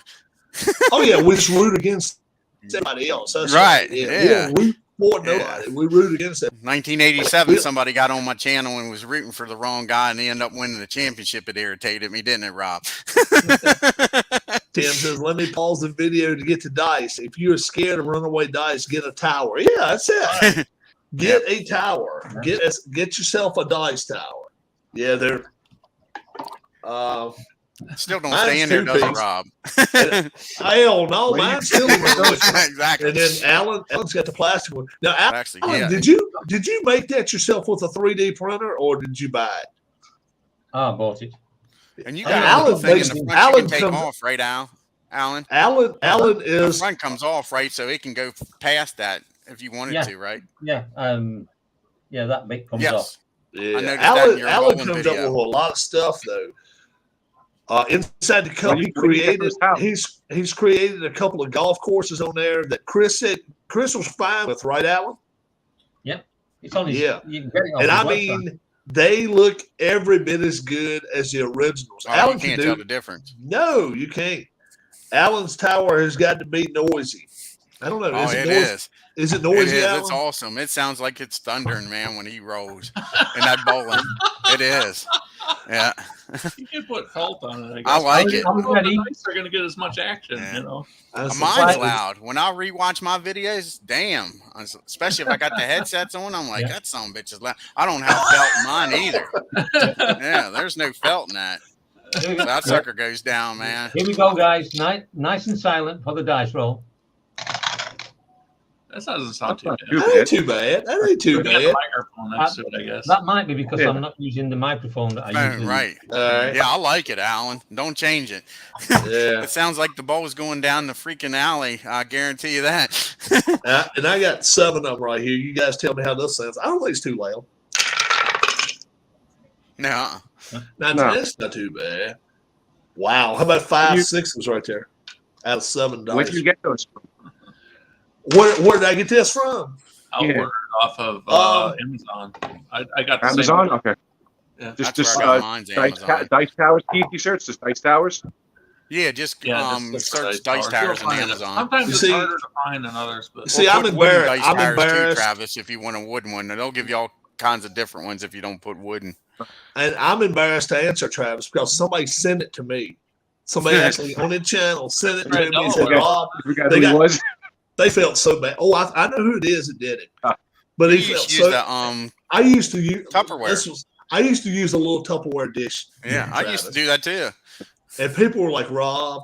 oh yeah, we just root against somebody else. That's Right, Yeah. We yeah. don't root for Yeah. nobody. We root against them. 1987, We- somebody got on my channel and was rooting for the wrong guy, and he ended up winning the championship. It irritated me, didn't it, Rob? Tim says, "Let me pause the video to get to dice. If you're scared of runaway dice, get a tower." Yeah, that's it. Get a tower. Get yourself a dice tower. Yeah, they're. Still don't Mine's stay in there, does it, two-piece. Rob? Hell no, Well, mine's still in there. Exactly. And then Alan's got the plastic one. Now, Actually, Alan, yeah. did you make that yourself with a 3D printer or did you buy it? I bought it. And you Hey, got Alan a thing in makes- the front Alan you can take comes- off, right, Al? Alan? Alan The is front comes off, right? So it can go past that if you wanted Yeah. to, right? Yeah, that bit comes off. Yes. yeah. noticed that in your Alan bowling comes video. up with a lot of stuff though. Inside the cup, What do you get from his house? he's created a couple of golf courses on there that Chris said Chris was fine with, right, Alan? It's on his, Yeah. you can get it off And his I website. mean, they look every bit as good as the originals. Oh, Alan you can can't do tell the difference. No, you can't. Alan's tower has got to be noisy. I don't know. Oh, it noisy? is. Is it It noisy, is. Alan? It's awesome. It sounds like it's thundering, man, when he rolls in that bowling. It is. Yeah. You can put felt on it. I guess. I like it. I'm ready. The dice are going to get as much action, Yeah. you know. That's Mine's the- loud. When I rewatch my videos, damn. Especially if I got the headsets on, I'm like, Yeah. that son of a bitch is loud. I don't have felt in mine either. Yeah, there's no felt in that. So that sucker goes down, man. Here we go, guys. Nice and silent for the dice roll. That doesn't sound That's too not bad. too That ain't bad. too bad. That ain't too We got a bad. microphone next to it, I guess. That might be because Yeah. I'm not using the microphone that I Oh, usually right. All right. Yeah, I like it, Alan. Don't change it. Yeah. It sounds like the ball's going down the freaking alley. I guarantee you that. And I got 7 of them right here. You guys tell me how this sounds. I don't think it's too loud. No. Now, No. that's not too bad. Wow. How about 5 6s right there out of 7 Where dice? did you get those from? Where did I get this from? I'll Yeah. order it off of Amazon. I got the Amazon? Same, Okay. yeah. That's Just where I got mine's Dice, Amazon. Dice Towers, Keith, you search just Dice Towers? Yeah, just Yeah, just search Dice Towers on You'll find it. Amazon. Sometimes You it's see- harder to find than others, but See, Or I'm put wooden embarrassed. Dice I'm Towers embarrassed. too, Travis, if you want a wooden one. They'll give you all kinds of different ones if you don't put wooden. And I'm embarrassed to answer, Travis, because somebody sent it to me. Somebody actually on the channel sent it to Right, me and no, said, okay. Rob, You got They who he got- was? they felt so bad. Oh, I know who it is that did it. Ah. But You he felt used to use so. the I used to use Tupperware. I used to use a little Tupperware dish. Yeah, I used to do that too. And people were like, Rob,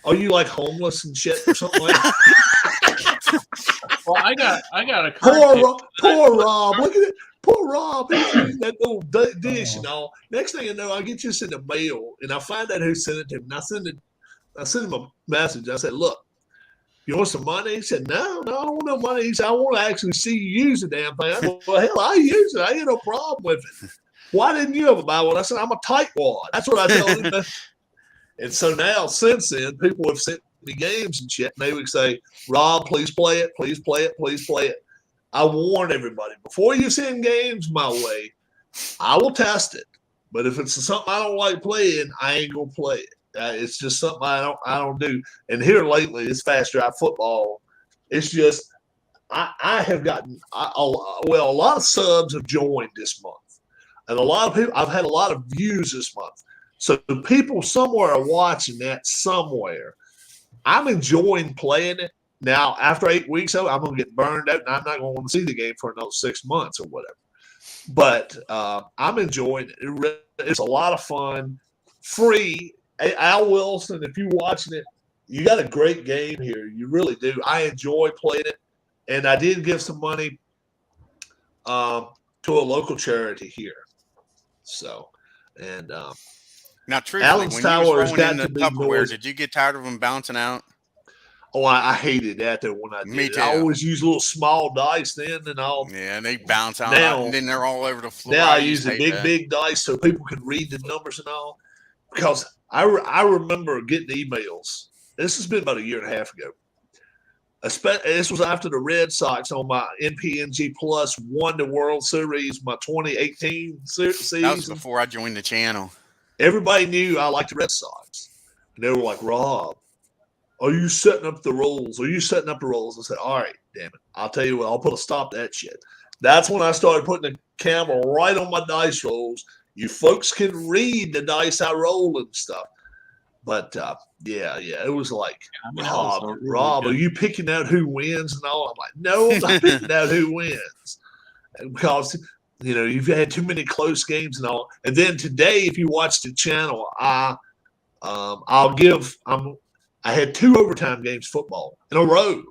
are you like homeless and shit or something like that? Well, I got a card. Poor Rob. Look at it. Poor Rob. He's using that little dish and all. Next thing you know, I get this in the mail and I find out who sent it to him. And I send him a message. I said, look, you want some money? He said, no, I don't want no money. He said, I want to actually see you use the damn thing. I said, well, hell, I use it. I ain't no problem with it. Why didn't you ever buy one? I said, I'm a tightwad. That's what I told him. And so now, since then, people have sent me games and shit. And they would say, Rob, please play it. Please play it. Please play it. I warn everybody, before you send games my way, I will test it. But if it's something I don't like playing, I ain't going to play it. It's just something I don't do. And here lately, it's Fast Drive Football. It's just I have gotten a lot of subs have joined this month, and a lot of people. I've had a lot of views this month. So people somewhere are watching that somewhere. I'm enjoying playing it. Now, after 8 weeks, I'm going to get burned out, and I'm not going to want to see the game for another 6 months or whatever. But I'm enjoying it. It's a lot of fun. Free. Al Wilson, if you're watching it, you got a great game here. You really do. I enjoy playing it. And I did give some money to a local charity here. So, and now, truthfully, Allen's when Tower you has was got rolling in to the be Tupperware, noisy. did you get tired of them bouncing out? Oh, I hated that though when I did. Me it. too. I always use little small dice then, and I'll. Yeah, they bounce out, Now- and then they're all over the floor. Now I used use to the hate big, that. big dice so people can read the numbers and all. Because I remember getting emails. This has been about a year and a half ago. This was after the Red Sox on my NPNG Plus won the World Series, my 2018 season. That was before I joined the channel. Everybody knew I liked the Red Sox. And they were like, Rob, are you setting up the rolls? Are you setting up the rolls? I said, all right, damn it. I'll tell you what, I'll put a stop to that shit. That's when I started putting the camera right on my dice rolls. You folks can read the dice I roll and stuff. But yeah, it was like, Rob, are you picking out who wins and all? I'm like, no, I'm not picking out who wins. Because, you've had too many close games and all. And then today, if you watch the channel, I had 2 overtime games football in a row.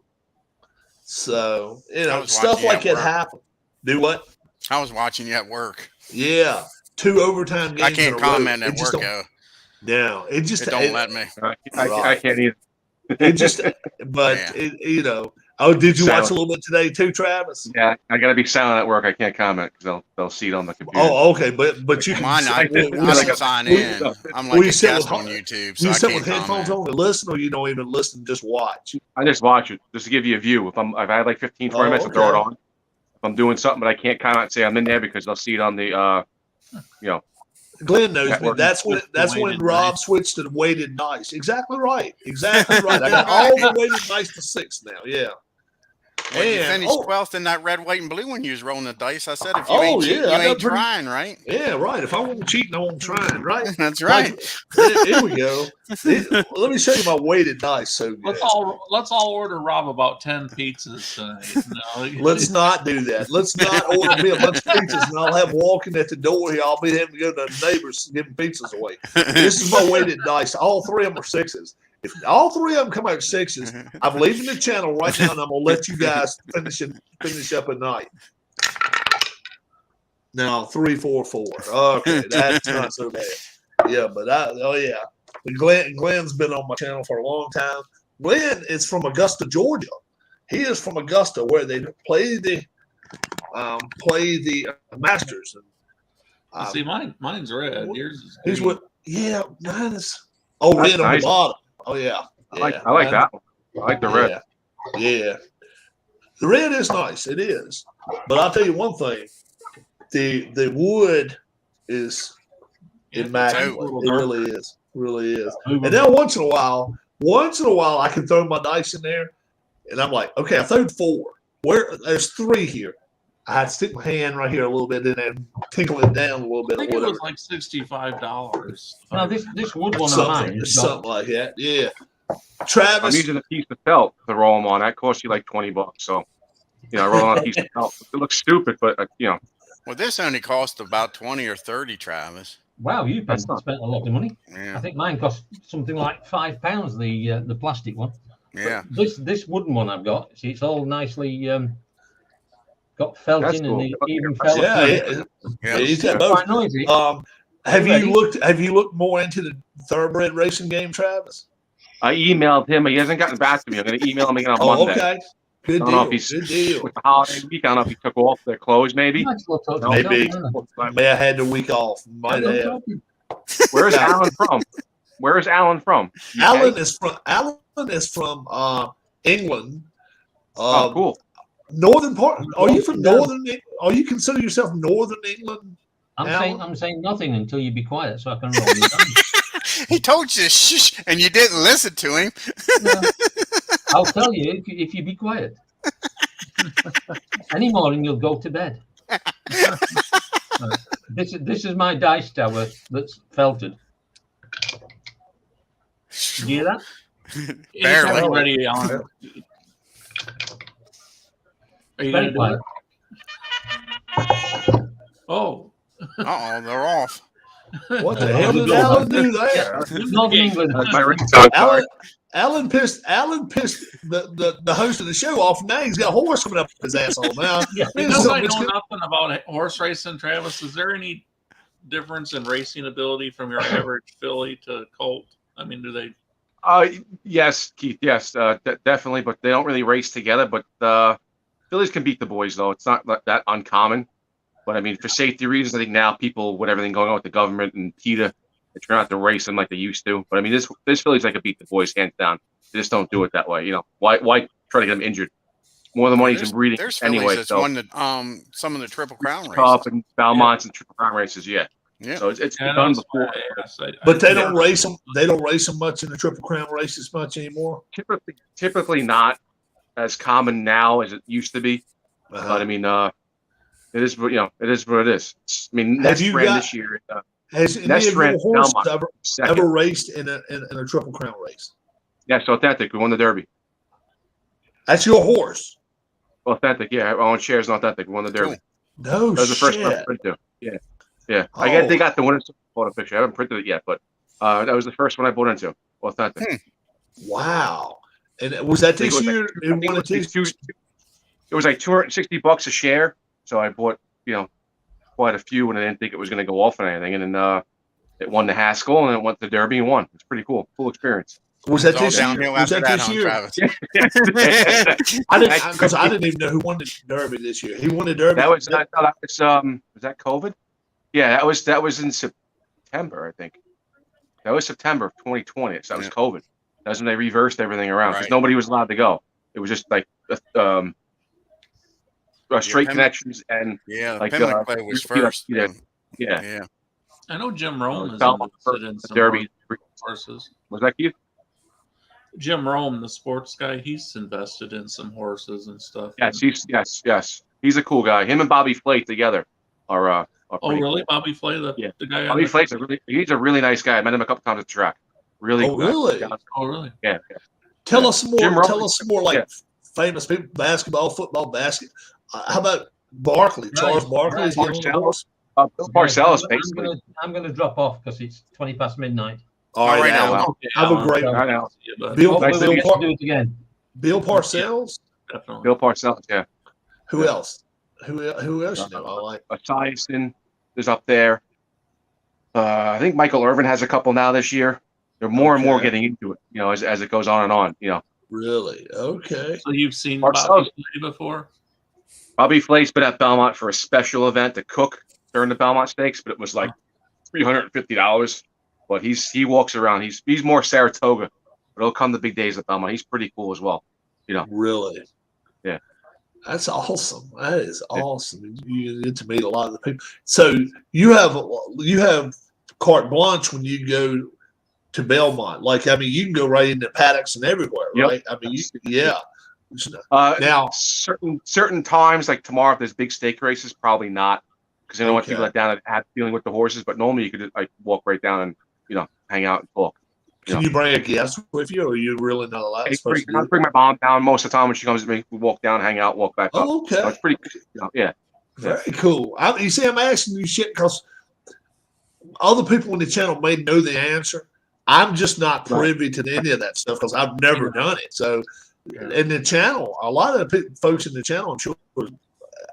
So, I was stuff watching like you at it work. happen. Do what? I was watching you at work. Yeah. 2 overtime games I can't in a row. comment It at just work, don't- though. No, it just It don't let me. I can't either. It just, but Yeah. Oh, did you watch Silent. a little bit today too, Travis? Yeah, I gotta be silent at work. I can't comment because they'll see it on the computer. Oh, okay, but you can. Mine, I we- don't sign we- in. I'm we like a sit with guest on ho- YouTube, so you I sit can't with headphones comment. on and listen, or you don't even listen, just watch. I just watch it just to give you a view. If I had like 15, 20 minutes, I'll throw it okay. on. If I'm doing something, but I can't comment and say I'm in there because they'll see it on the Glenn knows me. Network. That's when Weighted Rob dice. switched to the weighted dice. Exactly right. Exactly right. I got all the weighted dice for 6 now. Yeah. When you And- finished oh. 12th in that red, white, and blue when you was rolling the dice, I said, if you Oh, ain't cheating, yeah, I you got ain't pretty- trying, right? Yeah, right. If I want to cheat, I won't try it, right? That's right. Here we go. Let me show you my weighted dice. So good. Let's all order Rob about 10 pizzas tonight. No. Let's not do that. Let's not order me a bunch of pizzas and I'll have walking at the door here. I'll be having to go to the neighbors giving pizzas away. This is my weighted dice. All 3 of them are 6s. If all 3 of them come out 6s, I'm leaving the channel right now and I'm gonna let you guys finish up at night. Now 3, 4, 4. Okay, that's not so bad. Yeah, but Glenn's been on my channel for a long time. Glenn is from Augusta, Georgia. He is from Augusta, where they play the Masters. And, See, mine's red. Yours is he's green. what? Yeah, mine is. Oh, That's red on nice. the bottom. Oh yeah, I like that one. I like the red. Yeah, the red is nice. It is, but I'll tell you one thing: the wood is immaculate. It really is. Really is. And now once in a while, I can throw my dice in there, and I'm like, okay, I threw 4. There's 3 here. I had to stick my hand right here a little bit and then tinkle it down a little bit I or think it whatever. was like $65. No, this wood one of mine. Something, It's got, something like that. Yeah. I'm Travis, using a piece of felt to roll them on. That costs you like $20. So, I roll on a piece of felt. It looks stupid, but Well, this only cost about 20 or 30, Travis. Wow, you That's spent not- a lot of money. I Yeah, think mine cost something like £5. The plastic one. yeah. This wooden one I've got, see, it's all nicely got felt That's in cool. and it Okay, even that's- felt. Yeah, Yeah. he's got It's both. quite noisy. Have ready? you looked more into the thoroughbred racing game, Travis? I emailed him, but he hasn't gotten back to me. I'm going to email him again on Oh, Monday. okay. Good I don't know deal. if he's Good deal. with the holiday week. I don't know if he took off their clothes, maybe. Might as well talk to No, yourself, maybe. can't I may have had the week off. I? Might I'm have. talking. Where's Alan from? Where is Alan from? UK? Alan is from England. Oh, cool. Northern part. Are you from Yeah. northern? Are you consider yourself Northern England? I'm saying nothing until you be quiet so I can roll you down. He told you to shush, and you didn't listen to him. No. I'll tell you if you be quiet. Any morning you'll go to bed. This is my dice tower that's felted. You hear that? Barely. Anytime you're ready, Alan. Are you Very gonna do quiet. it? Oh, Uh-oh, they're off. What the hell did Alan do there? Northern England. That's my ringtone card. Alan pissed the host of the show off. Now he's got a horse coming up his asshole. Now Yeah. you this is know, I something know that's nothing about horse racing, Travis. Is there any difference in racing ability from your average filly to colt? I mean, do they? Yes, Keith. Yes, definitely. But they don't really race together. But fillies can beat the boys, though. It's not that uncommon. But I mean, for safety reasons, I think now people, with everything going on with the government and PETA, they try not to race them like they used to. But I mean, this fillies I could beat the boys hands down. They just don't do it that way. You know, why try to get them injured? More of the money's in breeding There's fillies anyway. that's So won the, some of the Triple Crown races. Cup and Valmonts and Triple Crown races, yeah. Yeah. So it's Yeah, been done that's before. why I asked. But they don't race them. They don't race them much in the Triple Crown races much anymore. Typically not as common now as it used to be. But I mean, it is what it is. What it is. I mean, Have Nest you ran got- this year. Has any Nest of your ran horses Belmont second. ever raced in a Triple Crown race? Yeah, so Authentic. We won the Derby. That's your horse. Authentic. Yeah, our own shares in Authentic. We won the Derby. No That was the first shit. one I printed. Yeah, yeah. Oh. I guess they got the winner's photo picture. I haven't printed it yet, but that was the first one I bought into. Authentic. Wow. And was that I think this it was year? like- I It think won it it was this- it was like $260 a share. So I bought, quite a few, and I didn't think it was going to go off on anything. And then it won the Haskell, and it went to Derby and won. It's pretty cool. Cool experience. Was that It's all this year? downhill Was after that that, this huh, year? Travis? I didn't even know who won the Derby this year. He won the Derby. That was was that COVID? Yeah, that was in September, I think. That was September of 2020. So that was Yeah. COVID. That's when they reversed everything around because Right. nobody was allowed to go. It was just like straight Pimlico- connections and Yeah, Like, Pimlico was yeah, first. yeah. um, yeah, yeah. I know Jim Rome is Belmont invested in the some Derby. horses. Was that you? Jim Rome, the sports guy, he's invested in some horses and stuff. Yes, yes. He's a cool guy. Him and Bobby Flake together are Oh, pretty really? cool. Bobby Flay, the guy. on Bobby the- Flake's he's a really nice guy. I met him a couple times at the track. Really Oh, cool guy. really? Yeah, Oh, really? yeah. Tell us some more. Jim Rome- Tell us some more, like yeah. famous people, basketball, football, basket. How about Barkley? Charles Barkley. Is he on the Marcellus. horse? Bill Parcells, basically. I'm going to drop off because it's 20 past midnight. All right, right, Alan. Alan. Okay, Have a Alan, great I know. see you, bud. Bill. Hopefully Nice we'll to get Bill, to do it again. Bill Parcells. Definitely. Bill Parcells, yeah. Who else? Who else you know? I like. Esiason is up there. I think Michael Irvin has a couple now this year. They're more and more Okay. getting into it, as it goes on and on. Really? Okay. So you've seen Parcells. Bobby Flay before? Bobby Flake's been at Belmont for a special event to cook during the Belmont Stakes, but it was like $350. But he walks around. He's more Saratoga, but he'll come the big days at Belmont. He's pretty cool as well. Really? Yeah. That's awesome. That is awesome. You get to meet a lot of the people. So you have carte blanche when you go to Belmont. Like, I mean, you can go right into paddocks and everywhere, Yep. right? I mean, yeah. Now, certain times, like tomorrow, if there's big stake races, probably not, because I don't want Okay. people down at dealing with the horses. But normally, you could just walk right down and hang out and talk. Can you bring a guest with you, or are you really not allowed? I supposed to bring do my mom down most of the time when she comes to me. We walk down, hang out, walk back up. Oh, So okay. it's pretty, yeah. Very cool. You see, I'm asking you shit because other people on the channel may know the answer. I'm just not privy to any of that stuff because I've never done it. So, in the channel, a lot of the folks in the channel, I'm sure,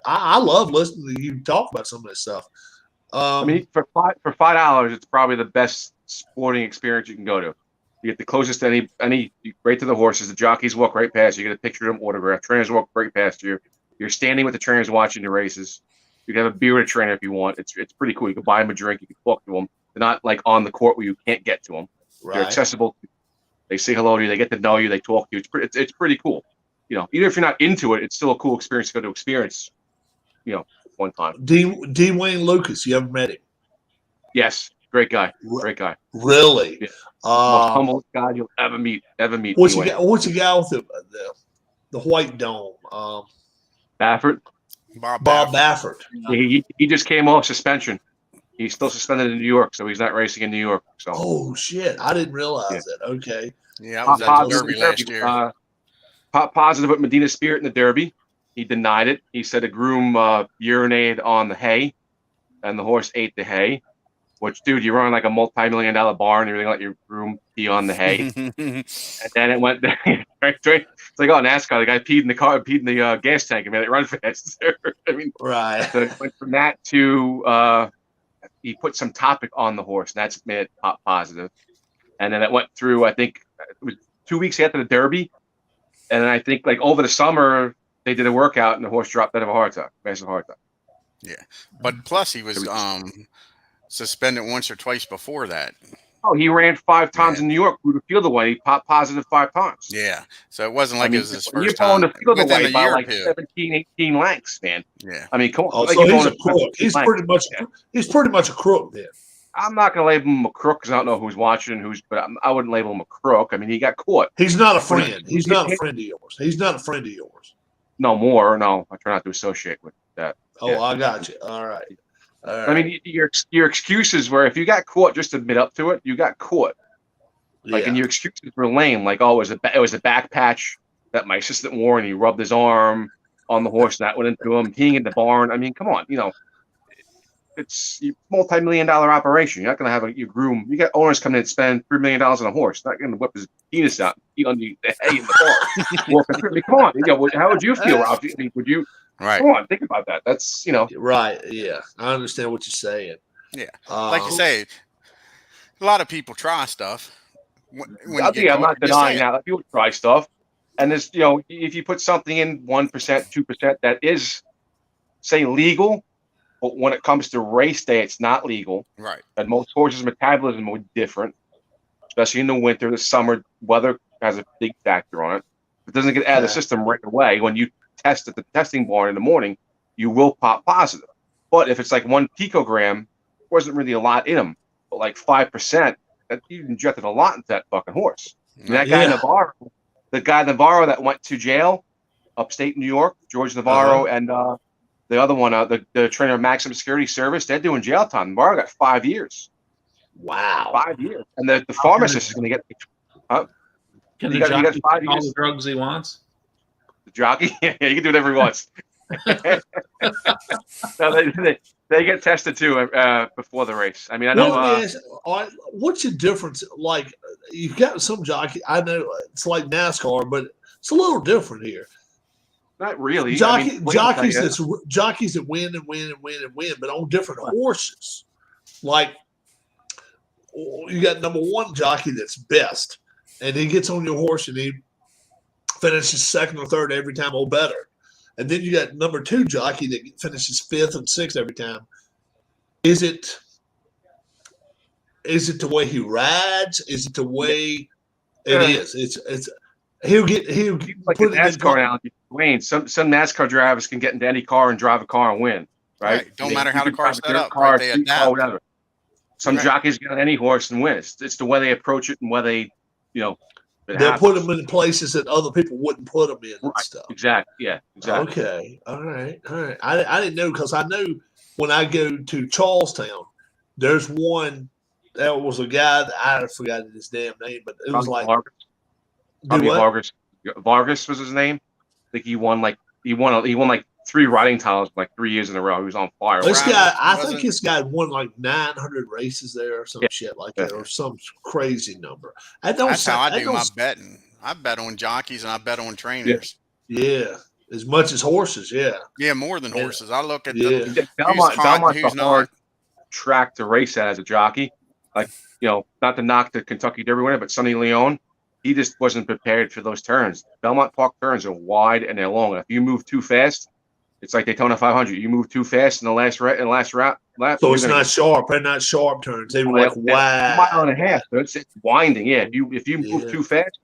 I love listening to you talk about some of this stuff. I mean, for $5, it's probably the best sporting experience you can go to. You get the closest to any right to the horses. The jockeys walk right past you. You get a picture of them, autograph. Trainers walk right past you. You're standing with the trainers watching the races. You can have a beer with a trainer if you want. It's pretty cool. You can buy them a drink. You can talk to them. They're not like on the court where you can't get to them. Right. They're accessible. They say hello to you. They get to know you. They talk to you. It's pretty cool. You know, even if you're not into it, it's still a cool experience to go to experience. You know, one time. D. Wayne Lucas, you ever met him? Yes, great guy. Great guy. Really? Yeah. Most humble guy you'll ever meet. What's the guy with the white dome? Baffert. Bob Baffert. He just came off suspension. He's still suspended in New York, so he's not racing in New York. So. Oh shit! I didn't realize that. Okay. Yeah, I was at the Derby last year. Positive with Medina Spirit in the Derby. He denied it. He said a groom urinated on the hay, and the horse ate the hay. Which, dude, you run like a multi-million-dollar barn, and you're gonna let your groom pee on the hay, and then it went. It's like, oh, NASCAR, the guy peed in the car, peed in the gas tank, and made it run fast. I mean, right. So it went from that to he put some topic on the horse, and that's made it pop positive. And then it went through, I think, it was 2 weeks after the Derby, and then I think like over the summer they did a workout, and the horse dropped dead of a heart attack, massive heart attack. Yeah, but plus he was suspended once or twice before that. Oh, he ran 5 times in New York through the field away. He popped positive 5 times. Yeah, so it wasn't like it was his first you're time. going to field Within away a by year or like two. 17, 18 lengths, man. Yeah. I mean, come on. Oh, like so you're he's going a crook. He's pretty much a crook then. I'm not going to label him a crook because I don't know who's watching, but I wouldn't label him a crook. I mean, he got caught. He's not a friend. He's not a friend of yours. He's not a friend of yours. No more. No, I try not to associate with that. Oh, yeah. I got you. All right. I mean, your excuses were if you got caught, just admit up to it. You got caught. Like, and your excuses were lame. Like, oh, it was a back patch that my assistant wore, and he rubbed his arm on the horse, and that went into him. Peeing in the barn. I mean, come on, you know, it's a multi-million-dollar operation. You're not going to have your groom. You got owners coming in and spend $3 million on a horse. Not going to whip his penis out, eat on the hay in the barn. I mean, come on, you know, how would you feel, Ralph? I mean, would you? Right. Come on, think about that. That's, you know. Right. Yeah, I understand what you're saying. Yeah, like you say, a lot of people try stuff. I'm not denying that. People try stuff, and there's, you know, if you put something in 1%, 2% that is, say, legal, but when it comes to race day, it's not legal. Right. And most horses' metabolism are different, especially in the winter. The summer weather has a big factor on it. If it doesn't get out of the system right away, when you test at the testing barn in the morning, you will pop positive. But if it's like 1 picogram, wasn't really a lot in them, but like 5%. That you injected a lot into that fucking horse. And that guy Navarro, that went to jail, upstate New York, George Navarro, and the other one, the trainer of Maximum Security Service, they're doing jail time. Navarro got 5 years. Wow, 5 years, and the pharmacist is going to get. Can You the got jockey 5 take all years. the drugs he wants? The jockey, yeah, he can do whatever he wants. No, they get tested too before the race. I mean, I know. What's the difference? Like, you've got some jockey. I know it's like NASCAR, but it's a little different here. Not really. Jockeys that win and win and win and win, but on different horses. Like, you got number 1 jockey that's best, and he gets on your horse and he finishes 2nd or 3rd every time or better. And then you got number 2 jockey that finishes 5th and 6th every time. Is it the way he rides? Is it the way it is? It's he'll like put the NASCAR analogy. Wayne, some NASCAR drivers can get into any car and drive a car and win. Right? Don't matter how the car's set up. Car, Right? They adapt. whatever. Some jockeys get on any horse and win. It's the way they approach it and where they, you know. They'll put them in places that other people wouldn't put them in and stuff. Exactly. Yeah. Exactly. Okay. All right. I didn't know, because I know when I go to Charlestown, there's one. That was a guy that I forgot his damn name, but it was like Vargas. Vargas was his name. I think he won like 3 riding titles like 3 years in a row. He was on fire. This Travis guy, I wasn't- think this guy won like 900 races there or some shit like that, or some crazy number. That's how I do my betting. I bet on jockeys and I bet on trainers. Yeah, as much as horses. Yeah, Yeah, more than horses. I look at Yeah. the Belmont's hot and a who's hard not. track to race at as a jockey. Like, not to knock the Kentucky Derby winner, but Sonny Leon, he just wasn't prepared for those turns. Belmont Park turns are wide and they're long. If you move too fast, it's like Daytona 500. You move too fast in the last lap. so it's not sharp. They're not sharp turns. They were like wide. A mile and a half. So it's winding. Yeah, if you move Yeah. too fast,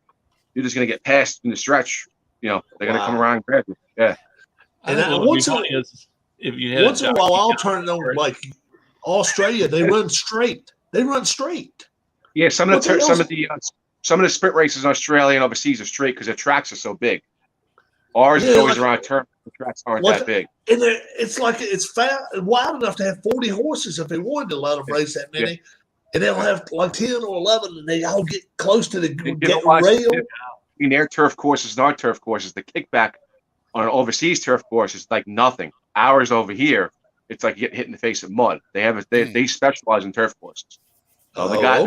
you're just gonna get passed in the stretch. They're gonna come Wow. around and grab you. Yeah. And I think what would be once in- funny is if you had Once in a while, I'll jockey turn it on like Australia. They run straight. They run straight. Yeah, some What of the the hell's- some of the sprint races in Australia and overseas are straight because their tracks are so big. Ours is Yeah, always like- around a turn. The tracks aren't What that big. And it's like it's wide enough to have 40 horses if they wanted to let them race that many. And they'll have like 10 or 11, and they all get close to the rail. In their turf courses and our turf courses, the kickback on an overseas turf course is like nothing. Ours over here, it's like you get hit in the face with mud. They specialize in turf courses. So the guy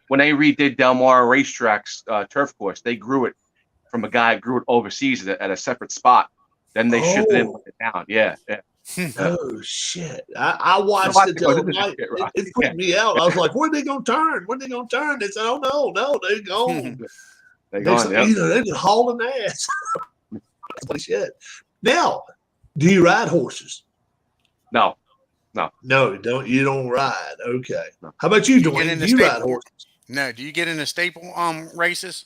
when they redid Del Mar Racetrack's turf course, they grew it from a guy who grew it overseas at a separate spot. Then they shipped it in with it down. Yeah. Oh shit! I watched it the other night. It freaked me out. I was like, "When are they gonna turn? When are they gonna turn?" They said, "Oh no, they're gone." They're gone. Yep. They're just hauling ass. Holy shit! Now, do you ride horses? No. No, you don't ride. Okay. How about you, get Dwayne? into Do you ride staple- horses? No, do you get into staple races,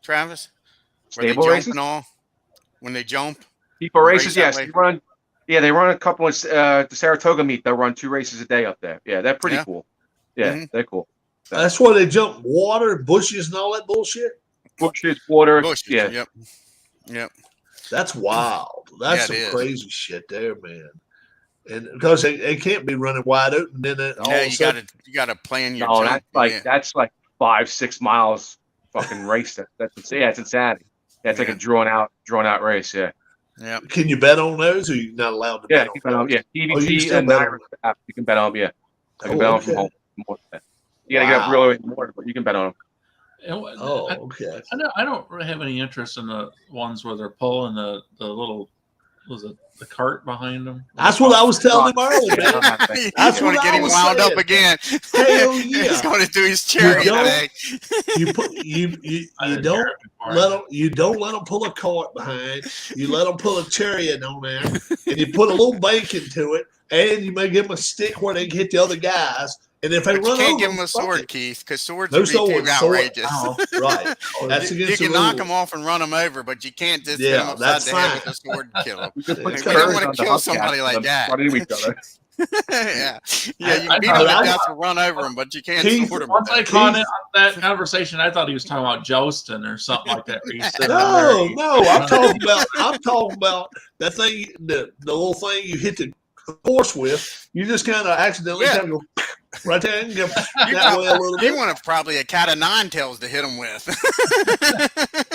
Travis? Where Stable they jump races? and all? When they jump? People Race races, that yes. way? They run a couple of the Saratoga meet. They'll run 2 races a day up there. Yeah, they're pretty Yeah. cool. Yeah, Mhm. they're cool. That's where they jump water, bushes, and all that bullshit. Bushes, water. Bushes. Yeah. Yep. That's wild. That's Yeah, some it is. crazy shit there, man. And because they can't be running wide open, then all Yeah, of a sudden, you gotta plan your No, jump. that's like 5-6 miles fucking race. That's it's insanity. Yeah, it's like Yeah. a drawn out race. Yeah. Yeah. can you bet on those, or you're not allowed to Yeah, bet you can on bet on those? yeah. Oh, you TVT still and bet on Irish app, you can bet on them. Yeah, I can Oh, bet on from okay. home. You gotta get up Wow. really late in the morning, but you can bet on them. Oh, okay. I don't really have any interest in the ones where they're pulling the little, was it the cart behind them? That's what I was telling him earlier, man. He's That's going to what get I him was wound saying. up again. Hell yeah. He's going to do his chariot don't- thing. You put you don't you don't let them pull a cart behind. You let them pull a chariot on there, and you put a little bacon to it, and you may give them a stick where they can hit the other guys. And if they But you run can't over give him them, a fuck sword, it. Keith, because swords No would be too sword, sword. outrageous. Oh, right. That's You against can the knock rules. him off and run him over, but you can't just hit Yeah, him upside that's the head fine. with a sword and kill him. You can put We don't curves wanna on the kill hubcaps somebody like and that. run into each other. Yeah, you I beat thought him to that- death to run over him, but you can't Keith, sword him. Once I to death. caught it on that conversation, I thought he was talking about jousting or something like that. Where you sit No, there, no, I'm talking about that thing, the little thing you hit the horse with. You just kind of accidentally Yeah. kind of go right there and get You that way a little You bit. want probably a cat of 9 tails to hit him with.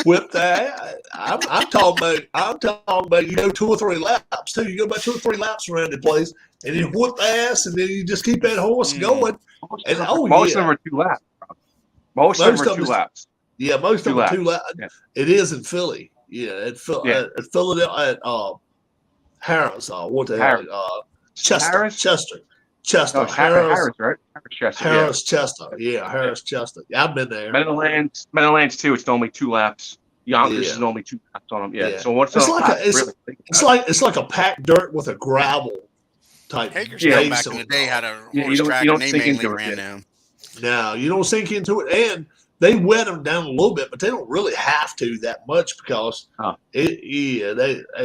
Whip that. I'm talking about you go 2 or 3 laps too. You go about 2 or 3 laps around the place, and you whip the ass, and then you just keep that horse going. And Most of them are 2 laps. Most of them are 2 is- laps. Yeah, most of 2 them 2 laps. laps. Yeah. It is in Philly. Yeah, at Philadelphia, at Harris. What the hell? Harris. Chester. Harris? Chester. No, Harris, right? Chester, Harris Chester. Yeah, Harris Chester. Yeah, I've been there. Meadowlands too. It's only 2 laps. Yonkers Yeah. is only 2 laps on them. Yeah. Yeah. So what's It's the like it's like a packed dirt with a gravel type Hagerstown base back in on the it. day had a Yeah, you horse don't- track, you don't and they sink mainly into it ran yet. them. Now you don't sink into it, and they wet them down a little bit, but they don't really have to that much because Oh. and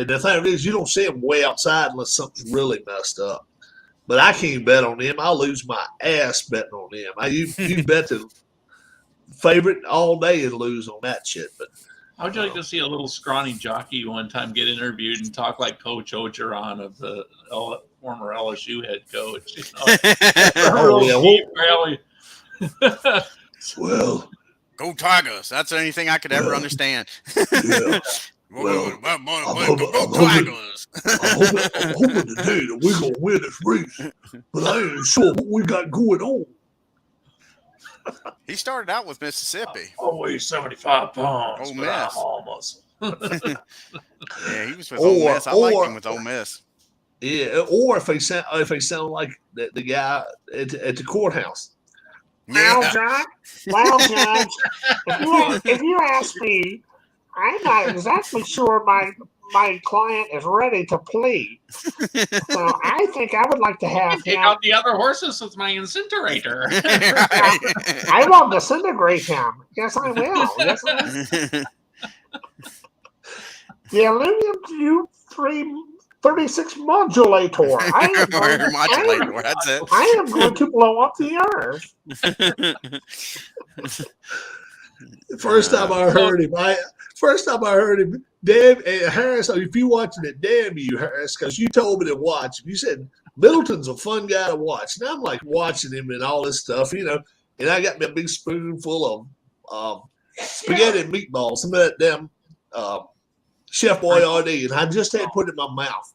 the thing is you don't see them way outside unless something's really messed up. But I can't bet on them. I'll lose my ass betting on them. You bet the favorite all day and lose on that shit. But I would like to see a little scrawny jockey one time get interviewed and talk like Coach Ogeron of the former LSU head coach. You know? Oh, yeah, Real deep, really. well, Go Tigers. That's the only thing I could ever understand. yeah. Well, I'm hoping today that we're gonna win this race, but I ain't sure what we got going on. He started out with Mississippi. I weigh 75 pounds, Ole but I'm Miss. all muscle. Yeah, he was with Ole Miss. I liked him with Ole Miss. Yeah, or if they sound like the guy at the courthouse. Yeah. Judge, if you ask me, I'm not exactly sure my client is ready to plead. So I think I would like to have Take him. out the other horses with my incinerator. I will disintegrate him. Yes, I will. Yes, I will. The aluminum U-336 modulator. I That's it. am going to blow up the earth. First time I heard him, damn, Harris, if you watching it, damn you, Harris, because you told me to watch. You said Middleton's a fun guy to watch. And I'm like watching him and all this stuff, and I got me a big spoonful of spaghetti and meatballs, some of that damn Chef Boyardee, and I just had put it in my mouth.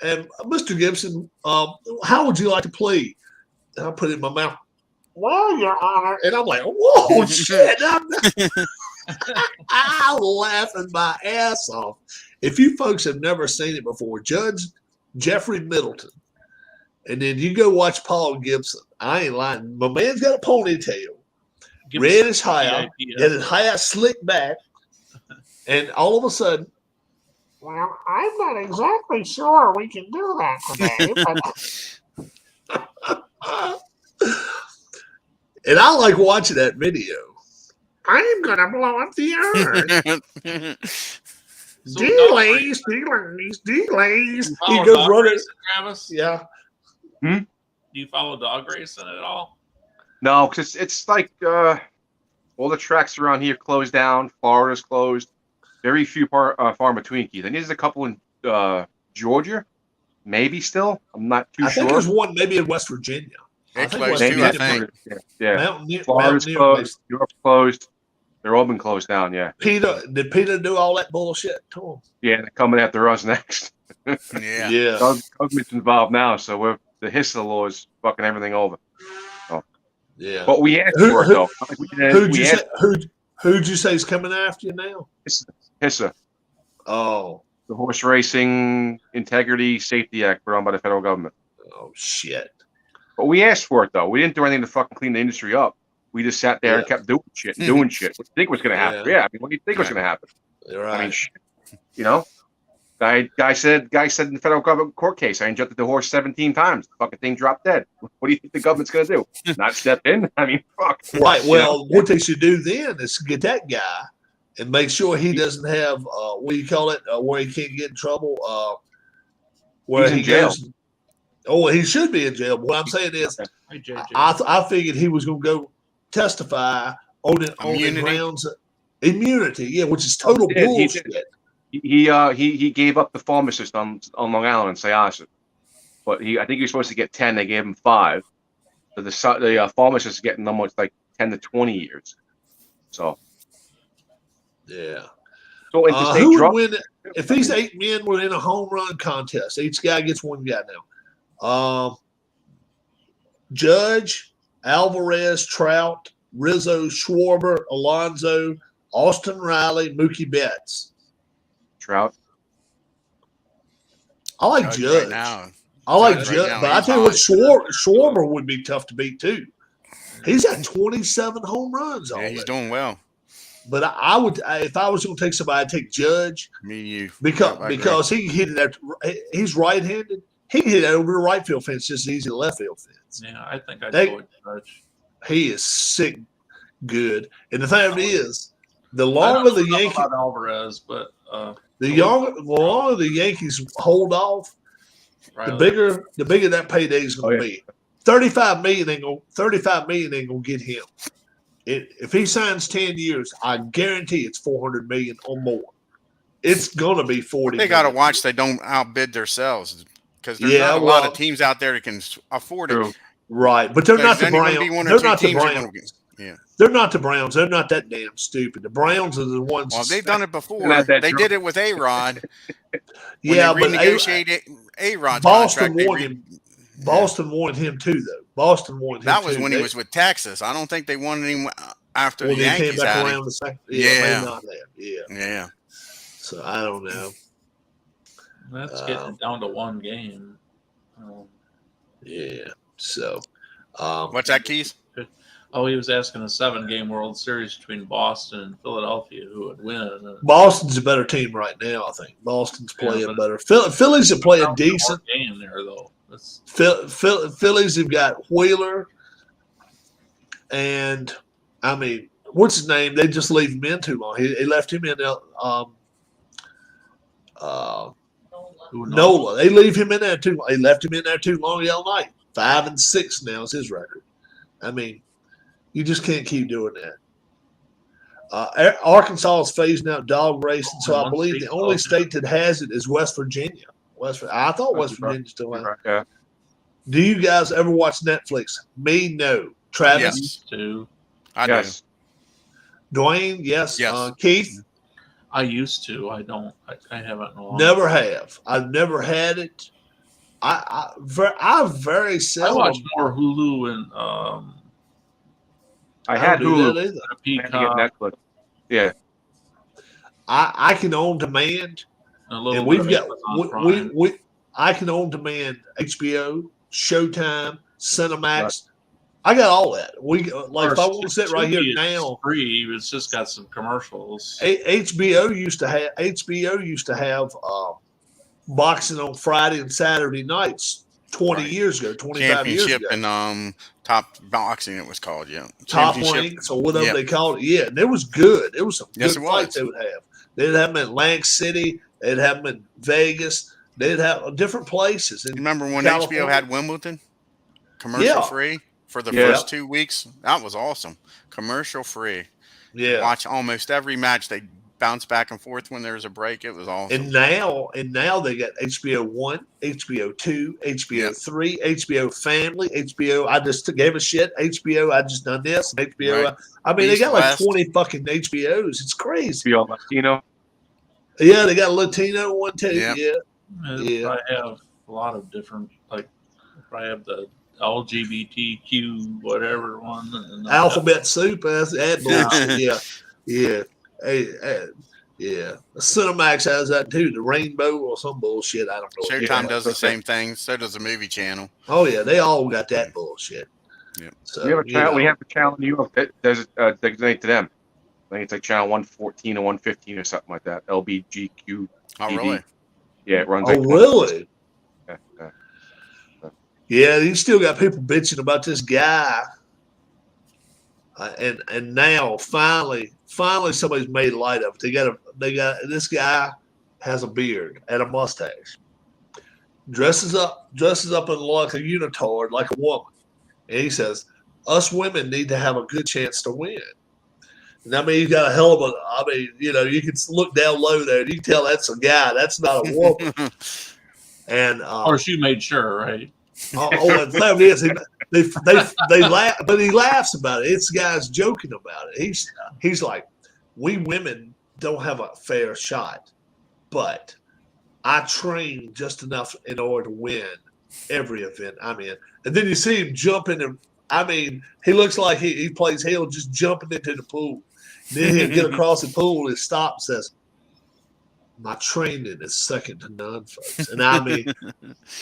And Mr. Gibson, how would you like to plead? And I put it in my mouth. Well, Your Honor. And I'm like, whoa, shit. I'm laughing my ass off. If you folks have never seen it before, Judge Jeffrey Middleton, and then you go watch Paul Gibson. I ain't lying. My man's got a ponytail, reddish hair, and his hair slicked back, and all of a sudden, Well, I'm not exactly sure we can do that today, but and I like watching that video. I'm going to blow up the earth. So Delays. He follow goes dog running. racing, Travis? Yeah. Do you follow dog racing at all? No, because it's like all the tracks around here closed down. Florida's closed. Very few far in between, Keith. I think there's a couple in Georgia, maybe still. I'm not too I sure. think there's one maybe in West Virginia. It think closed West too, I Virginia- think. Yeah. Florida's Florida's closed. Europe's closed. They're all been closed down. Yeah. Did Peter do all that bullshit to him? Yeah, they're coming after us next. Yeah. Yeah. Government's involved now, so the HISA law is fucking everything over. Yeah. But we asked Who- for it who- though. Who'd you say is coming after you now? HISA, Oh. the Horse Racing Integrity Safety Act put on by the federal government. Oh shit. But we asked for it though. We didn't do anything to fucking clean the industry up. We just sat there and Yeah. kept doing shit. What do you think was going to happen? Yeah. Yeah. I mean, what do you think was going to happen? You're I mean, right. shit. Guy said in the federal government court case, I injected the horse 17 times. The fucking thing dropped dead. What do you think the government's going to do? Not step in? I mean, fuck. Right. You Well, know? what they should do then is get that guy and make sure he doesn't have what do you call it? Where he can't get in trouble. Where He's in he jail. goes. Oh, he should be in jail. But what I'm saying is, Hey, JJ. I figured he was going to go testify on the Immunity? grounds of immunity. Yeah, which is total He did. bullshit. He gave up the pharmacist on Long Island in Syosset. But I think he was supposed to get 10. They gave him 5. So the pharmacist is getting almost like 10 to 20 years. So Yeah. so interstate Who would drug. win if these 8 men were in a home run contest? Each guy gets one guy now. Judge, Alvarez, Trout, Rizzo, Schwarber, Alonso, Austin Riley, Mookie Betts. Trout. I like Judge Judge. right now. I like Judge Judge, right now, but I he's tell you what, hot. Schwarber would be tough to beat too. He's got 27 home runs Yeah, already. he's doing well. But I would, if I was going to take somebody, I'd take Judge Me and you. because he hit it at, he's right-handed. He can hit it over the right field fence just as easy as the left field fence. Yeah, I think I'd They- go with Judge. He is sick good. And the thing of it is, the I longer don't the know Yankees, about Alvarez, but the longer the Yankees hold off, the Riley. bigger that payday is going to be. 35 million ain't gonna get him. If he signs 10 years, I guarantee it's 400 million or more. It's gonna be 40. They got to million. watch they don't outbid themselves because there's Yeah, not a lot well- of teams out there that can afford it. True. Right, but they're not There's the only gonna Browns. be one or They're two not the teams that are Browns. gonna Yeah. They're not the Browns. They're not that damn stupid. The Browns are the ones. Well, they've done it before. Not that They drunk. did it with A-Rod. When Yeah, they but renegotiated A-Rod's Boston contract. wanted him. Boston wanted him too, though. Boston wanted him. That was too. when he was with Texas. I don't think they wanted him after Well, the they came Yankees back had around him. the second. Yeah. May not have. Yeah. Yeah. So I don't know. That's getting it down to one game. Yeah. So. What's that, Keith? Oh, he was asking a 7-game World Series between Boston and Philadelphia, who would win. Boston's a better team right now. I think Boston's playing but- better. Phillies are playing decent. Game there though. That's Phillies have got Wheeler, and I mean, what's his name? They just leave him in too long. He left him in. who knows? Nola. They leave him in there too. They left him in there too long the other night. 5-6 now is his record. I mean, you just can't keep doing that. Arkansas is phasing out dog racing, so I believe the only state that has it is West Virginia. I thought West Virginia still had it. Yeah. Do you guys ever watch Netflix? Me, no. Travis, Yes. To I Yes. Dwayne, yes. Yes. Keith, I used to. I don't. I haven't. in a long never have. I've never had it. I very I seldom. watch more Hulu and I had don't do Hulu. that either. I had to Peacock get Netflix. Yeah. I can on demand, and a little and bit we've of got Amazon Prime. I can on demand HBO, Showtime, Cinemax. I got all that. We like if I want to sit right here Tubi is now. free. It's just got some commercials. HBO used to have boxing on Friday and Saturday nights 20 Right. years ago, 25 years Championship ago. and top boxing, it was called. Yeah. Top Championship. ranks or whatever Yeah. they called it. Yeah, and it was good. It was some Yes, good it fights was. they would have. They'd have them in Atlantic City. They'd have them in Vegas. They'd have different places. You And remember when California. HBO had Wimbledon commercial Yeah. free for the Yeah. first 2 weeks? That was awesome. Commercial free. yeah. Watch almost every match. They bounce back and forth when there was a break. It was awesome. And now they got HBO 1, HBO 2, HBO 3, HBO Family, HBO. I just gave a shit. HBO. I just done this. HBO. Right. I mean, they East, got like West. 20 fucking HBOs. It's crazy. Be all Latino. Yeah, they got a Latino one too. Yeah. Yeah. Yeah. I have a lot of different, like, I have the LGBTQ whatever one. And Alphabet Soup. That's that bullshit. Yeah. Yeah. Cinemax has that too. The Rainbow or some bullshit. I don't know. what they Showtime call does it. the same thing. So does the movie channel. Oh yeah, they all got that bullshit. Yeah. So We have a you channel. know. We have a channel in New York that does designated to them. I think it's like channel 114 or 115 or something like that. LBGQ. Oh, TV. really? Yeah, it runs. Oh like really? Yeah, yeah. Yeah, you still got people bitching about this guy, and now finally somebody's made light of it. They got this guy has a beard and a mustache, dresses up in like a unitard, like a woman, and he says, "Us women need to have a good chance to win." And I mean, he's got a hell of a. I mean, you can look down low there, and you can tell that's a guy. That's not a woman. And Of course, you made sure, right? and the fact is, they laugh, but he laughs about it. It's the guy's joking about it. He's like, we women don't have a fair shot, but I train just enough in order to win every event I'm in. And then you see him jumping, and I mean, he looks like he plays hell just jumping into the pool. Then he'll get across the pool and stop and says, "My training is second to none, folks." And I mean,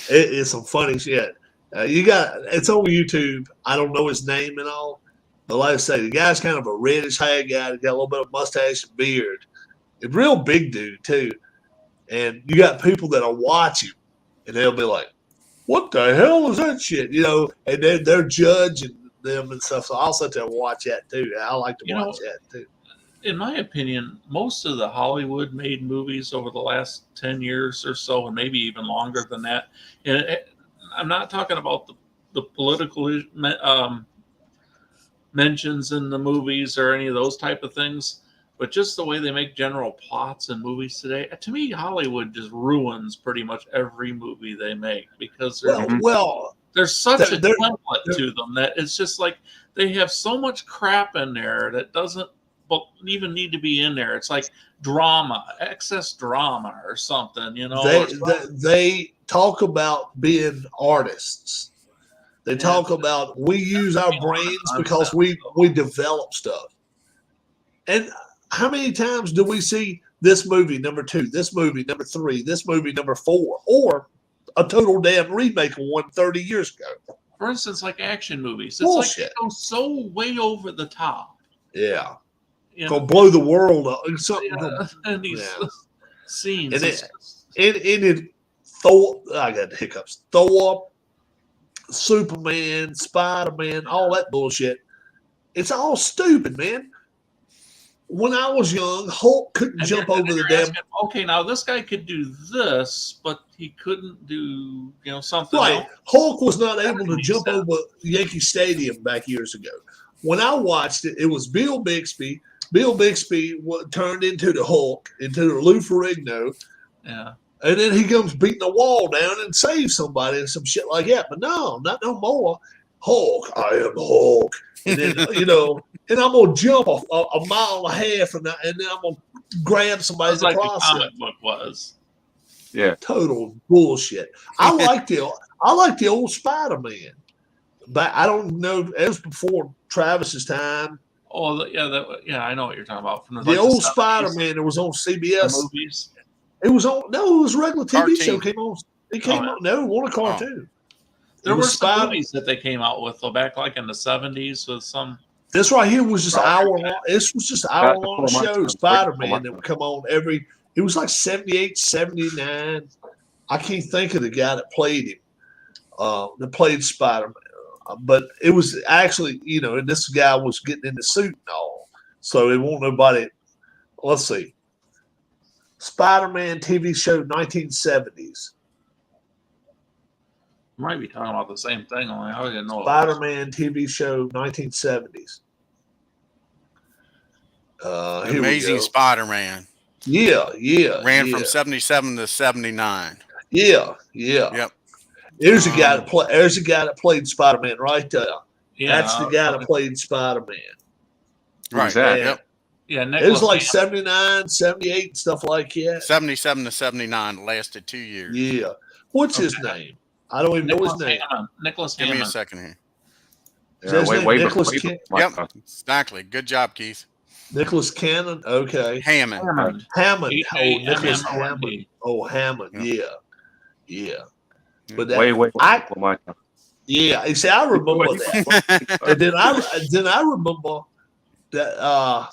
it is some funny shit. It's on YouTube. I don't know his name and all, but like I say, the guy's kind of a reddish haired guy. He got a little bit of mustache and beard. A real big dude too. And you got people that are watching, and they'll be like, "What the hell is that shit?" And they're judging them and stuff. So I'll sit there and watch that too. I like to watch that too. In my opinion, most of the Hollywood-made movies over the last 10 years or so, and maybe even longer than that, and I'm not talking about the political mentions in the movies or any of those type of things, but just the way they make general plots in movies today. To me, Hollywood just ruins pretty much every movie they make because there's Well, There's such a They're- template to them that it's just like they have so much crap in there that doesn't even need to be in there. It's like drama, excess drama or something, you know. they talk about being artists. They talk about we use our brains because we develop stuff. And how many times do we see this movie number 2, this movie number 3, this movie number 4, or a total damn remake of one 30 years ago? For instance, like action movies, it's Bullshit. like they go so way over the top. Yeah. You Go know, blow the world up. Something. and these scenes. And it's it Thor, I got the hiccups. Thor, Superman, Spider-Man, all that bullshit. It's all stupid, man. When I was young, Hulk couldn't and jump you're- over and the you're damn. asking, okay, now this guy could do this, but he couldn't do something Right. else. Hulk was not able to makes jump sense. over Yankee Stadium back years ago. When I watched it, it was Bill Bixby. Bill Bixby turned into the Hulk, into the Lou Ferrigno, Yeah. and then he comes beating the wall down and saves somebody and some shit like that. But no, not no more. Hulk, I am Hulk. And then, and I'm going to jump a mile and a half and then I'm going to grab somebody in That's the like the process. comic book was. Yeah. Total bullshit. I like the old Spider-Man. But I don't know. It was before Travis's time. Oh, yeah, I know what you're talking about. From The old 70s, Spider-Man that was on the CBS. movies. It was on. No, it was a regular TV Cartoon. show. Came on. It came yeah. on. No, it wasn't a cartoon. There It were was some Spider- movies that they came out with though back like in the 70s with some. This right here was just an hour long. This was just an hour long before my show. time. Spider-Man that would come on every. It was like 78, 79. I can't think of the guy that played him. That played Spider-Man. But it was actually, and this guy was getting in the suit and all. So it won't nobody. Let's see. Spider-Man TV show 1970s. Might be talking about the same thing. Only I didn't know. Spider-Man TV show 1970s. Here we Amazing go. Spider-Man. Yeah. Ran yeah. from 77 to 79. Yeah. Yep. There's a guy that There's a guy that played Spider-Man right there. Yeah, That's the guy that played Spider-Man. Who's that? Yeah. Yep. Yeah, It was Nicholas like Hammond. 79, 78, stuff like that. 77 to 79 lasted 2 years. Yeah. What's his name? I don't even know his name. Nicholas Give me a Hammond. second here. Is his name Nicholas Cannon? Yep. Exactly. Good job, Keith. Nicholas Cannon. Okay. Hammond. Hammond. Hammond. Oh, H-A-M-M-O-N-D. Nicholas Hammond. Oh, Hammond. Yeah. But that, Way before I, my time. yeah. You see, I remember that. And then I remember that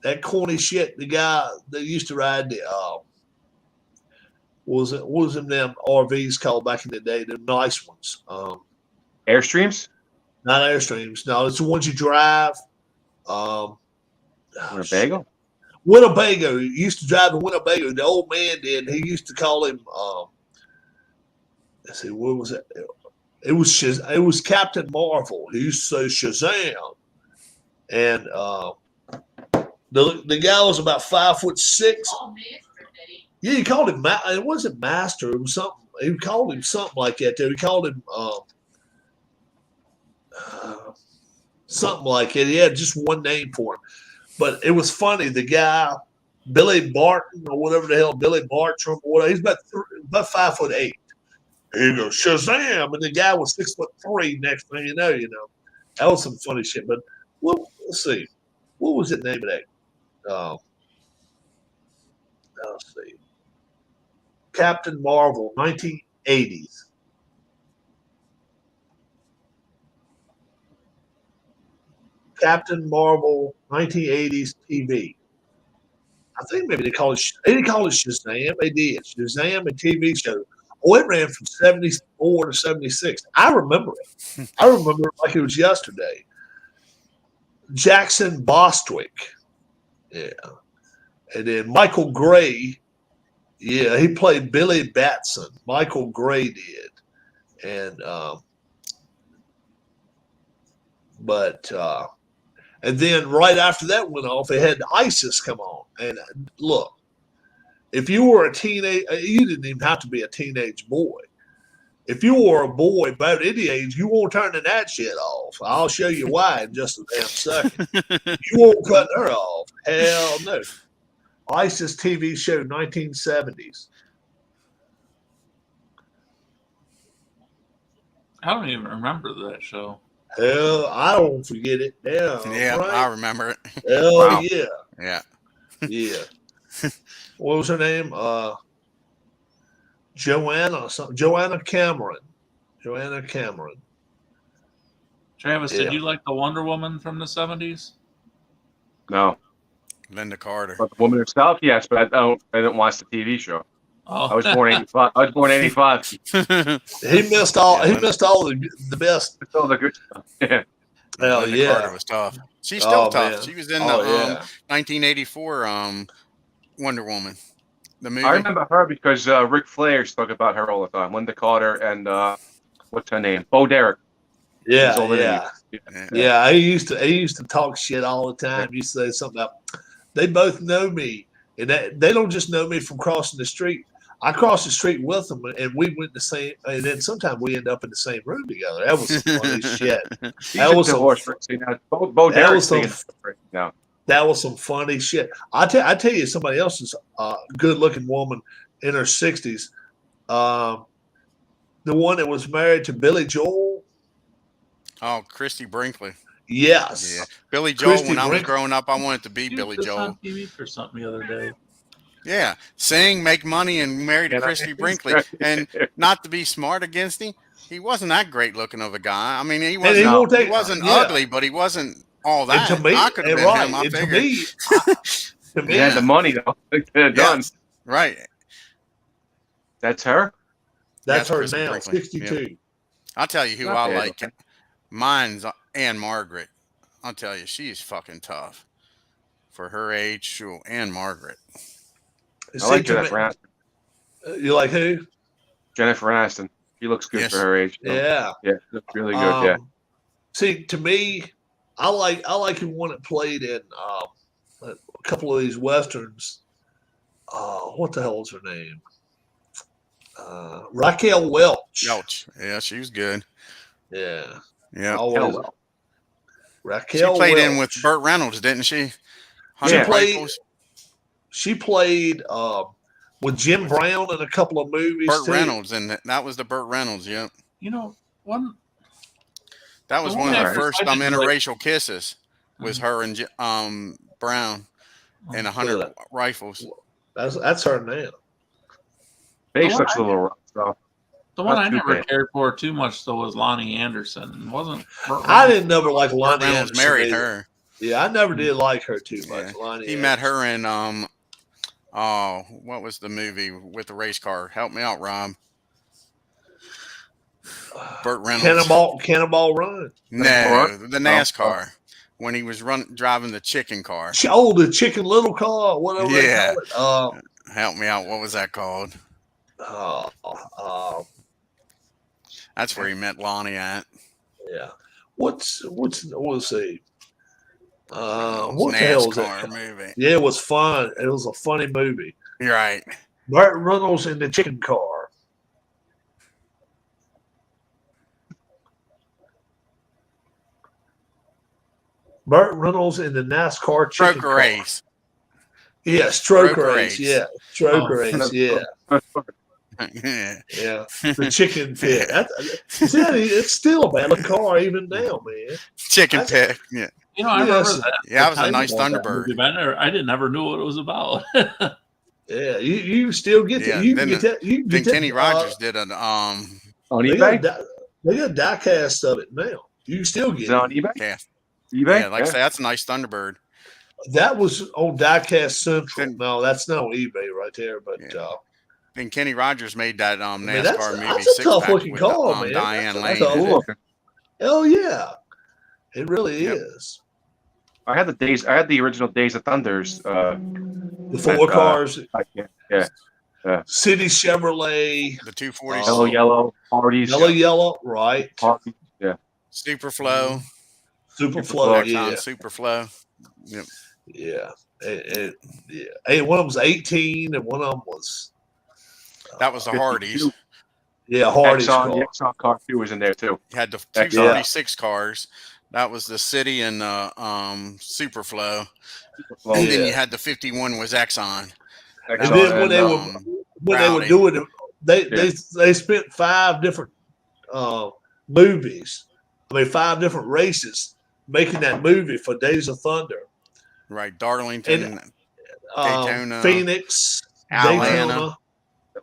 that corny shit. The guy that used to ride the what was them damn RVs called back in the day? The nice ones. Airstreams? Not Airstreams. No, it's the ones you drive. Winnebago? Winnebago. He used to drive the Winnebago. The old man did. He used to call him. Let's see, what was it? It was Captain Marvel. He used to say Shazam, and the guy was about 5'6". Yeah, he called him. It wasn't Master. It was something. He called him something like that. He called him something like it. He had just one name for him, but it was funny. The guy, Billy Barton or whatever the hell, Billy Bartram or whatever. He's about 5'8". Here you go, Shazam, and the guy was 6'3". Next thing you know, that was some funny shit. But let's see, what was the name of that? Let's see, Captain Marvel, 1980s. Captain Marvel, 1980s TV. I think maybe they didn't call it Shazam. They did Shazam, a TV show. Oh, it ran from 74 to 76. I remember it. I remember it like it was yesterday. Jackson Bostwick. Yeah. And then Michael Gray. Yeah, he played Billy Batson. Michael Gray did. And and then right after that went off, they had ISIS come on. And look, if you were a teenage, you didn't even have to be a teenage boy. if you were a boy about any age, you won't turn that shit off. I'll show you why in just a damn second. You won't cut her off. Hell no. ISIS TV show, 1970s. I don't even remember that show. Hell, I don't forget it. Yeah, Yeah, right? I remember it. Hell Wow. yeah. Yeah. Yeah. What was her name? Joanna something. Joanna Cameron. Joanna Cameron. Travis, Yeah. did you like the Wonder Woman from the 70s? No, Linda Carter. but the woman herself, yes, but I didn't watch the TV show. Oh, I was born 85. I was born 85. He missed all. Yeah, he Linda- missed all the best. It's all the good stuff. Yeah. Hell Linda yeah. Carter was tough. She's still Oh, tough. man. She was in Oh, the yeah. 1984 Wonder Woman. The movie. I remember her because Ric Flair spoke about her all the time. Linda Carter and what's her name? Bo Derek. Yeah, He's older than yeah. you. Yeah, he used to talk shit all the time. He used to say something about they both know me, and they don't just know me from crossing the street. I crossed the street with them, and we went the same. And then sometimes we end up in the same room together. That was some funny shit. He's That a was some- divorce racing now. Bo that Derek's was some- being right now. That was some funny shit. I tell you, somebody else's good-looking woman in her 60s, the one that was married to Billy Joel. Oh, Christy Brinkley. Yes. Yeah. Billy Joel, Christy when I was Brinkley. growing up, I wanted to be you Billy was Joel. on TV for something the other day. Yeah. Sing, make money, and marry to Christy Brinkley. And not to be smart against him, he wasn't that great looking of a guy. I mean, he And he wasn't, won't he take- wasn't yeah. ugly, but he wasn't all that. And to me, I could have and been right, him, I and to figured. me, to He me, had the money though. Get it done. Yes. Right. That's her. that's her Christy now, Brinkley. 62. I'll tell you who Not I bad, like. okay. Mine's Anne Margaret. I'll tell you, she's fucking tough for her age. Sure, Anne Margaret. I See, like to Jennifer me- Aniston. you like who? Jennifer Aniston. She looks good Yes. for her age. though. Yeah. Yeah, she looks really good. Yeah. See, to me, I like the one that played in a couple of these westerns. What the hell is her name? Raquel Welch. Welch. Yeah, she was good. Yeah. Yeah. Always. Welch. She Raquel played Welch. in with Burt Reynolds, didn't she? She 100 played- Rifles. She played with Jim Brown in a couple of movies. Burt too. Reynolds, and that was the Burt Reynolds. Yep. You know, one That was The one one of I the first didn't like- interracial kisses. Was her and Brown in 100 Rifles. That's her now. Face The looks a one little rough. So. the one Not I too never bad. cared for too much though was Lonnie Anderson. It wasn't Burt I Reynolds. didn't never like Burt Lonnie Reynolds Anderson married either. her. Yeah, I never did like her too much. Yeah. Lonnie He met Anderson. her in what was the movie with the race car? Help me out, Rob. Burt Reynolds. Cannonball Run. No, the NASCAR. When he was driving the chicken car. Oh, the Chicken Little car, whatever Yeah. they call it. Help me out. What was that called? That's where he met Lonnie at. Yeah. What's we'll see. It was What the hell was NASCAR that? movie. Yeah, it was fun. It was a funny movie. You're right. Burt Reynolds in the chicken car. Burt Reynolds in the NASCAR chicken Stroker car. race. Yeah, stroke Stroker race. race. Yeah, stroke Oh. race. Yeah, Yeah. yeah. The chicken pit. It's still a bad car even now, man. Chicken That's- pit. Yeah. You know, I Yes. remember that. Yeah, that was a I nice remember that Thunderbird. movie, but I didn't ever knew what it was about. Yeah, you still get Yeah, that. You can then get that. You can Then get that. Kenny Rogers did an On They got, eBay? they got diecast of it now. You can still Is get it on it. eBay? yeah. eBay? Yeah, like I say, that's a nice Thunderbird. That was on Diecast Central. Then- No, that's not on eBay right there. But Yeah. Then Kenny Rogers made that I mean, NASCAR that's movie a Six tough Pack looking with car, man. Diane That's Lane. a- Cool looking. hell yeah, it really Yep. is. I had the original Days of Thunders. The four That, cars, Yeah. City Chevrolet, The 240 Oh. Yellow, parties. yellow, right? Parties. Superflow. Superflow, Superflow, yeah, Superflow. Yep. yeah. Yeah. Hey, one of them was 18, and one of them was That was the 52. Hardys. Yeah, Hardy's Exxon, car. the Exxon car too was in there too. You had the Exxon. 246 cars. That was the City and Superflow. Well, And then Yeah. you had the 51 was Exxon. And Exxon then when and, they were um, doing it, they spent 5 different movies. I mean, 5 different races making that movie for Days of Thunder. Right, Darlington, Daytona, Phoenix, Atlanta.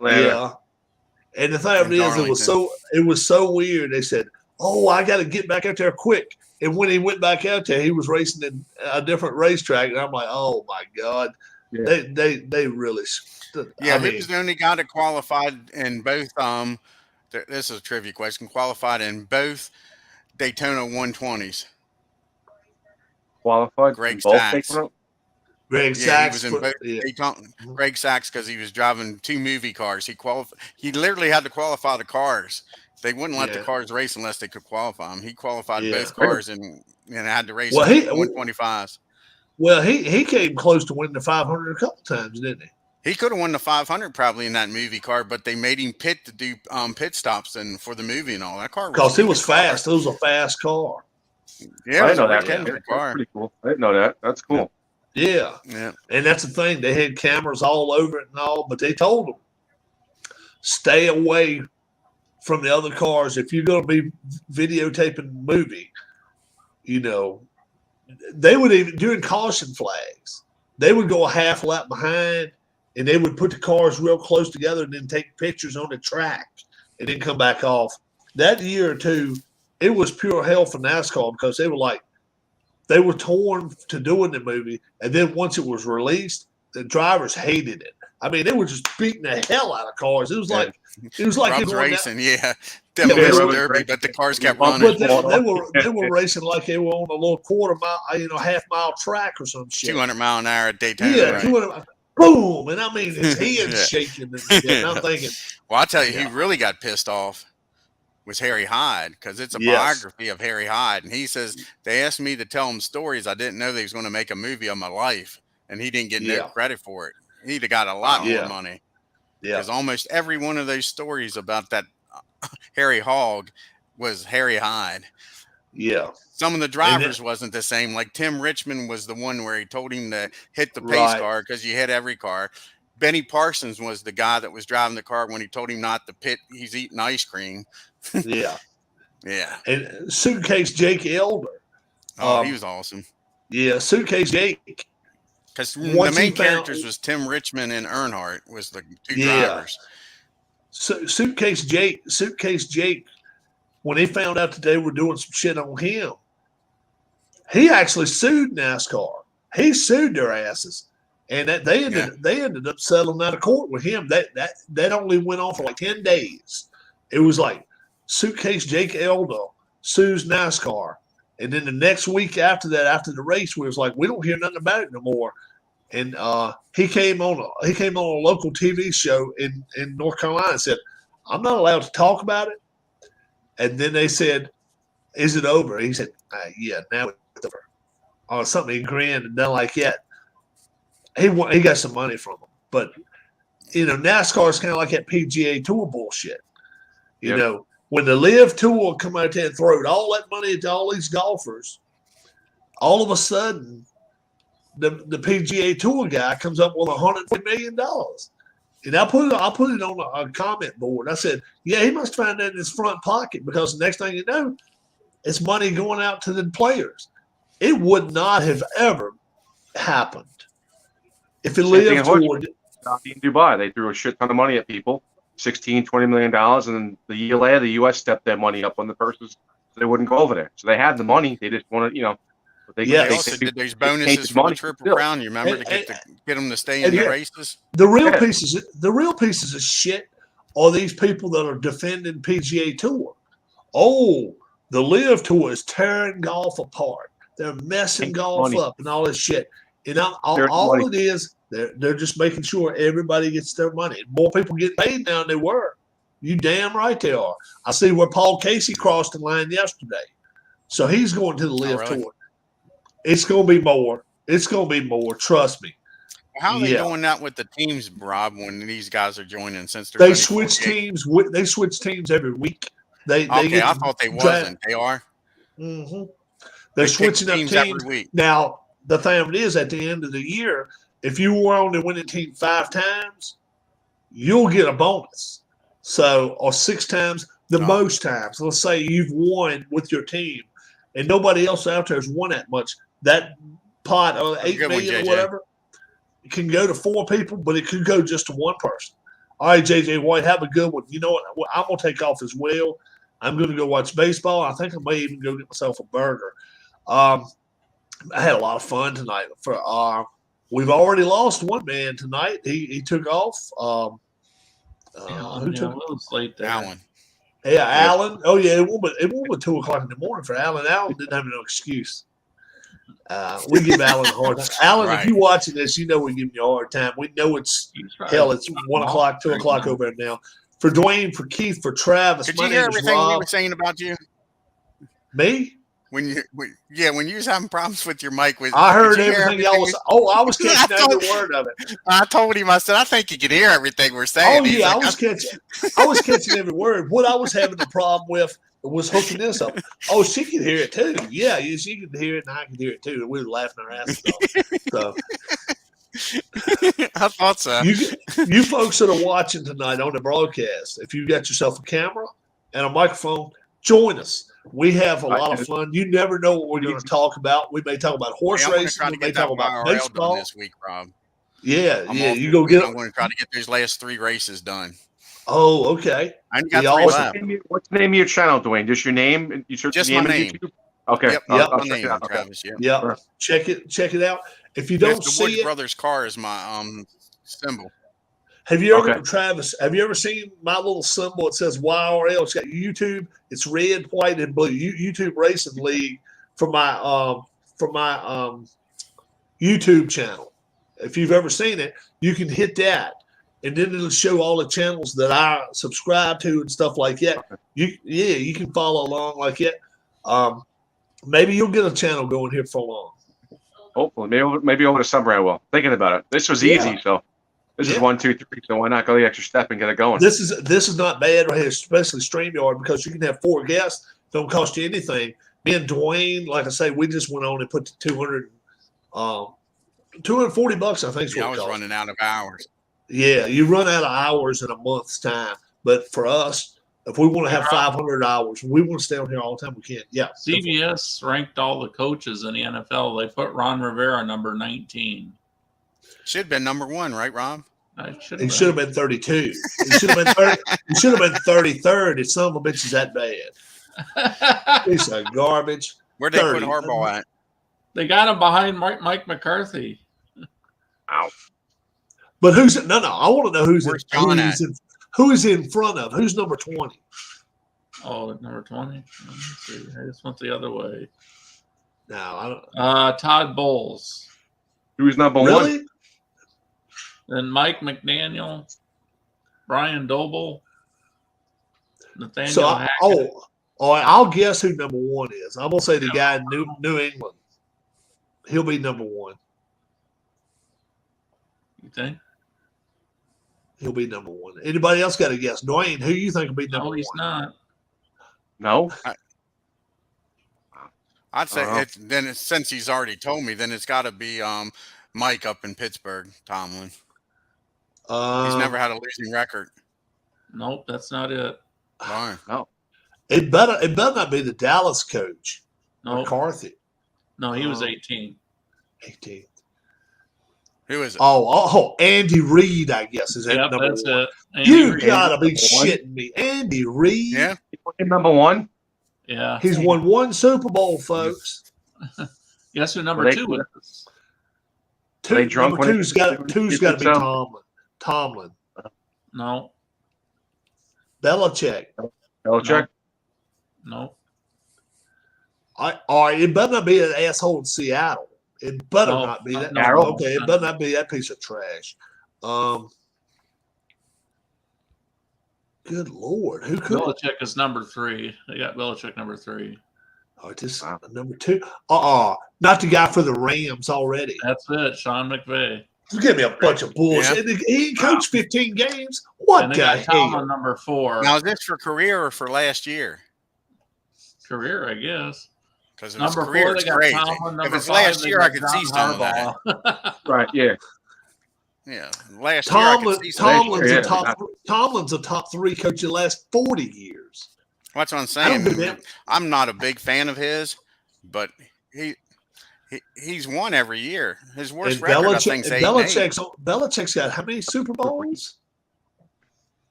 Daytona. Yeah. And the thing of it is, it was so weird. They said, "Oh, I got to get back out there quick." And when he went back out there, he was racing in a different racetrack, and I'm like, "Oh my god!" Yeah. They really. Yeah, he was the only guy that qualified in both. This is a trivia question. Qualified in both Daytona 120s. qualified. Greg both Sachs. Daytona? Greg Yeah, Sachs. he was in both Daytona. Greg Sachs, because he was driving 2 movie cars. He literally had to qualify the cars. They wouldn't let the Yeah. cars race unless they could qualify them. He qualified Yeah. both cars and had to race Well, 125s. Well, he came close to winning the 500 a couple times, didn't he? He could have won the 500 probably in that movie car, but they made him pit to do pit stops and for the movie and all. That car Because a it was good car. fast. It was a fast car. Yeah, I it was didn't know a that. really Yeah, good that's car. pretty cool. I didn't know that. That's cool. Yeah. Yeah. And that's the thing. They had cameras all over it and all, but they told them, stay away from the other cars. If you're going to be videotaping the movie, you know, they would even, during caution flags, they would go a half lap behind and they would put the cars real close together and then take pictures on the track and then come back off. That year or two, it was pure hell for NASCAR because they were torn to doing the movie. And then once it was released, the drivers hated it. I mean, they were just beating the hell out of cars. It was like Rubs going racing, yeah. Yeah, Demolition they derby, racing. but the cars kept but running. they were racing like they were on a little quarter mile, half-mile track or some shit. 200 mile an hour at Daytona. Yeah, Right? 200. Boom, and I mean his head Yeah. shaking and shit. And I'm thinking, Well, I'll tell you, Yeah. who really got pissed off was Harry Hyde because it's a Yes. biography of Harry Hyde. And he says, they asked me to tell him stories. I didn't know they was going to make a movie of my life. And he didn't get no Yeah. credit for it. He'd have got a lot Yeah. more money. yeah, Because almost every one of those stories about that Harry Hogg was Harry Hyde. yeah, Some of the drivers wasn't the same. Like Tim Richmond was the one where he told him to hit the pace Right. car because you hit every car. Benny Parsons was the guy that was driving the car when he told him not to pit. He's eating ice cream. yeah. Yeah. And Suitcase Jake Elder. Oh, he was awesome. Yeah, Suitcase Jake. Because the Once he main found- characters was Tim Richmond and Earnhardt was the 2 Yeah. drivers. Suitcase Jake, when he found out that they were doing some shit on him, he actually sued NASCAR. He sued their asses, and that they ended up settling out of court with him. That only went on for like 10 days. It was like Suitcase Jake Elder sues NASCAR, and then the next week after that, after the race, we was like, we don't hear nothing about it no more. And he came on a local TV show in North Carolina and said, I'm not allowed to talk about it. And then they said, is it over? He said, yeah, now it's over. Or something. He grinned and done like that. He got some money from them. But, NASCAR is kind of like that PGA Tour bullshit. You know, when the Live Tour come out there and throw all that money into all these golfers, all of a sudden, the PGA Tour guy comes up with $150 million. And I put it on a comment board. I said, yeah, he must find that in his front pocket because the next thing you know, it's money going out to the players. It would not have ever happened if the Same thing Live in Tour. In Dubai, they threw a shit ton of money at people, $16-20 million, and then the year later, the U.S. stepped their money up on the purses so they wouldn't go over there. So they had the money, they just wanted, but they Yeah. They also did those bonuses for the Triple Crown. You remember to get them to stay in the races? The real pieces of shit are these people that are defending PGA Tour. Oh, the Live Tour is tearing golf apart. They're messing golf up and all this shit. And all it is, they're just making sure everybody gets their money. More people get paid now than they were. You damn right they are. I see where Paul Casey crossed the line yesterday. So he's going to the Live really? Tour. It's going to be more. It's going to be more. Trust me. How are they Yeah. doing that with the teams, Rob? When these guys are joining, since They there's only switch 48? teams. They switch teams every week. They Okay, get I to thought they draft- wasn't. They are. Mm-hmm. They They're pick switching up teams teams. every week. Now, the thing of it is, at the end of the year, if you were on the winning team 5 times, you'll get a bonus. So, or 6 times, the Oh. most times. Let's say you've won with your team, and nobody else out there has won that much. That pot of a 8 good one, million or JJ. whatever, it can go to 4 people, but it could go just to 1 person. All right, JJ White, have a good one. You know what? I'm gonna take off as well. I'm gonna go watch baseball. I think I may even go get myself a burger. I had a lot of fun tonight. We've already lost one man tonight. He took off. Who took? it was late there. Allen. Yeah, Allen. Oh yeah, it won't be 2 o'clock in the morning for Allen. Allen didn't have no excuse. We give Allen a hard time. Allen, Right. if you're watching this, you know we give you a hard time. We know it's He's right. hell. It's 1 o'clock, 2 o'clock over there now. For Dwayne, for Keith, for Travis. Did my you hear name is everything we Rob. were saying about you? Me? When you was having problems with your mic. I heard did you hear everything y'all was. Oh, I was catching I every word of it. I told him, I said, I think you can hear everything we're saying. Oh He's yeah, like, I was catching every word. What I was having a problem with was hooking this up. Oh, she could hear it too. Yeah, she could hear it, and I could hear it too. And we were laughing our asses off. So I thought so. you folks that are watching tonight on the broadcast, if you got yourself a camera and a microphone, join us. We have a lot of fun. You never know what we're going to talk about. We may talk about horse Hey, I'm gonna racing. try We to may get that talk about IRL done baseball. this week, Rob. Yeah, I'm yeah. off You this go week. get I'm them. going to try to get those last 3 races done. Oh, okay. I only got Yeah, 3 awesome. left. What's the name of your channel, Dwayne? Just your name? You search Just the name my on name. YouTube? Okay. Yep, Yep. I'll my check name, it out. Okay. Travis. Yep. Yeah, Sure. check it out. If you If don't the see Woods it, Brothers car is my symbol. have you ever, Okay. Travis? Have you ever seen my little symbol? It says YRL. It's got YouTube. It's red, white, and blue. YouTube Racing League for my YouTube channel. If you've ever seen it, you can hit that, and then it'll show all the channels that I subscribe to and stuff like that. You can follow along like that. Maybe you'll get a channel going here for long. Hopefully, maybe over the summer I will. Thinking about it. This was Yeah. easy, so this is Yeah. 1, 2, 3. So why not go the extra step and get it going? This is not bad right here, especially StreamYard, because you can have 4 guests. Don't cost you anything. Me and Dwayne, like I say, we just went on and put the $240, I think. Is Yeah, what I it was cost. running out of hours. Yeah, you run out of hours in a month's time. But for us, if we want to have 500 hours, we want to stay on here all the time. We can. Yeah. CBS ranked all the coaches in the NFL. They put Ron Rivera number 19. Should have been number 1, right, Rob? I should He should have been 32. He should have been 30. He should have been 33rd. If son of a bitch is that bad. Piece of garbage. Where'd they 30. put Harbaugh at? They got him behind Mike McCarthy. But who's no? I want to know who's Where's John at? who is in front of who's number 20. Oh, number 20. Let me see. I just went the other way. No, I don't. Todd Bowles. Who's number 1? Really? Then Mike McDaniel, Brian Doble, Nathaniel So Hackett. all right, I'll guess who number 1 is. I'm gonna say the guy in New England. He'll be number 1. You think? He'll be number 1. Anybody else got a guess? Dwayne, who you think will be number No, 1? he's not. No. I'd say Uh-huh. since he's already told me, then it's got to be Mike up in Pittsburgh, Tomlin. He's never had a losing record. Nope, that's not it. Darn. It better not be the Dallas coach, Nope. McCarthy. No, he was 18. 18. Who is it? Oh, Andy Reid, I guess is Yep, number that's 1. it. Andy You Reid. gotta be Number 1? shitting me, Andy Reid. Yeah. Number 1? Yeah. He's won 1 Super Bowl, folks. Guess who number Were they- 2 is? they drunk Number when two's they- got two's got to be so? Tomlin. Tomlin. No, Belichick. Belichick? no. All right, it better not be an asshole in Seattle. It better No, not be that. no, Carroll? Okay, it better not be that piece of trash. Good Lord, who could? Belichick is number 3. They got Belichick number 3. Oh, this Wow. number 2. Not the guy for the Rams already. That's it. Sean McVay. Give me a bunch of bullshit. And he coached 15 games. What And they the got Tomlin hell? number 4. Now, is this for career or for last year? Career, I guess. Because if it's Number career, 4, they it's got great. Tomlin. If Number it's 5, last they year, I got could see John some of that. Harbaugh. Right. Yeah. Yeah, last year I could see some. Tomlin's a top 3 coach in the last 40 years. That's what I'm I don't saying. give a- I'm not a big fan of his, but he's won every year. His worst And record, I think, is 8-8. Belichick's got how many Super Bowls?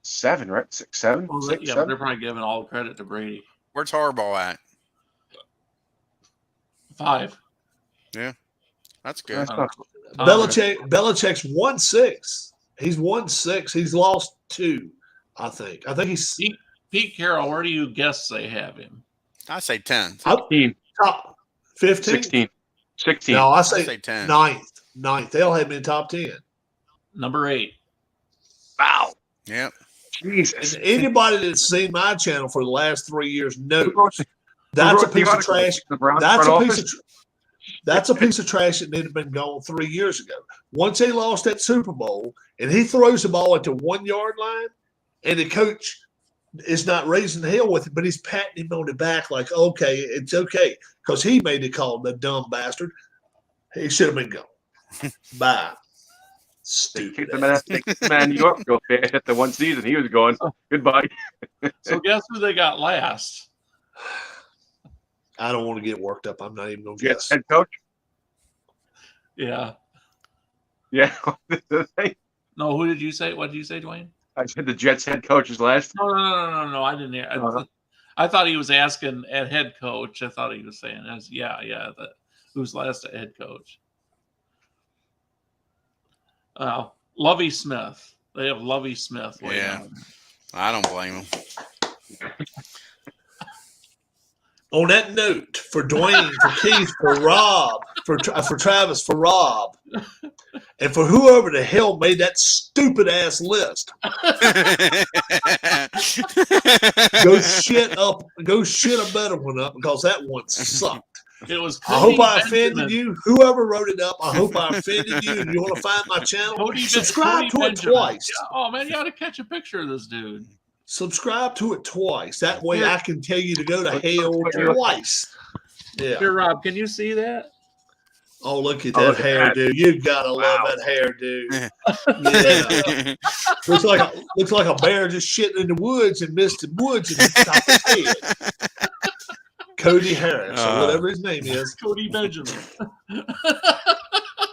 7, right? 6, 7, Well, 6, yeah, but 7. they're probably giving all credit to Brady. Where's Harbaugh at? 5. That's good. That's not, Belichick's won 6. He's won 6. He's lost 2, I think. I think he's Pete Carroll, where do you guess they have him? I say 10. 15, top 15. 16, 16. No, I I say say 10. ninth. They'll have him in top 10. Number 8. Wow. Yep. Jesus. And anybody that's seen my channel for the last 3 years knows Who wrote that's a the piece of article? trash. The Browns That's front a piece office? of that's a piece of trash that needed to been gone 3 years ago. Once they lost that Super Bowl, and he throws the ball at the 1 yard line, and the coach is not raising hell with it, but he's patting him on the back like, okay, it's okay, because he made the call, the dumb bastard. He should have been gone. Bye. They Stupid. kicked him out of New York real fast at the one season. He was going, goodbye. So guess who they got last? I don't want to get worked up. I'm not even going to Jets guess. head coach. Yeah. Yeah. No, who did you say? What did you say, Dwayne? I said the Jets head coach is last. No. I didn't hear. Uh-huh. I thought he was asking at head coach. I thought he was saying, who's last at head coach? Lovie Smith. They have Lovie Smith. Yeah. I don't blame him. On that note, for Dwayne, for Keith, for Rob, for Travis, for Rob, and for whoever the hell made that stupid ass list, go shit a better one up because that one sucked. It was. I hope I Cody offended Benjamin. you. Whoever wrote it up, I hope I offended you. If you want to find my channel, subscribe to it Benjamin. twice. Yeah, oh man, you ought to catch a picture of this dude. Subscribe to it twice. That way I can tell you to go to hell twice. Yeah. Here, Rob, can you see that? Oh, look at Oh, that look at hair, that. dude. You gotta love that hair, dude. Yeah. looks like a bear just shitting in the woods and missed the woods and top his head. Cody Harris, or whatever his name is. Cody Benjamin.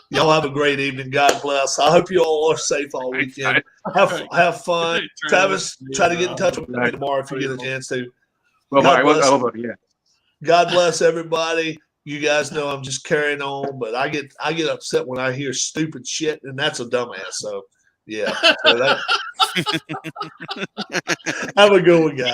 Y'all have a great evening. God bless. I hope you all are safe all weekend. Have fun. Travis, try to get in touch with me tomorrow if you get a chance to. Yeah. God bless everybody. You guys know I'm just carrying on, but I get upset when I hear stupid shit, and that's a dumbass. So yeah. So have a good one, guys.